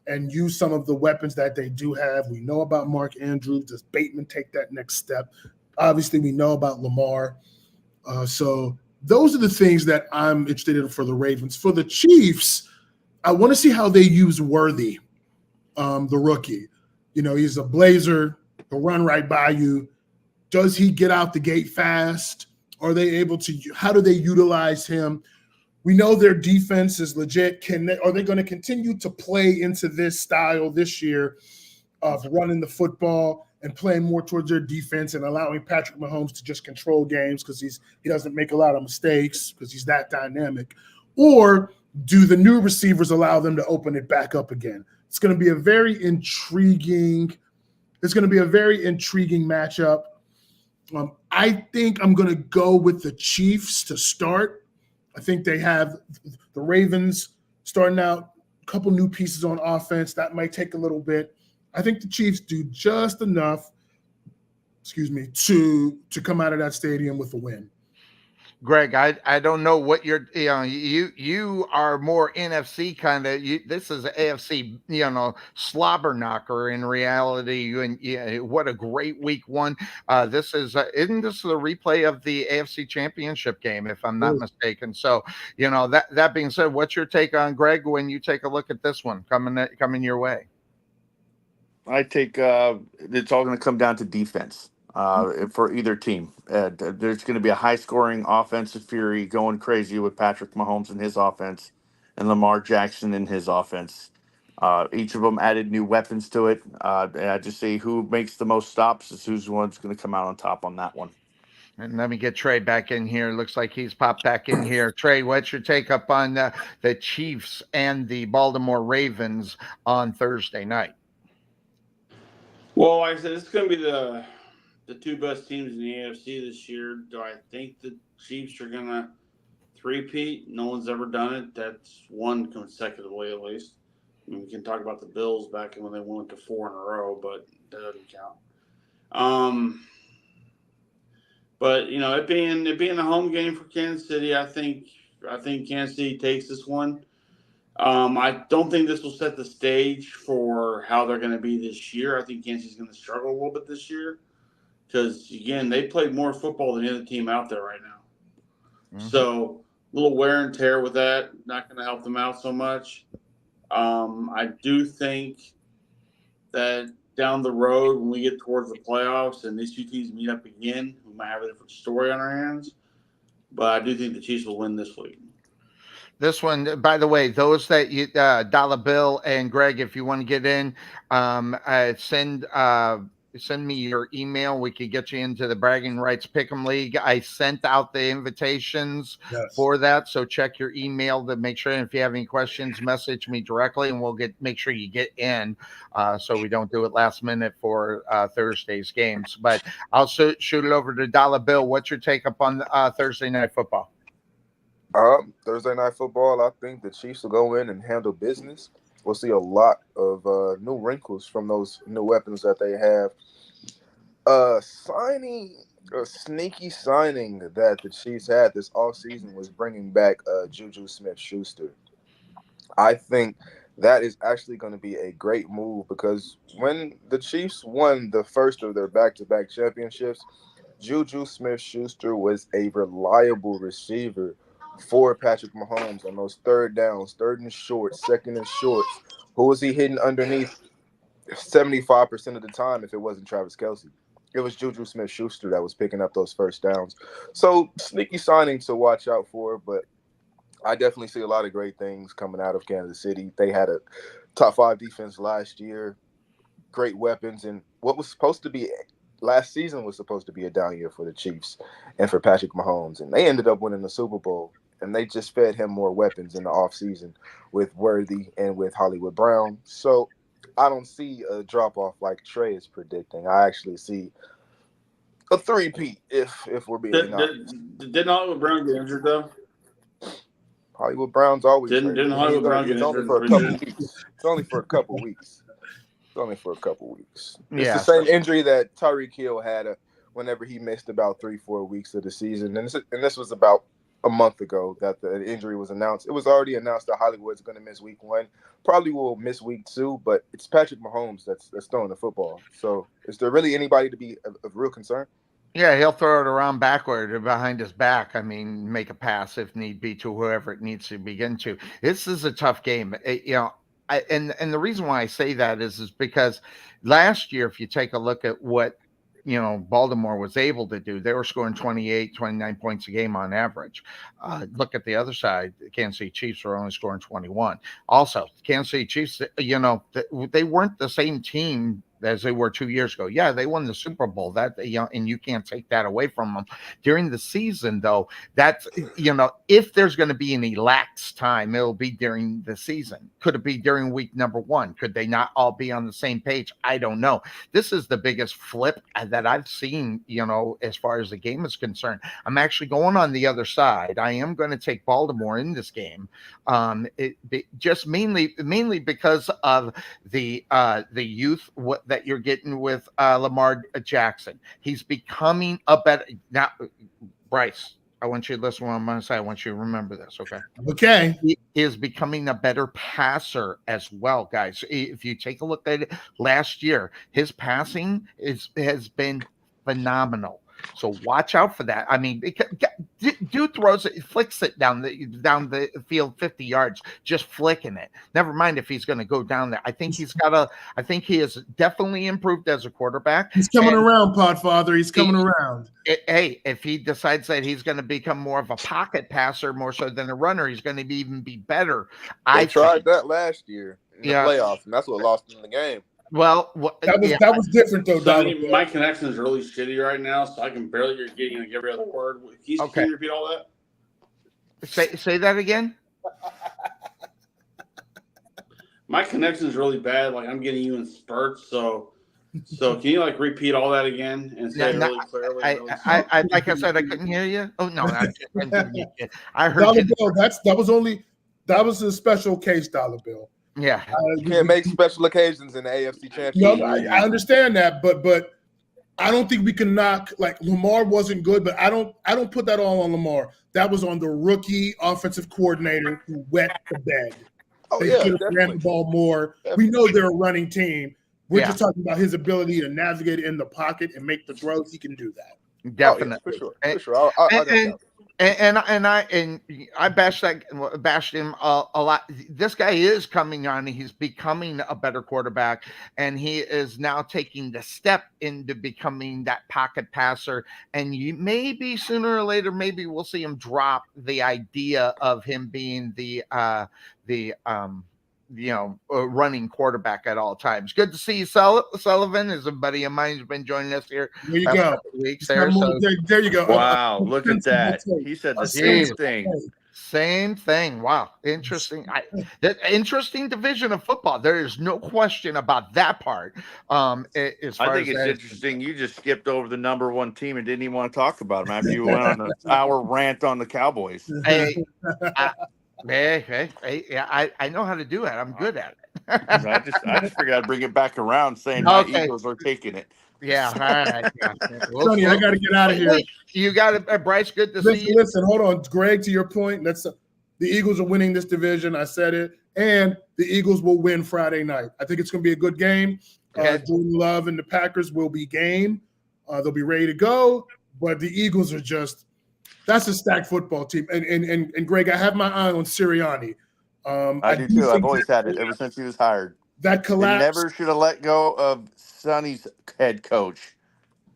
and use some of the weapons that they do have? We know about Mark Andrews. Does Bateman take that next step? Obviously, we know about Lamar. So those are the things that I'm interested in for the Ravens. For the Chiefs, I want to see how they use Worthy, the rookie. He's a blazer. He'll run right by you. Does he get out the gate fast? Are they able to? How do they utilize him? We know their defense is legit. Are they going to continue to play into this style this year of running the football and playing more towards their defense and allowing Patrick Mahomes to just control games because he doesn't make a lot of mistakes because he's that dynamic? Or do the new receivers allow them to open it back up again? It's going to be a very intriguing matchup. I think I'm going to go with the Chiefs to start. I think they have the Ravens starting out, a couple new pieces on offense. That might take a little bit. I think the Chiefs do just enough, to come out of that stadium with a win. Greg, I don't know what you are more NFC kind of. This is an AFC slobber knocker in reality. And what a great week one. This is isn't this the replay of the AFC Championship game, if I'm not mistaken? So that being said, what's your take on, Greg, when you take a look at this one coming your way? I think it's all going to come down to defense for either team. There's going to be a high-scoring offensive fury going crazy with Patrick Mahomes and his offense and Lamar Jackson and his offense. Each of them added new weapons to it. And I just say who makes the most stops is who's the one's going to come out on top on that one. And let me get Trey back in here. Looks like he's popped back in here. Trey, what's your take up on the Chiefs and the Baltimore Ravens on Thursday night? Well, like I said, it's going to be the two best teams in the AFC this year. Do I think the Chiefs are going to three-peat? No one's ever done it. That's one consecutively, at least. I mean, we can talk about the Bills back when they went to 4 in a row, but that doesn't count. But it being the home game for Kansas City, I think Kansas City takes this one. I don't think this will set the stage for how they're going to be this year. I think Kansas City's going to struggle a little bit this year because, again, they played more football than the other team out there right now. Mm-hmm. So a little wear and tear with that, not going to help them out so much. I do think that down the road when we get towards the playoffs and these two teams meet up again, we might have a different story on our hands. But I do think the Chiefs will win this week. This one, by the way, those that you, Dollar Bill and Greg, if you want to get in, send me your email. We could get you into the Bragging Rights Pick'em League. I sent out the invitations for that, so check your email to make sure. And if you have any questions, message me directly, and we'll make sure you get in, so we don't do it last minute for Thursday's games. But I'll shoot it over to Dollar Bill. What's your take up on Thursday Night Football? Thursday Night Football, I think the Chiefs will go in and handle business. We'll see a lot of new wrinkles from those new weapons that they have. A sneaky signing that the Chiefs had this offseason was bringing back Juju Smith-Schuster. I think that is actually going to be a great move because when the Chiefs won the first of their back-to-back championships, Juju Smith-Schuster was a reliable receiver for Patrick Mahomes on those third downs, third and short, second and shorts. Who was he hitting underneath 75% of the time if it wasn't Travis Kelce? It was Juju Smith-Schuster that was picking up those first downs. So sneaky signing to watch out for, but I definitely see a lot of great things coming out of Kansas City. They had a top 5 defense last year, great weapons, and what was supposed to be last season was supposed to be a down year for the Chiefs and for Patrick Mahomes, and they ended up winning the Super Bowl. And they just fed him more weapons in the offseason with Worthy and with Hollywood Brown. So I don't see a drop-off like Trey is predicting. I actually see a three-peat if we're being honest. Didn't Hollywood Brown get injured, though? Hollywood Brown's always Didn't hurt. Hollywood Brown get It's only injured for in a couple preseason? weeks. It's only for a couple weeks. It's only for a couple weeks. It's Yeah. the same injury that Tyreek Hill had whenever he missed about 3-4 weeks of the season. And this was about a month ago that the injury was announced. It was already announced that Hollywood's going to miss week 1. Probably will miss week 2, but it's Patrick Mahomes that's throwing the football. So is there really anybody to be of real concern? Yeah, he'll throw it around backward or behind his back. I mean, make a pass if need be to whoever it needs to begin to. This is a tough game. And the reason why I say that is because last year, if you take a look at what Baltimore was able to do, they were scoring 28, 29 points a game on average. Look at the other side. The Kansas City Chiefs were only scoring 21. Also, Kansas City Chiefs, they weren't the same team as they were 2 years ago. Yeah, they won the Super Bowl. And you can't take that away from them. During the season, though, that's if there's going to be any lax time, it'll be during the season. Could it be during week number 1? Could they not all be on the same page? I don't know. This is the biggest flip that I've seen, as far as the game is concerned. I'm actually going on the other side. I am going to take Baltimore in this game, just mainly because of the youth that you're getting with Lamar Jackson. He's becoming a better now. Bryce, I want you to listen to what I'm going to say. I want you to remember this, okay? Okay. He is becoming a better passer as well, guys. If you take a look at it last year, his passing has been phenomenal. So watch out for that. I mean, dude throws it, flicks it down the field 50 yards, just flicking it. Never mind if he's going to go down there. I think he has definitely improved as a quarterback. He's coming around, Podfather. He's coming around. Hey, if he decides that he's going to become more of a pocket passer more so than a runner, he's going to even be better. I tried that last year in the playoffs, and that's what lost him the game. Well, that was different though. Sonny, my connection is really shitty right now, so I can barely hear getting like every other word. Can you repeat all that? Say that again. My connection is really bad. Like I'm getting you in spurts, so can you like repeat all that again and say it really clearly? I like I said, I couldn't hear you. Oh no, I heard Dollar Bill. That was a special case, Dollar Bill. Yeah, you can't make special occasions in the AFC Championship. No, I understand that, but I don't think we can knock. Like Lamar wasn't good, but I don't put that all on Lamar. That was on the rookie offensive coordinator who wet the bed. They should have ran the ball more. We know they're a running team. We're just talking about his ability to navigate in the pocket and make the throws. He can do that. Definitely, for sure. And I bashed him a lot. This guy is coming on. He's becoming a better quarterback, and he is now taking the step into becoming that pocket passer. And maybe sooner or later, maybe we'll see him drop the idea of him being the running quarterback at all times. Good to see you, Sullivan. Is a buddy of mine who's been joining us here. There you go. Weeks there, so. There you go. Wow, look at that. He said the same thing. Same thing. Wow, interesting. That interesting division of football. There is no question about that part. I think it's interesting. You just skipped over the number 1 team and didn't even want to talk about them after you went on an hour rant on the Cowboys. Hey, I know how to do it. I'm good at it. I just figured I'd bring it back around, saying my Eagles are taking it. Yeah, all right. Sonny, I got to get out of here. You got it, Bryce. Good to see you. Listen, hold on, Greg. To your point, the Eagles are winning this division. I said it, and the Eagles will win Friday night. I think it's going to be a good game. Jordan Love and the Packers will be game. They'll be ready to go. But the Eagles are that's a stacked football team. And Greg, I have my eye on Sirianni. I do too. I've always had it ever since he was hired. That collapse. They never should have let go of Sonny's head coach.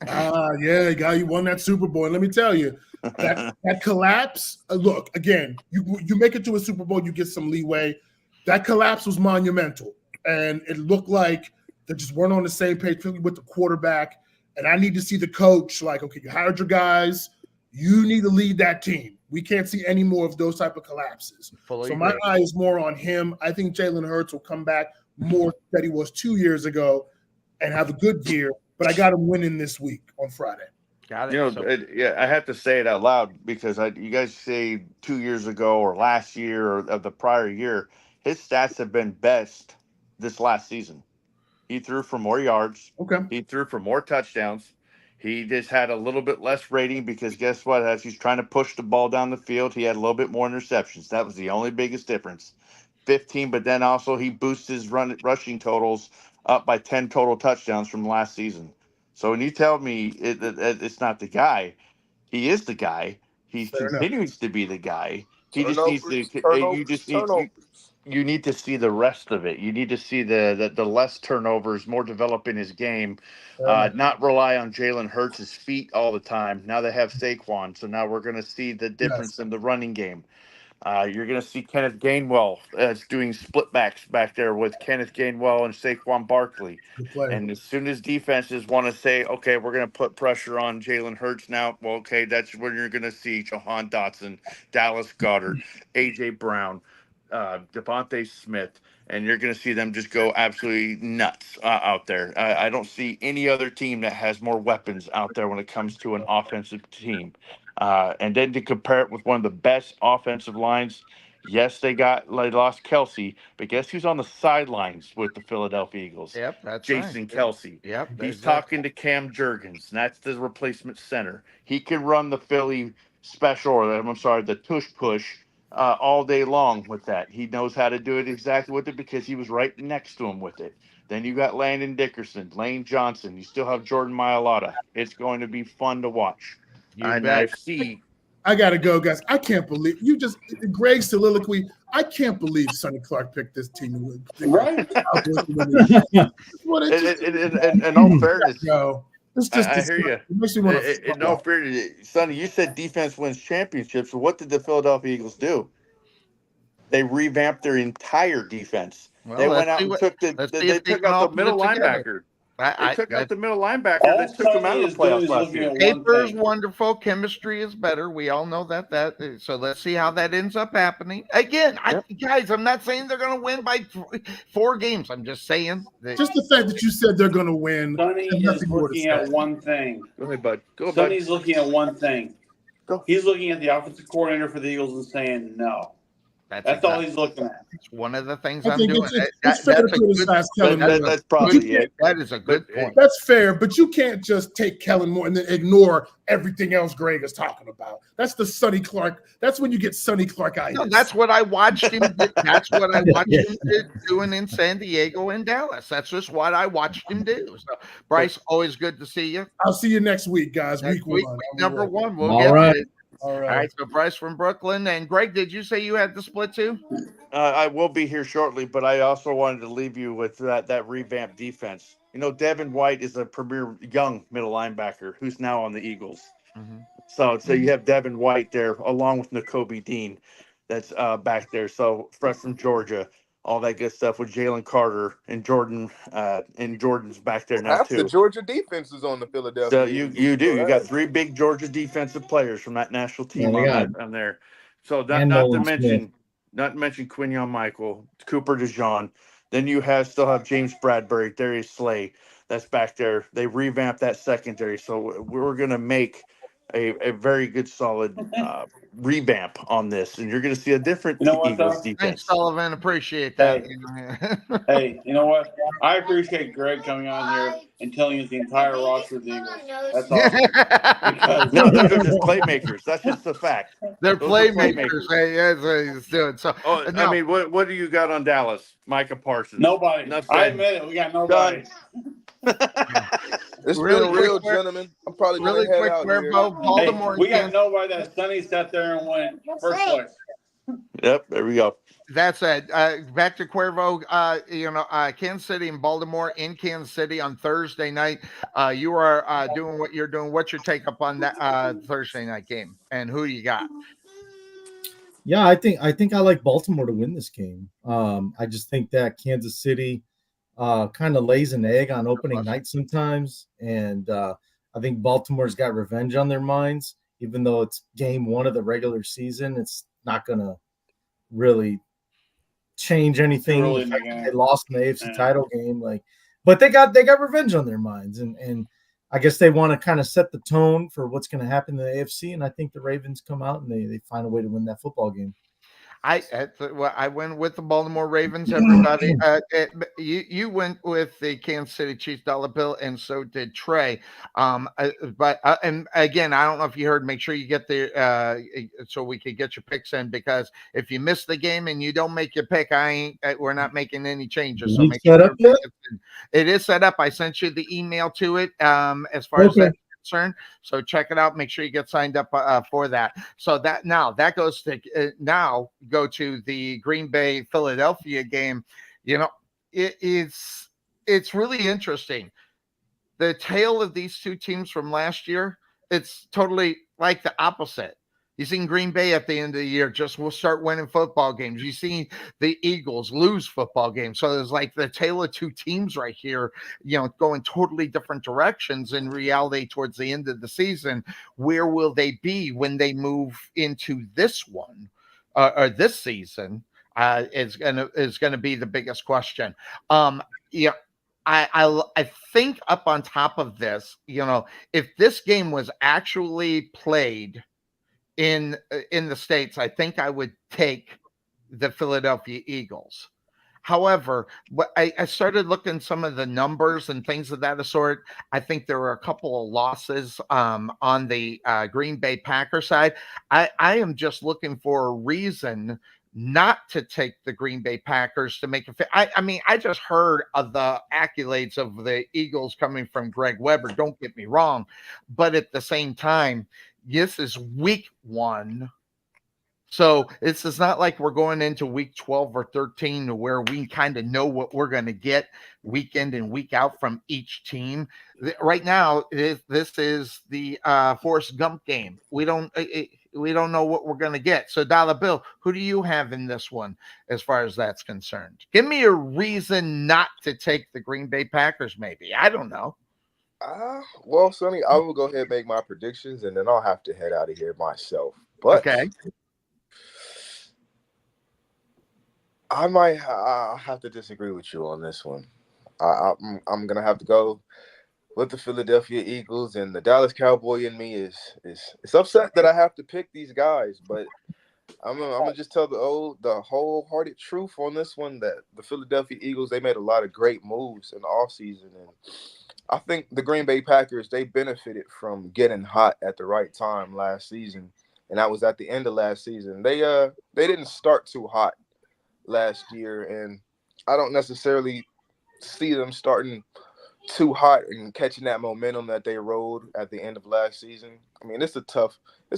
Yeah, guy, you won that Super Bowl. And let me tell you, that collapse. Look, again, you make it to a Super Bowl, you get some leeway. That collapse was monumental, and it looked like they just weren't on the same page with the quarterback. And I need to see the coach like, okay, you hired your guys. You need to lead that team. We can't see any more of those type of collapses. So my eye is more on him. I think Jalen Hurts will come back more than he was 2 years ago and have a good year. But I got him winning this week on Friday. Got it. You know, So, yeah, I have to say it out loud because you guys say 2 years ago or last year or of the prior year, his stats have been best this last season. He threw for more yards. Okay. He threw for more touchdowns. He just had a little bit less rating because guess what? As he's trying to push the ball down the field, he had a little bit more interceptions. That was the only biggest difference. 15, but then also he boosts his rushing totals up by 10 total touchdowns from last season. So when you tell me it's not the guy, he is the guy. He Fair enough. continues to be the guy. He just needs to. Turnovers. You need to see the rest of it. You need to see the less turnovers, more develop in his game, Fair enough. not rely on Jalen Hurts' feet all the time. Now they have Saquon, so now we're going to see the difference in the running game. You're going to see Kenneth Gainwell doing split backs back there with Kenneth Gainwell and Saquon Barkley. Good play. And as soon as defenses want to say, okay, we're going to put pressure on Jalen Hurts now, well, okay, that's when you're going to see Jahan Dotson, Dallas Goedert, A.J. Brown, Devontae Smith, and you're going to see them just go absolutely nuts out there. I don't see any other team that has more weapons out there when it comes to an offensive team. And then to compare it with one of the best offensive lines, yes, they lost Kelsey, but guess who's on the sidelines with the Philadelphia Eagles? yep, that's Jason right. Kelsey. Yep, He's exactly. talking to Cam Jurgens, and that's the replacement center. He can run the Philly special, or I'm sorry, the tush push all day long with that. He knows how to do it exactly with it because he was right next to him with it. Then you got Landon Dickerson, Lane Johnson. You still have Jordan Mailata. It's going to be fun to watch. You And bet. I see. I gotta go, guys. I can't believe you just Greg's soliloquy. I can't believe Sonny Clark picked this team to win. Right? What In all fairness, no, it's just I hear you. it makes me want to. In all fairness, Sonny, you said defense wins championships. So what did the Philadelphia Eagles do? They revamped their entire defense. Well, They let's went out see and what- took let's see they if they took can all out the put it middle together. linebacker. I They took got out the middle linebacker. All They took him out Sonny of is the playoffs doing is last looking year. at one paper's thing. wonderful. Chemistry is better. We all know that. So let's see how that ends up happening. Again, guys, I'm not saying they're going to win by 4 games. I'm just saying that Just the fact that you said they're going to win. Sonny there's is nothing more to looking say. at one thing. Go ahead, bud. Go, Sonny's looking at one thing. Go. He's looking at the offensive coordinator for the Eagles and saying no. That's all he's looking at. It's one of the things I I'm think doing. it's fair to criticize Kellen Moore. That's probably it. That is a good point. That's fair, but you can't just take Kellen Moore and then ignore everything else Greg is talking about. That's the Sonny Clark. That's when you get Sonny Clark-itis. No, that's what I watched him do. That's what I watched him doing in San Diego and Dallas. That's just what I watched him do. So, Bryce, always good to see you. I'll see you next week, guys. Next Week week, one. number 1. We'll All get right. to it. All right. All right. So Bryce from Brooklyn. And Greg, did you say you had the split too? I will be here shortly, but I also wanted to leave you with that revamped defense. You know, Devin White is a premier young middle linebacker who's now on the Eagles. Mm-hmm. So you have Devin White there along with Nakobe Dean that's back there. So fresh from Georgia, all that good stuff with Jalen Carter and Jordan and Jordan's back there now Half too. the Georgia defense is on the Philadelphia. So you do. You got 3 big Georgia defensive players from that national team on there. So not to mention Quinyon Michael, Cooper DeJean. Then you still have James Bradbury, Darius Slay that's back there. They revamped that secondary. So we're gonna make a very good solid revamp on this, and you're gonna see a different Eagles defense. Thanks, Sullivan. Appreciate that. Hey, you know what? I appreciate Greg coming on here and telling us the entire roster of the Eagles. That's awesome. No, those are just playmakers. That's just the fact. They're Those are playmakers. Hey, that's what he's doing. So, I mean, what do you got on Dallas? Micah Parsons. Nobody. I admit it. We got nobody. It's Really been real, quick, gentlemen. I'm probably really going to head quick, out Cuervo, here. Baltimore. Hey, we got nobody that Sonny sat there and went first place. Yep, there we go. That's it. Back to Cuervo. Kansas City and Baltimore in Kansas City on Thursday night. You are doing what you're doing. What's your take up on that Thursday night game? And who you got? Yeah, I think I like Baltimore to win this game. I just think that Kansas City kind of lays an egg on opening night sometimes, and I think Baltimore's got revenge on their minds. Even though it's game 1 of the regular season, it's not going to really change anything. They lost in the AFC title game, but they got revenge on their minds, and I guess they want to kind of set the tone for what's going to happen in the AFC, and I think the Ravens come out and they find a way to win that football game. I went with the Baltimore Ravens. Everybody, you went with the Kansas City Chiefs dollar bill, and so did Trey. And again, I don't know if you heard. Make sure you get the so we could get your picks in, because if you miss the game and you don't make your pick, we're not making any changes. So make sure it is set up. I sent you the email to it. As far as that concerned. So check it out. Make sure you get signed up for that. So that goes to now go to the Green Bay Philadelphia game. It's really interesting. The tale of these two teams from last year, it's totally like the opposite. You've seen Green Bay at the end of the year will start winning football games. You've seen the Eagles lose football games. So there's like the tale of two teams right here, going totally different directions in reality towards the end of the season. Where will they be when they move into this one or this season? Is gonna be the biggest question. I think up on top of this, if this game was actually played in the States, I think I would take the Philadelphia Eagles. However, I started looking some of the numbers and things of that sort. I think there were a couple of losses on the Green Bay Packers side. I am just looking for a reason not to take the Green Bay Packers to make a fit. I mean, I just heard of the accolades of the Eagles coming from Greg Weber. Don't get me wrong. But at the same time, this is week 1. So it's not like we're going into week 12 or 13 to where we kind of know what we're going to get week in and week out from each team. Right now, this is the Forrest Gump game. We don't know what we're going to get. So, Dollar Bill, who do you have in this one as far as that's concerned? Give me a reason not to take the Green Bay Packers, maybe. I don't know. Well, Sonny, I will go ahead and make my predictions, and then I'll have to head out of here myself. But okay. I'll have to disagree with you on this one. I'm gonna have to go with the Philadelphia Eagles, and the Dallas Cowboy in me is upset that I have to pick these guys, but I'm gonna just tell the wholehearted truth on this one, that the Philadelphia Eagles, they made a lot of great moves in the offseason, and I think the Green Bay Packers, they benefited from getting hot at the right time last season, and that was at the end of last season. They didn't start too hot last year, and I don't necessarily see them starting too hot and catching that momentum that they rode at the end of last season. I mean, it's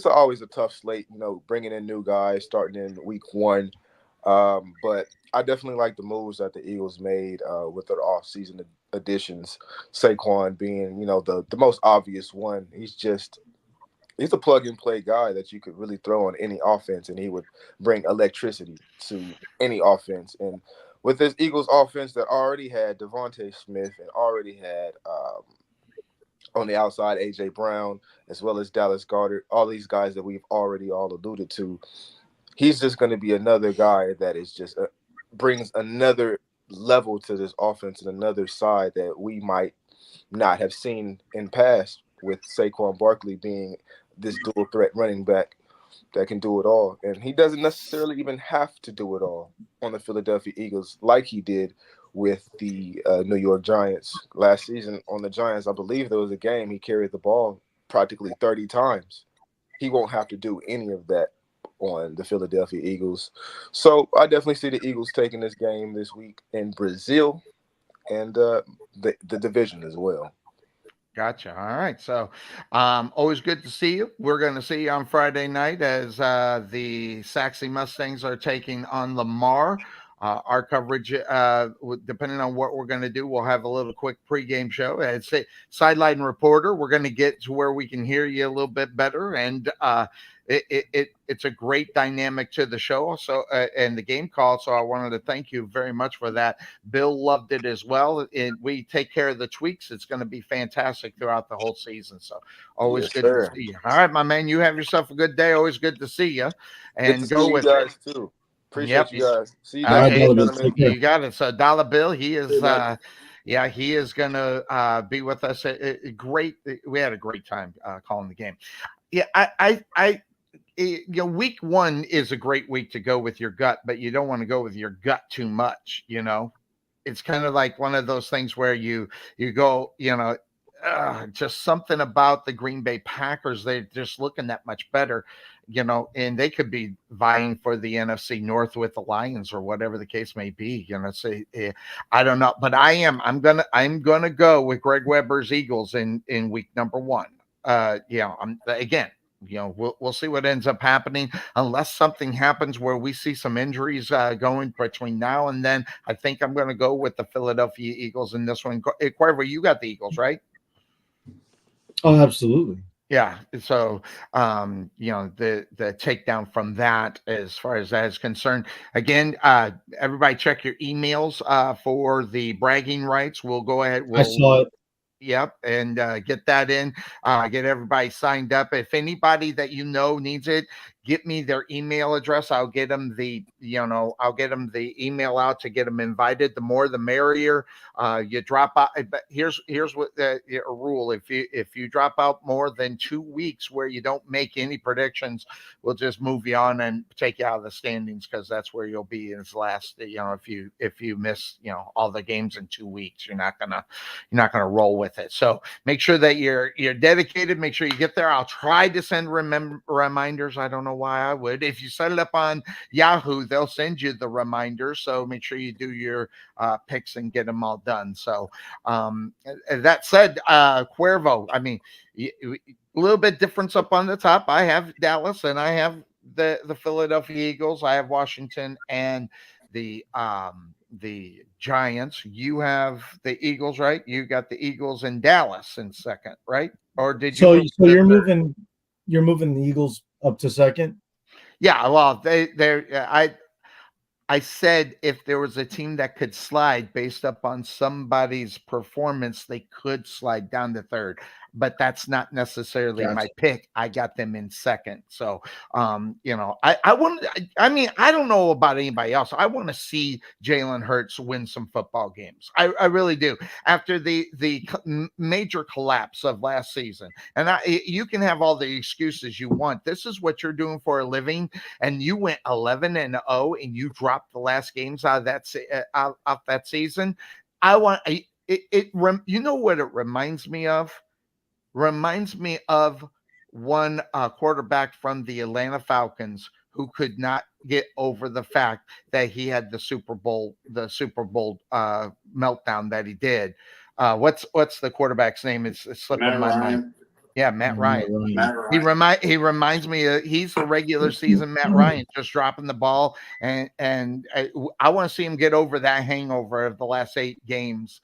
always a tough slate, bringing in new guys starting in week 1. But I definitely like the moves that the Eagles made with their off-season additions. Saquon being, the most obvious one. He's a plug-and-play guy that you could really throw on any offense, and he would bring electricity to any offense. And with this Eagles offense that already had Devontae Smith and already had on the outside A.J. Brown, as well as Dallas Goedert, all these guys that we've already all alluded to, he's just going to be another guy that is just brings another level to this offense and another side that we might not have seen in past, with Saquon Barkley being this dual threat running back that can do it all. And he doesn't necessarily even have to do it all on the Philadelphia Eagles like he did with the New York Giants last season. On the Giants, I believe there was a game he carried the ball practically 30 times. He won't have to do any of that on the Philadelphia Eagles. So I definitely see the Eagles taking this game this week in Brazil, and the division as well. Gotcha. All right. So always good to see you. We're going to see you on Friday night as the Saxy Mustangs are taking on Lamar. Our coverage, depending on what we're going to do, we'll have a little quick pregame show. It's a sideline reporter. We're going to get to where we can hear you a little bit better, and it's a great dynamic to the show. So and the game call. So I wanted to thank you very much for that. Bill loved it as well. And we take care of the tweaks. It's going to be fantastic throughout the whole season. So always good to see you. All right, my man. You have yourself a good day. Always good to see you. And go with you guys too. Appreciate you guys. See you guys. You got it. So Dollar Bill, he is Yeah, he is going to be with us. Great. We had a great time calling the game. Yeah, week one is a great week to go with your gut, but you don't want to go with your gut too much. It's kind of like one of those things where you go, just something about the Green Bay Packers. They're just looking that much better, and they could be vying for the NFC North with the Lions or whatever the case may be. I don't know, but I'm gonna go with Greg Weber's Eagles in week number one. I'm again. We'll see what ends up happening unless something happens where we see some injuries going between now and then. I think I'm going to go with the Philadelphia Eagles in this one. Cuervo, you got the Eagles, right? Oh, absolutely. Yeah. So, the takedown from that, as far as that is concerned, again, everybody check your emails for the bragging rights. We'll go ahead. I saw it. Yep, and get that in. Get everybody signed up. If anybody that needs it, get me their email address. I'll get them the email out to get them invited. The more, the merrier. You drop out. But here's what a rule: if you drop out more than 2 weeks where you don't make any predictions, we'll just move you on and take you out of the standings, because that's where you'll be as last. If you miss all the games in 2 weeks, you're not gonna roll with it. So make sure that you're dedicated. Make sure you get there. I'll try to send reminders. I don't know why I would. If you set it up on Yahoo, they'll send you the reminders. So make sure you do your picks and get them all done. So that said, Cuervo, I mean, a little bit difference up on the top. I have Dallas and I have the Philadelphia Eagles. I have Washington and the Giants. You have the Eagles, right? You got the Eagles and Dallas in second, right? Or did you? So you're moving the Eagles up to second? Yeah, well, I said if there was a team that could slide based upon somebody's performance, they could slide down to third. But that's not necessarily my pick. I got them in second. So, I want. I mean, I don't know about anybody else. I want to see Jalen Hurts win some football games. I really do. After the major collapse of last season, and you can have all the excuses you want. This is what you're doing for a living, and you went 11-0, and you dropped the last games out of that season. I want it. You know what it reminds me of? Reminds me of one quarterback from the Atlanta Falcons who could not get over the fact that he had the Super Bowl meltdown that he did. What's the quarterback's name? It's slipping my mind. Yeah, Matt Ryan. He reminds me he's the regular season Matt Ryan, just dropping the ball, and I want to see him get over that hangover of the last 8 games.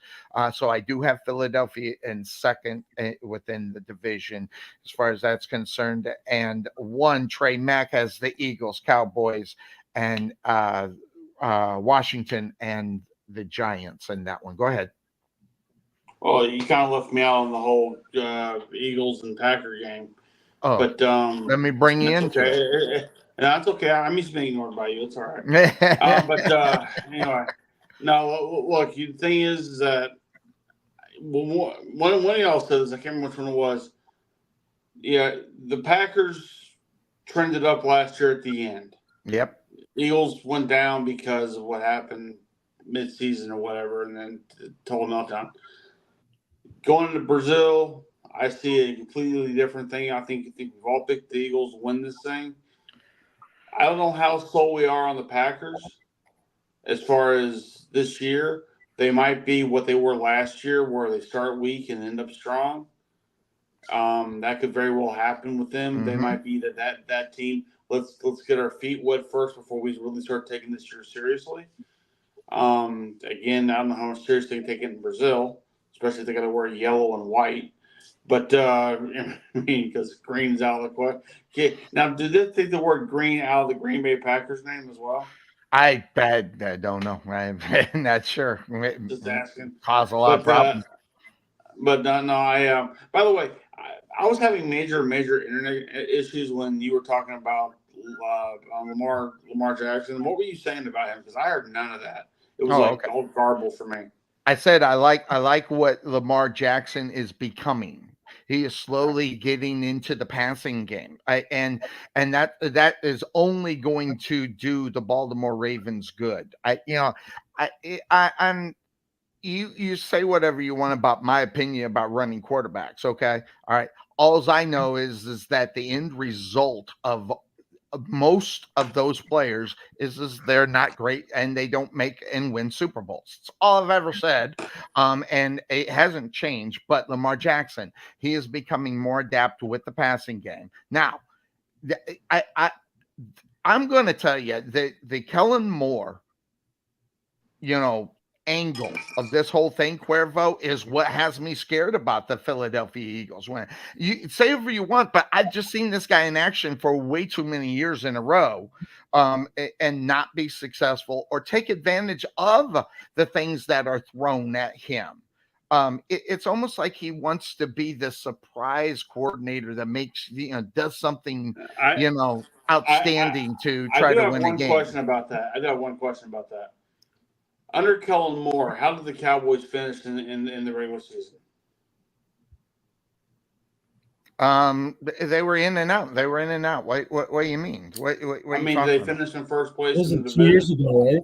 So I do have Philadelphia in second within the division as far as that's concerned, and one Trey Mack has the Eagles, Cowboys, and Washington and the Giants in that one. Go ahead. Well, you kind of left me out on the whole Eagles and Packer game. Oh, but let me bring you into it. That's okay. I'm used to being ignored by you. It's all right. But anyway, no. Look, the thing is that one of y'all said this. I can't remember which one it was. Yeah, the Packers trended up last year at the end. Yep. Eagles went down because of what happened mid-season or whatever, and then total meltdown. Going to Brazil, I see a completely different thing. I think we've all picked the Eagles to win this thing. I don't know how sold we are on the Packers as far as this year. They might be what they were last year, where they start weak and end up strong. That could very well happen with them. Mm-hmm. They might be that team. Let's get our feet wet first before we really start taking this year seriously. Again, I don't know how much serious they can take it in Brazil, especially if they got to wear yellow and white. But I mean, because green's out of the question. Okay. Now, did they take the word green out of the Green Bay Packers name as well? I don't know. I'm not sure. Just asking. Cause a lot of problems. But no. By the way, I was having major internet issues when you were talking about Lamar Jackson. What were you saying about him? Because I heard none of that. It was all garbled for me. I said I like what Lamar Jackson is becoming. He is slowly getting into the passing game. And that is only going to do the Baltimore Ravens good. I'm you say whatever you want about my opinion about running quarterbacks, okay? All right. All I know is that the end result of most of those players is they're not great and they don't make and win Super Bowls. It's all I've ever said. And it hasn't changed. But Lamar Jackson, he is becoming more adept with the passing game. Now, I'm going to tell you that the Kellen Moore, you know, angle of this whole thing, Cuervo, is what has me scared about the Philadelphia Eagles. When you say whatever you want, but I've just seen this guy in action for way too many years in a row, and not be successful or take advantage of the things that are thrown at him. It's almost like he wants to be the surprise coordinator that makes, does something, I outstanding to I try do to have win a one game. question about that. Under Kellen Moore, how did the Cowboys finish in the regular season? They were in and out. They were in and out. What do you mean? What I are you mean, talking they about? finished in first place Was in it the 2 years division. ago,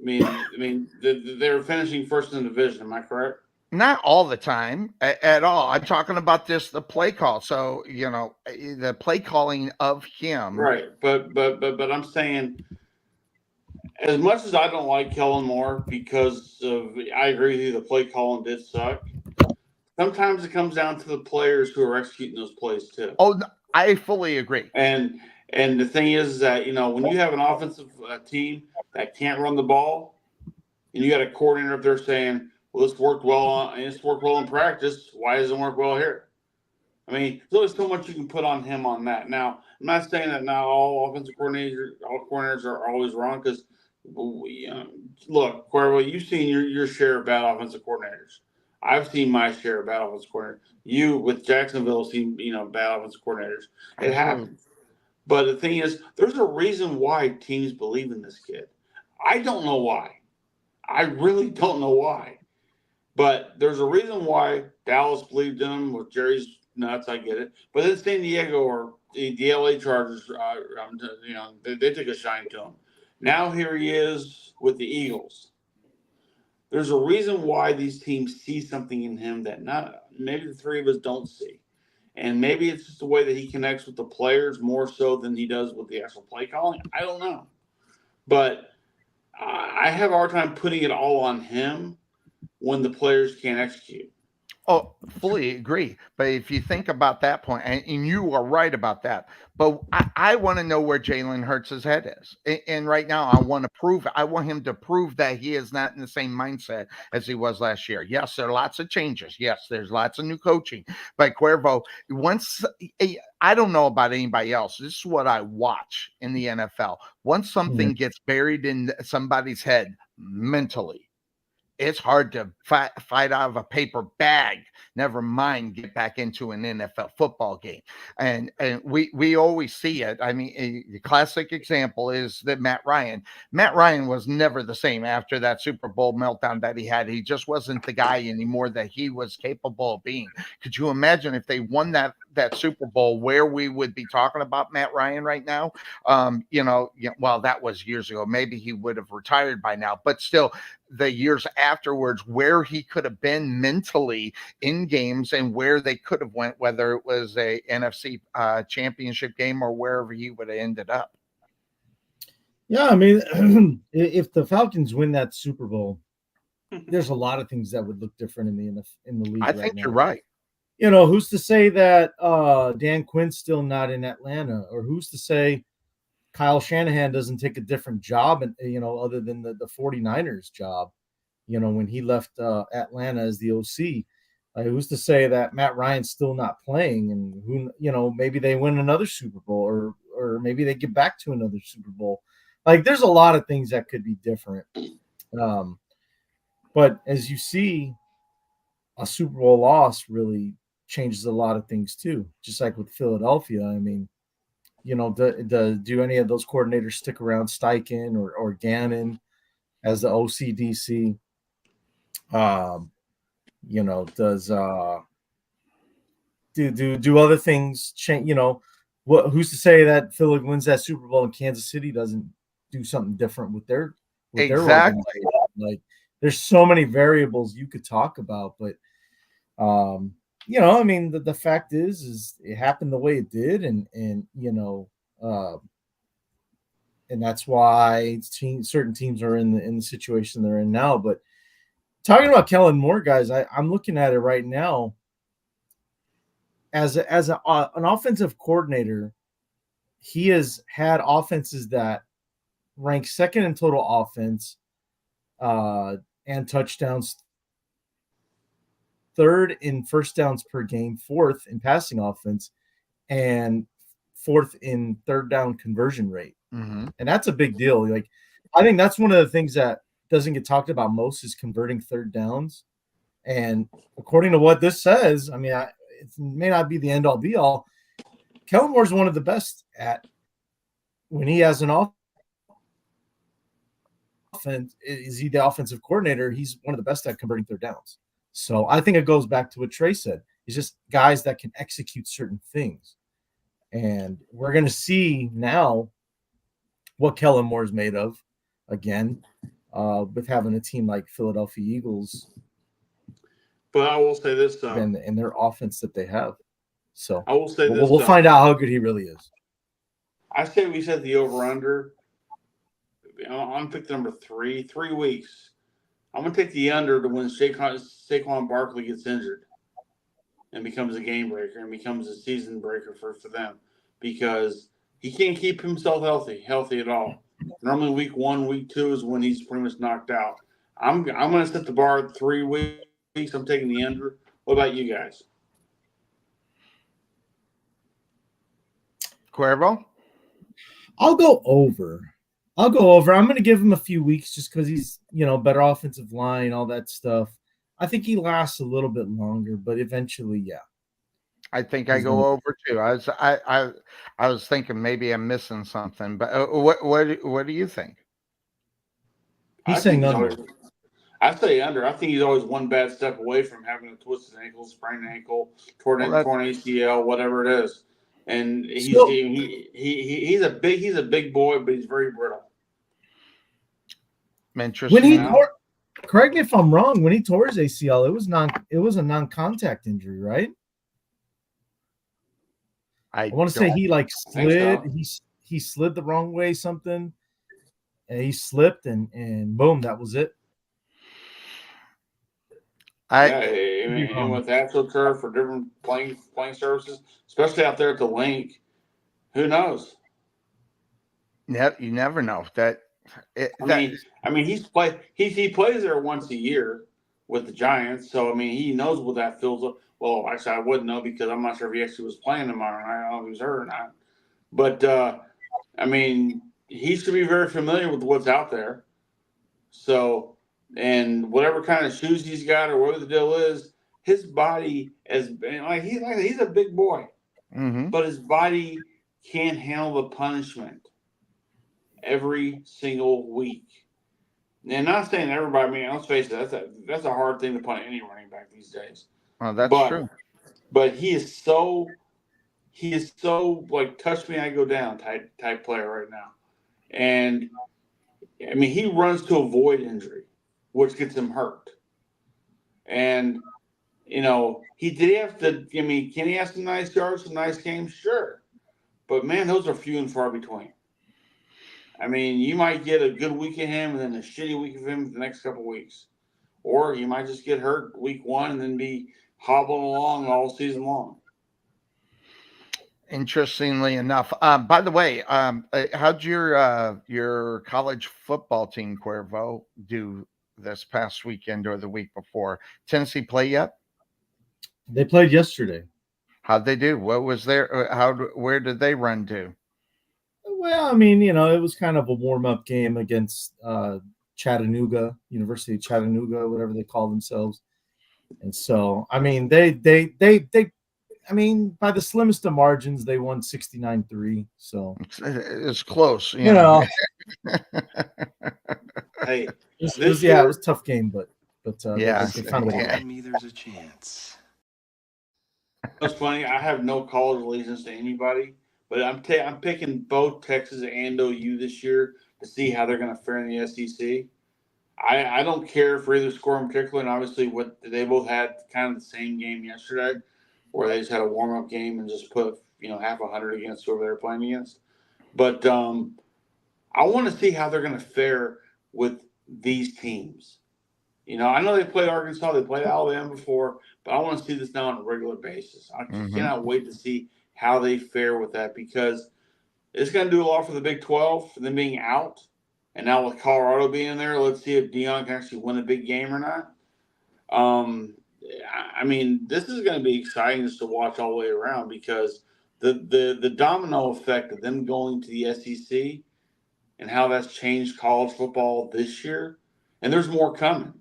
right? They were finishing first in the division. Am I correct? Not all the time at all. I'm talking about the play call. So, the play calling of him. Right, but I'm saying, as much as I don't like Kellen Moore because I agree with you, the play calling did suck. Sometimes it comes down to the players who are executing those plays too. Oh, I fully agree. And the thing is that, when you have an offensive team that can't run the ball, and you got a coordinator up there saying, "Well, this worked well in practice. Why doesn't it work well here?" I mean, there's only so much you can put on him on that. Now, I'm not saying that now all coordinators are always wrong, because, look, Cuervo, you've seen your share of bad offensive coordinators. I've seen my share of bad offensive coordinators. You, with Jacksonville, seen bad offensive coordinators. It happens. But the thing is, there's a reason why teams believe in this kid. I don't know why. I really don't know why. But there's a reason why Dallas believed in him with Jerry's nuts. I get it. But then San Diego or the LA Chargers, they took a shine to him. Now here he is with the Eagles. There's a reason why these teams see something in him that maybe the three of us don't see. And maybe it's just the way that he connects with the players more so than he does with the actual play calling. I don't know. But I have a hard time putting it all on him when the players can't execute. Oh, fully agree. But if you think about that point, and you are right about that, but I want to know where Jalen Hurts' head is. And right now, I want him to prove that he is not in the same mindset as he was last year. Yes, there are lots of changes. Yes, there's lots of new coaching. But Cuervo, I don't know about anybody else. This is what I watch in the NFL. Once something gets buried in somebody's head mentally, it's hard to fight out of a paper bag. Never mind get back into an NFL football game. And we always see it. I mean, the classic example is that Matt Ryan. Matt Ryan was never the same after that Super Bowl meltdown that he had. He just wasn't the guy anymore that he was capable of being. Could you imagine if they won that Super Bowl, where we would be talking about Matt Ryan right now? Well, that was years ago. Maybe he would have retired by now, but still, the years afterwards, where he could have been mentally in games and where they could have went, whether it was a NFC championship game or wherever he would have ended up. Yeah, I mean, if the Falcons win that Super Bowl, there's a lot of things that would look different in the league. I think you're right. Who's to say that Dan Quinn's still not in Atlanta, or who's to say Kyle Shanahan doesn't take a different job, and other than the 49ers job, when he left Atlanta as the OC. Who's to say that Matt Ryan's still not playing, and who, maybe they win another Super Bowl, or maybe they get back to another Super Bowl. Like, there's a lot of things that could be different. But as you see, a Super Bowl loss really changes a lot of things too. Just like with Philadelphia, I mean, do any of those coordinators stick around, Steichen or Gannon? as the OCDC. Does do other things change? Who's to say that Philly wins that Super Bowl and Kansas City doesn't do something different with their Exactly. organization? Like, there's so many variables you could talk about, but I mean, the fact is it happened the way it did, and and that's why certain teams are in the situation they're in now. But talking about Kellen Moore, guys, I'm looking at it right now as an offensive coordinator. He has had offenses that rank second in total offense and touchdowns, third in first downs per game, fourth in passing offense, and fourth in third down conversion rate. Mm-hmm. And that's a big deal. Like, I think that's one of the things that doesn't get talked about most is converting third downs. And according to what this says, I mean, it may not be the end all be all. Kellen Moore's one of the best at when he has an offense. Is he the offensive coordinator? He's one of the best at converting third downs. So I think it goes back to what Trey said. He's just guys that can execute certain things. And we're going to see now what Kellen Moore's made of again with having a team like Philadelphia Eagles. But I will say this, and their offense that they have. So I will say this, we'll find out how good he really is. I say we set the over-under. I'm picking number 3 weeks. I'm going to take the under to when Saquon Barkley gets injured and becomes a game breaker and becomes a season breaker for them, because he can't keep himself healthy at all. Normally week 1, week 2 is when he's pretty much knocked out. I'm going to set the bar at 3 weeks. I'm taking the under. What about you guys? Cuervo? I'll go over. I'm going to give him a few weeks just because he's, better offensive line, all that stuff. I think he lasts a little bit longer, but eventually, yeah. I think I go over too. I was thinking maybe I'm missing something, but what do you think? He's saying under. I say under. I think he's always one bad step away from having a twisted ankle, sprained ankle, torn ACL, whatever it is. And he's a big boy, but he's very brittle. Interesting. Correct me if I'm wrong. When he tore his ACL, it was a non-contact injury, right? I want to say he slid. So. He slid the wrong way, something, and he slipped, and boom, that was it. And with AstroTurf for different playing services, especially out there at the link, who knows? Yeah, you never know. I mean, he plays there once a year with the Giants, so I mean, he knows what that feels like. Well, actually, I wouldn't know because I'm not sure if he actually was playing tomorrow night. I don't know if he was hurt or not. But I mean, he should be very familiar with what's out there. So. And whatever kind of shoes he's got or whatever the deal is, his body he's a big boy, but his body can't handle the punishment every single week. And not saying everybody. I mean, let's face it, that's a hard thing to punish any running back these days. Oh, that's true. But he is so like touch me, I go down type player right now. And I mean, he runs to avoid injury, which gets him hurt. And, he did have to, can he have some nice yards, some nice games? Sure. But, man, those are few and far between. I mean, you might get a good week of him and then a shitty week of him the next couple of weeks. Or you might just get hurt week 1 and then be hobbling along all season long. Interestingly enough, by the way, how'd your college football team, Cuervo, do this past weekend or the week before? Tennessee play yet? They played yesterday. How'd they do? What was where did they run to? Well, I mean, it was kind of a warm-up game against Chattanooga, University of Chattanooga, whatever they call themselves. And so, I mean, they by the slimmest of margins, they won 69-3. So it's close, you know. Hey, It This was year, a tough game, but Yeah. they found a way to Yeah. win. Tell me there's a chance. it's funny. I have no college allegiance to anybody, but I'm picking both Texas and OU this year to see how they're going to fare in the SEC. I don't care for either score in particular, and obviously what they both had kind of the same game yesterday, where they just had a warm up game and just put half 100 against whoever they're playing against. But I want to see how they're going to fare with these teams. I know they played Arkansas, they played Alabama before, but I want to see this now on a regular basis. I cannot wait to see how they fare with that because it's going to do a lot for the Big 12 for them being out. And now with Colorado being in there, let's see if Dion can actually win a big game or not. I mean, this is going to be exciting just to watch all the way around because the domino effect of them going to the SEC and how that's changed college football this year. And there's more coming.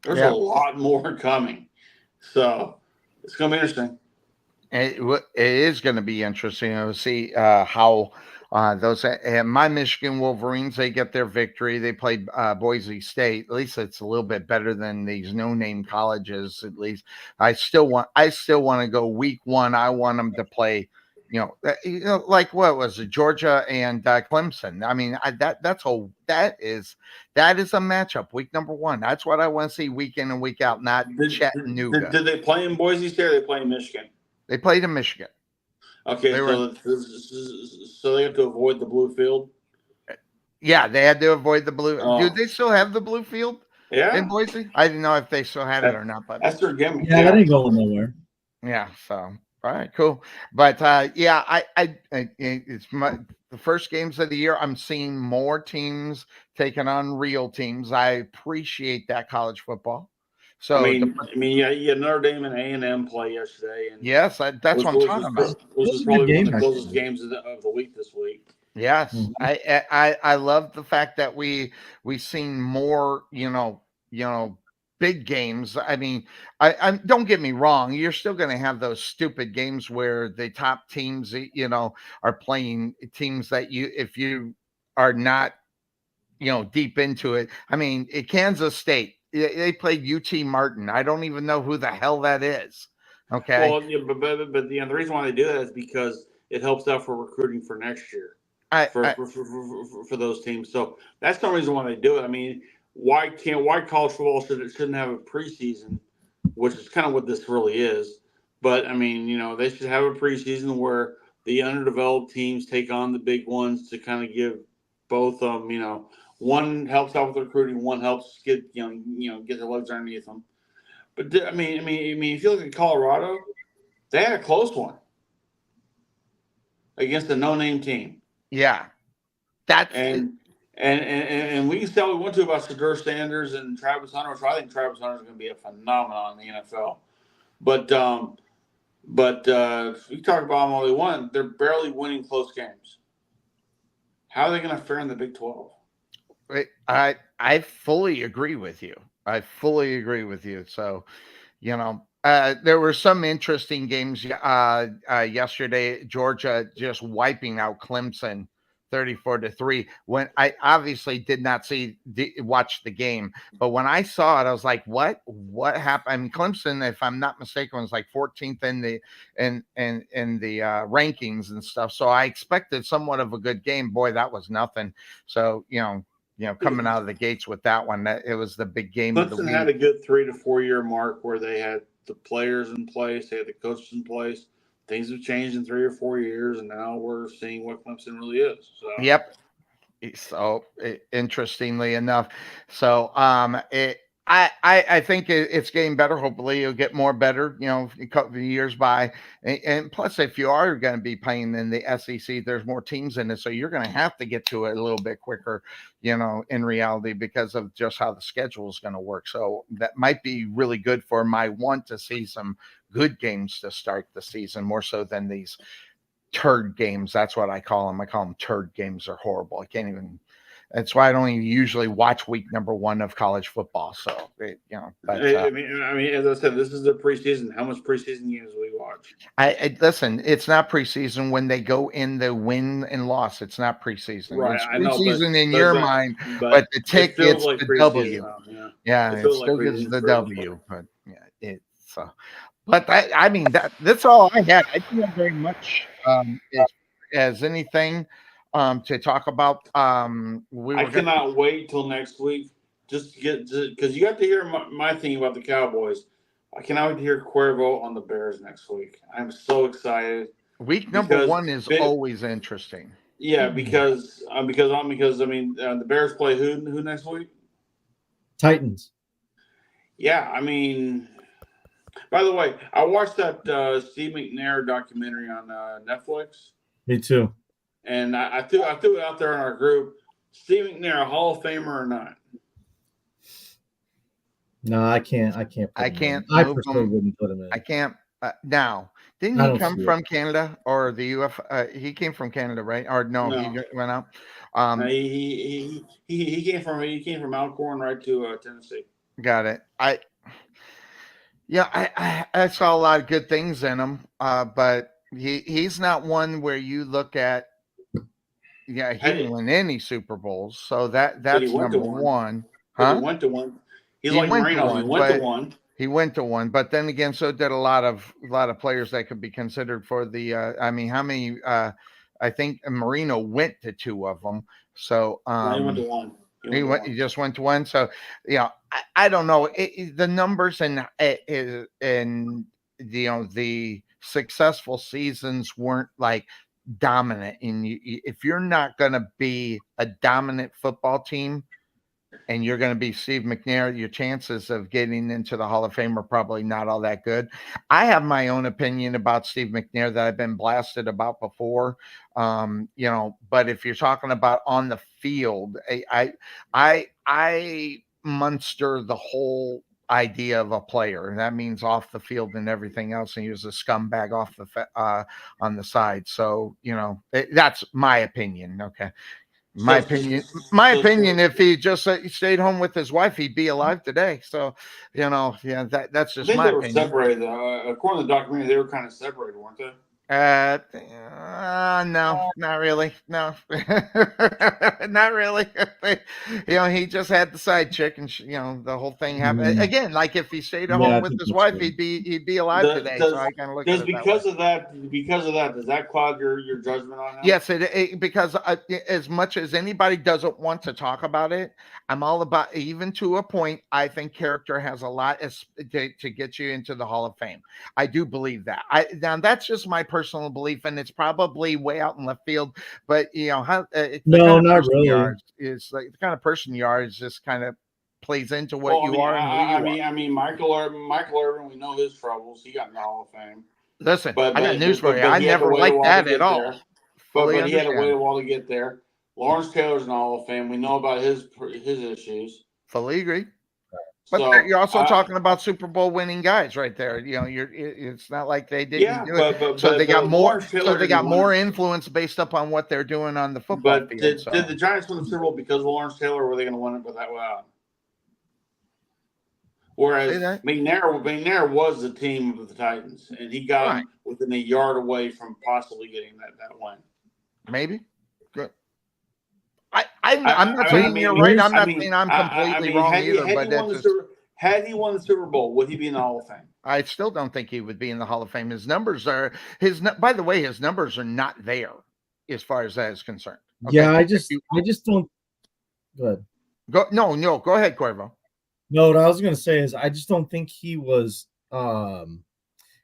There's a lot more coming. So it's going to be interesting. It is going to be interesting to see how those my Michigan Wolverines, they get their victory. They played Boise State. At least it's a little bit better than these no-name colleges. At least I still want to go week 1. I want them to play. Like what was it, Georgia and Clemson? I mean, that is a matchup. Week number 1. That's what I want to see week in and week out. Not Chattanooga. Did they play in Boise State or they play in Michigan? They played in Michigan. Okay, so they have to avoid the blue field. Yeah, they had to avoid the blue. Oh. Do they still have the blue field? Yeah, in Boise. I didn't know if they still had it or not, but that's their gimmick. Yeah, that ain't going nowhere. Yeah. So all right, cool. But it's the first games of the year. I'm seeing more teams taking on real teams. I appreciate that college football. So I mean, yeah, Notre Dame and A&M play yesterday, and yes, that's what I'm talking about. This was probably one of the closest games of the week this week. Yes, I love the fact that we've seen more, big games. I mean, I don't get me wrong. You're still going to have those stupid games where the top teams, are playing teams that if you are not, deep into it. I mean, Kansas State, they played UT Martin. I don't even know who the hell that is. Okay. Well, yeah, but the reason why they do that is because it helps out for recruiting for next year. For those teams. So that's the reason why they do it. I mean, why college football shouldn't have a preseason, which is kind of what this really is. But I mean, they should have a preseason where the underdeveloped teams take on the big ones to kind of give both of them, one helps out with recruiting, one helps get get their legs underneath them. But I mean, if you look at Colorado, they had a close one against a no-name team. Yeah, that's and we can say what we want to about Shadur Sanders and Travis Hunter, which I think Travis Hunter is going to be a phenomenon in the NFL. But if you talk about them all they want, they're barely winning close games. How are they going to fare in the Big 12? I fully agree with you. So, there were some interesting games yesterday. Georgia just wiping out Clemson 34-3. When I obviously did not watch the game, but when I saw it, I was like, "What happened?" I mean, Clemson, if I'm not mistaken, was like 14th in the rankings and stuff. So I expected somewhat of a good game. Boy, that was nothing. So coming out of the gates with that one, it was the big game of the week. Clemson had a good 3 to 4 year mark where they had the players in place, they had the coaches in place. Things have changed in 3 or 4 years, and now we're seeing what Clemson really is. So. Yep. So interestingly enough, so I think it's getting better. Hopefully, it'll get more better. A couple of years by, and plus, if you are going to be playing in the SEC, there's more teams in it, so you're going to have to get to it a little bit quicker. In reality, because of just how the schedule is going to work. So that might be really good for my want to see some good games to start the season, more so than these turd games. That's what I call them. I call them turd games. They're horrible. I can't even That's why I don't even usually watch week number 1 of college football. So, but I mean, as I said, this is the preseason. How much preseason games do we watch? I listen. It's not preseason when they go in the win and loss. It's not preseason. Right, It's I know, preseason in your mind, but the it tick feels gets like the preseason. W. Yeah, Yeah, it it feels like still gets preseason the for the most W. part. But yeah, it's. But I mean that's all I had. I didn't have very much as anything to talk about. We I were going. cannot wait till next week just to get because you got to hear my thing about the Cowboys. I cannot wait to hear Cuervo on the Bears next week. I'm so excited Week number because 1 is always interesting. yeah, because I mean the Bears play who next week? Titans. Yeah, I mean. By the way, I watched that Steve McNair documentary on Netflix. Me too. And I threw it out there in our group. Steve McNair, a Hall of Famer or not? No, I can't. I can't. I can't. I personally wouldn't put him in. I can't. Now, didn't he come from Canada or the UF? He came from Canada, right? Or no. He went out. He came from Alcorn right to Tennessee. Got it. I saw a lot of good things in him, but he's not one where you look at. Yeah, he didn't win any Super Bowls, so that's number one. Huh? He went to one. He's like Marino. He went to one. He went to one, but then again, so did a lot of players that could be considered for the. I mean, how many? I think Marino went to 2 of them. So he went to one. He just went to one. So I don't know the numbers and the successful seasons weren't like dominant. And if you're not going to be a dominant football team, and you're going to be Steve McNair, your chances of getting into the Hall of Fame are probably not all that good. I have my own opinion about Steve McNair that I've been blasted about before. But if you're talking about on the field, I monster the whole idea of a player, and that means off the field and everything else, and he was a scumbag off the on the side. So that's my opinion. Okay. My opinion. If he just stayed home with his wife, he'd be alive today. So, that's just my opinion. They were separated. According to the documentary, they were kind of separated, weren't they? No, not really. No, not really. He just had the side chick, and the whole thing happened again. Like if he stayed at home with his wife, he'd be alive today. So I kind of look at it because of that. Does that cloud your judgment on him? Yes, because as much as anybody doesn't want to talk about it, I'm all about, even to a point, I think character has a lot to get you into the Hall of Fame. I do believe that. Now that's just my personal belief, and it's probably way out in left field. But not really. It's like the kind of person you are is just kind of plays into what you are and who you are. I mean, Michael Irvin, we know his troubles. He got in the Hall of Fame. Listen, I got news for you. I never liked that at all. But he had to wait a while to get there. Lawrence Taylor's in the Hall of Fame. We know about his issues. Fully agree. But you're also talking about Super Bowl winning guys right there. It's not like they didn't do it. So they got more. So they got more influence based upon what they're doing on the football field. Did the Giants win the Super Bowl because of Lawrence Taylor, or were they going to win it without? Whereas McNair was the team of the Titans, and he got him within a yard away from possibly getting that win. Maybe. Good. I'm not saying you're right. I'm not saying I'm completely wrong either. Had he won the Super Bowl, would he be in the Hall of Fame? I still don't think he would be in the Hall of Fame. His numbers are by the way, his numbers are not there as far as that is concerned. Okay? Yeah, I just don't. Go ahead. Go ahead, Cuervo. No, what I was going to say is I just don't think he was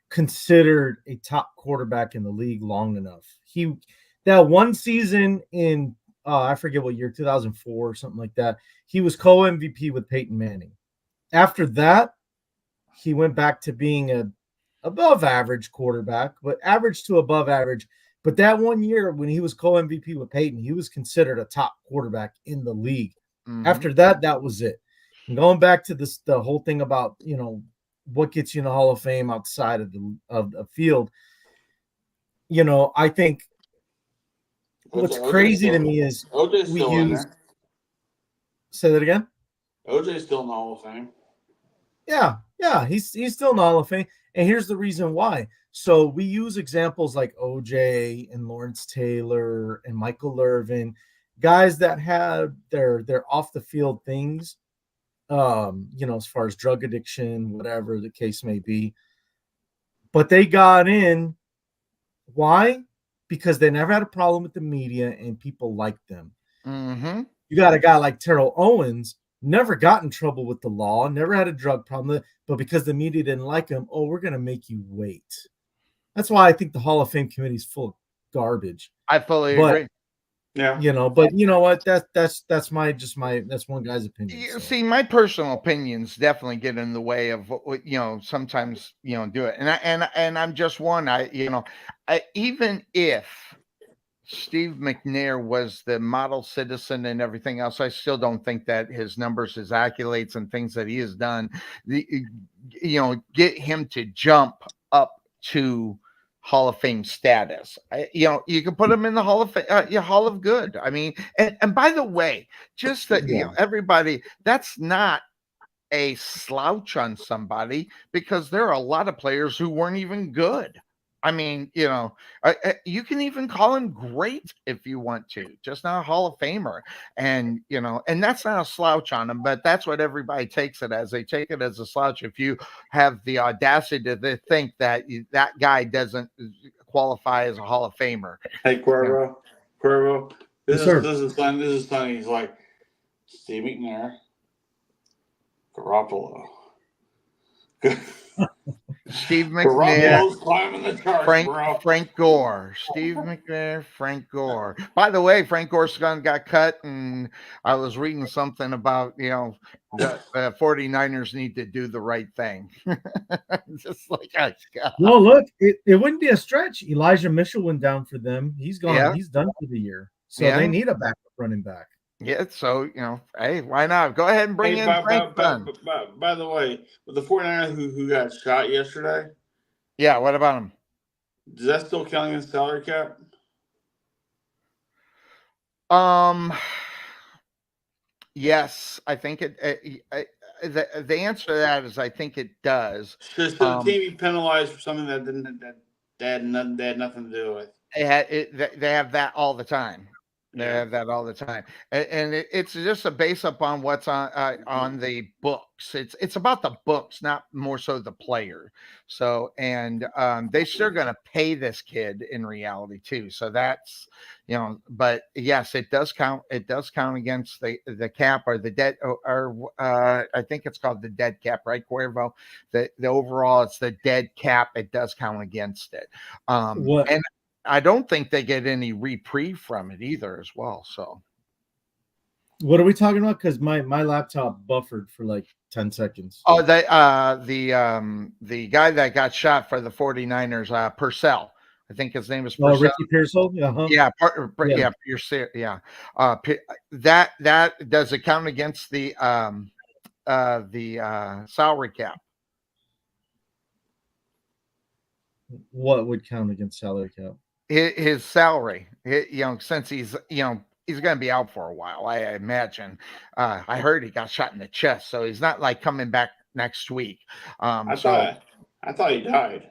considered a top quarterback in the league long enough. That one season in I forget what year, 2004 or something like that, he was co-MVP with Peyton Manning. After that, he went back to being a above average quarterback, but average to above average. But that one year when he was co-MVP with Peyton, he was considered a top quarterback in the league. Mm-hmm. After that, that was it. And going back to the whole thing about, what gets you in the Hall of Fame outside of the field, I think what's crazy to me is we use Say that again. OJ's still in the Hall of Fame. Yeah, he's still in the Hall of Fame, and here's the reason why. So we use examples like OJ and Lawrence Taylor and Michael Irvin, guys that had their off the field things, as far as drug addiction, whatever the case may be, but they got in. Why? Because they never had a problem with the media and people liked them. Mm-hmm. You got a guy like Terrell Owens, never got in trouble with the law, never had a drug problem, but because the media didn't like him, we're going to make you wait. That's why I think the Hall of Fame committee is full of garbage. I fully agree. Yeah. But you know what? That's that's one guy's opinion. So. See, my personal opinions definitely get in the way of what sometimes do it, and I'm just one. Even if Steve McNair was the model citizen and everything else, I still don't think that his numbers, his accolades, and things that he has done, get him to jump up to Hall of Fame status. You can put him in the Hall of Hall of Good. I mean, and by the way, just that everybody, that's not a slouch on somebody, because there are a lot of players who weren't even good. I mean, you can even call him great if you want to, just not a Hall of Famer. And, and that's not a slouch on him, but that's what everybody takes it as. They take it as a slouch if you have the audacity to think that that guy doesn't qualify as a Hall of Famer. Hey, Cuervo, this is Sonny. He's like, Steve McNair, Garoppolo. Steve McNair, climbing the charts, Frank Gore, Steve McNair, Frank Gore. By the way, Frank Gore's gun got cut, and I was reading something about the 49ers need to do the right thing. Just like well, look, it wouldn't be a stretch. Elijah Mitchell went down for them. He's gone. Yeah. He's done for the year. So they need a backup running back. Yeah, so hey, why not? Go ahead and bring in Frank. By the way, with the 49ers who got shot yesterday. Yeah, what about him? Does that still count against salary cap? Yes, I think the answer to that is I think it does. Should the team be penalized for something that had nothing to do with? They have that all the time. They have that all the time, and it's just based upon what's on the books. It's about the books, not more so the player. So, and they're still going to pay this kid in reality too. So that's but yes, it does count. It does count against the cap or the dead, or I think it's called the dead cap, right, Cuervo? The overall, it's the dead cap. It does count against it. And I don't think they get any reprieve from it either as well. So what are we talking about? Because my laptop buffered for like 10 seconds. Oh, the guy that got shot for the 49ers, Purcell. I think his name is Purcell. Ricky Pearsall? Uh-huh. Yeah, Purcell. Yeah. That does it count against the salary cap? What would count against salary cap? His salary, since he's going to be out for a while, I imagine. I heard he got shot in the chest, so he's not like coming back next week. I thought he died.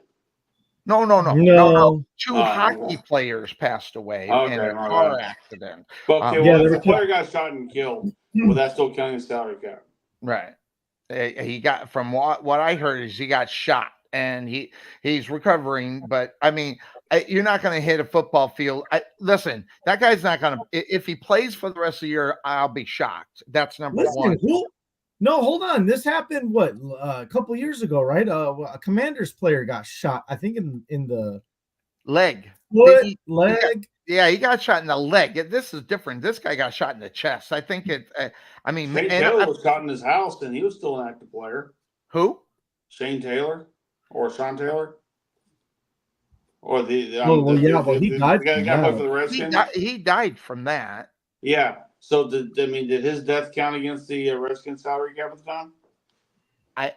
No. Two hockey players passed away in a car accident. The player got shot and killed. Well, that's still counting the salary cap, right? He got, from what I heard, is he got shot and he's recovering, but I mean, you're not going to hit a football field. Listen, that guy's not going to. If he plays for the rest of the year, I'll be shocked. That's number one. No, hold on. This happened a couple years ago, right? A Commanders player got shot. I think in the leg. Leg. He got shot in the leg. This is different. This guy got shot in the chest. I think it. I mean, Shane Taylor was shot in his house, and he was still an active player. Who? Shane Taylor or Sean Taylor? Or he died. For the Redskins? He died from that. Yeah. So did his death count against the Redskins salary cap at the time?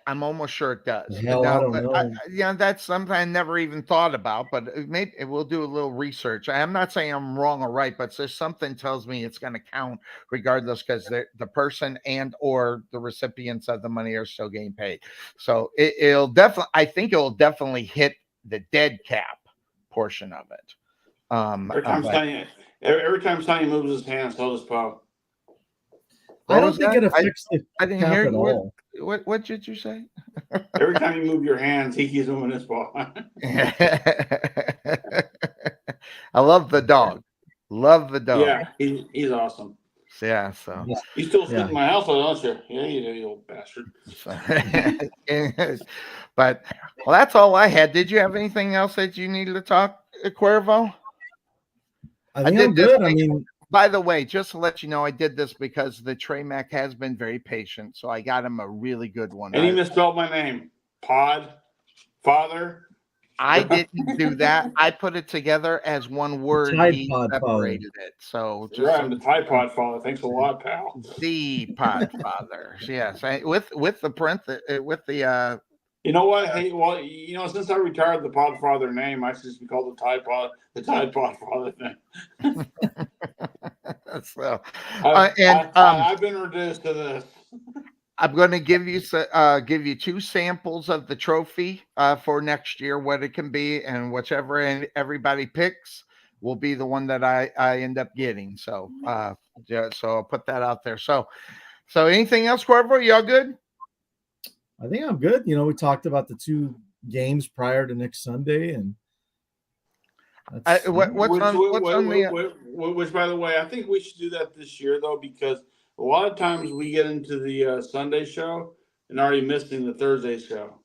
I'm almost sure it does. Hell, I don't know. Yeah, that's something I never even thought about, but maybe we'll do a little research. I'm not saying I'm wrong or right, but there's something tells me it's going to count regardless because the person and or the recipients of the money are still getting paid. So it'll definitely, I think it'll definitely hit the dead cap portion of it. Every time Sonny moves his hand, so does Poe. I don't think it affects the I didn't cap hear at all. What did you say? Every time you move your hands, he keeps moving his ball. I love the dog. Love the dog. Yeah, he's awesome. Yeah, so you still sit in my house, don't you? Yeah, you do, you old bastard. But well, that's all I had. Did you have anything else that you needed to talk, Cuervo? I think I'm good. I mean, by the way, just to let you know, I did this because the Trey Mac has been very patient, so I got him a really good one. And he misspelled my name. Pod Father. I didn't do that. I put it together as one word. He separated it. So just right, I'm the Tide Pod Father. Thanks a lot, pal. The Pod Father. Yes, with the with the. You know what? Hey, well, you know, since I retired the Pod Father name, I should just be called the Tide Pod Father thing. So, I've been reduced to this. I'm going to give you 2 samples of the trophy for next year, what it can be, and whichever everybody picks will be the one that I end up getting. So, so I'll put that out there. So anything else, Cuervo? You all good? I think I'm good. You know, we talked about the 2 games prior to next Sunday, and which, by the way, I think we should do that this year though, because a lot of times we get into the Sunday show and already missing the Thursday show.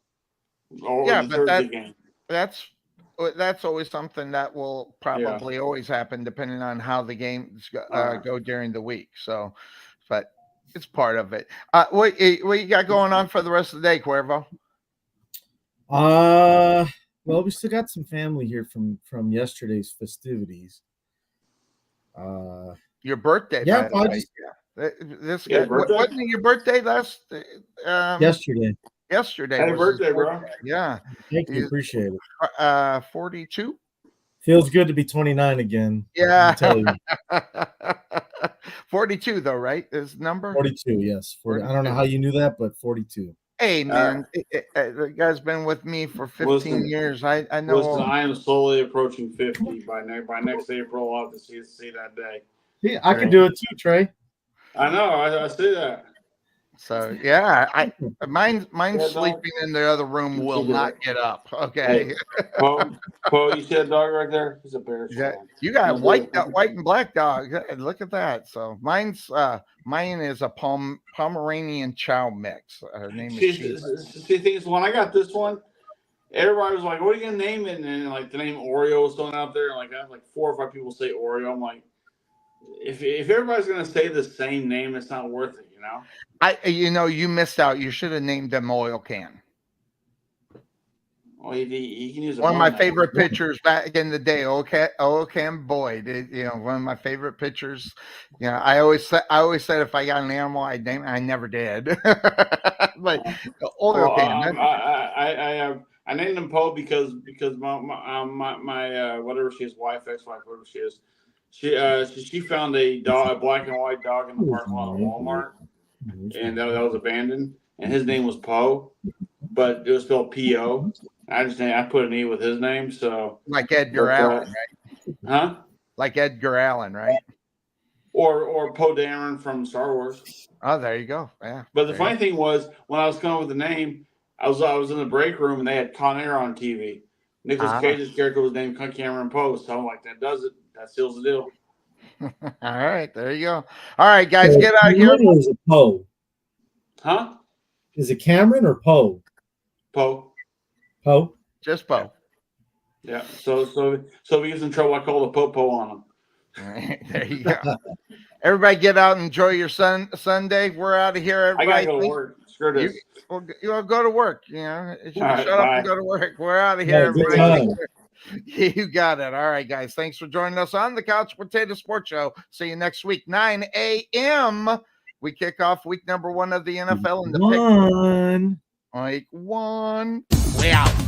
Or yeah, the but Thursday game. That's always something that will probably always happen depending on how the games go during the week. So, but it's part of it. What you got going on for the rest of the day, Cuervo? Well, we still got some family here from yesterday's festivities. Your birthday, yeah, by the way. This wasn't it your birthday last yesterday. Yesterday was birthday, bro. Yeah. Thank you, appreciate it. 42. Feels good to be 29 again. Yeah. I tell you. 42 though, right? Is number 42, yes. 42. I don't know how you knew that, but 42. Hey man, the guy's been with me for 15 years. I know. Listen, I am slowly approaching 50. By next April, I'll have to see that day. Yeah, I can do it too, Trey. I know. I see that. So yeah, mine's sleeping in the other room will not get up. Okay. Hey, Poe, you see that dog right there? He's a bear. You got a white and black dog. Look at that. So mine is a Pomeranian Chow mix. Her name is. See, thing is, when I got this one, everybody was like, "What are you gonna name it?" And like the name Oreo was thrown out there, and like I have like 4 or 5 people say Oreo. I'm like, if everybody's gonna say the same name, it's not worth it, you know. You missed out. You should have named them Oil Can. Well, you can use one of my favorite pitchers back in the day, Oil Can Boyd. One of my favorite pitchers. I always said if I got an animal, I'd name it. I never did. But Oil Can. I named him Poe because my whatever she is, ex-wife, whatever she is, she found a black and white dog in the parking lot of Walmart, and that was abandoned, and his name was Poe, but it was spelled P-O. I put an E with his name, so like Edgar Allan, right? Huh? Like Edgar Allan, right? Or Poe Dameron from Star Wars. Oh, there you go. Yeah. But the funny thing was, when I was coming up with the name, I was in the break room and they had Con Air on TV. Nicolas Cage's character was named Cameron Poe, so I'm like, that does it. That seals the deal. All right, there you go. All right, guys, get out of here. Is it Poe? Huh? Is it Cameron or Poe? Poe. Poe? Just Poe. Yeah. So if he gets in trouble, I call the Popo on him. All right, there you go. Everybody get out and enjoy your Sunday. We're out of here. Everybody. I gotta go to work. Screw this. You'll go to work. Shut up and go to work. We're out of Yeah, here. Everybody. You got it. All right, guys. Thanks for joining us on the Couch Potato Sports Show. See you next week, 9 a.m. We kick off week number 1 of the NFL in the pick. Mike 1. We out.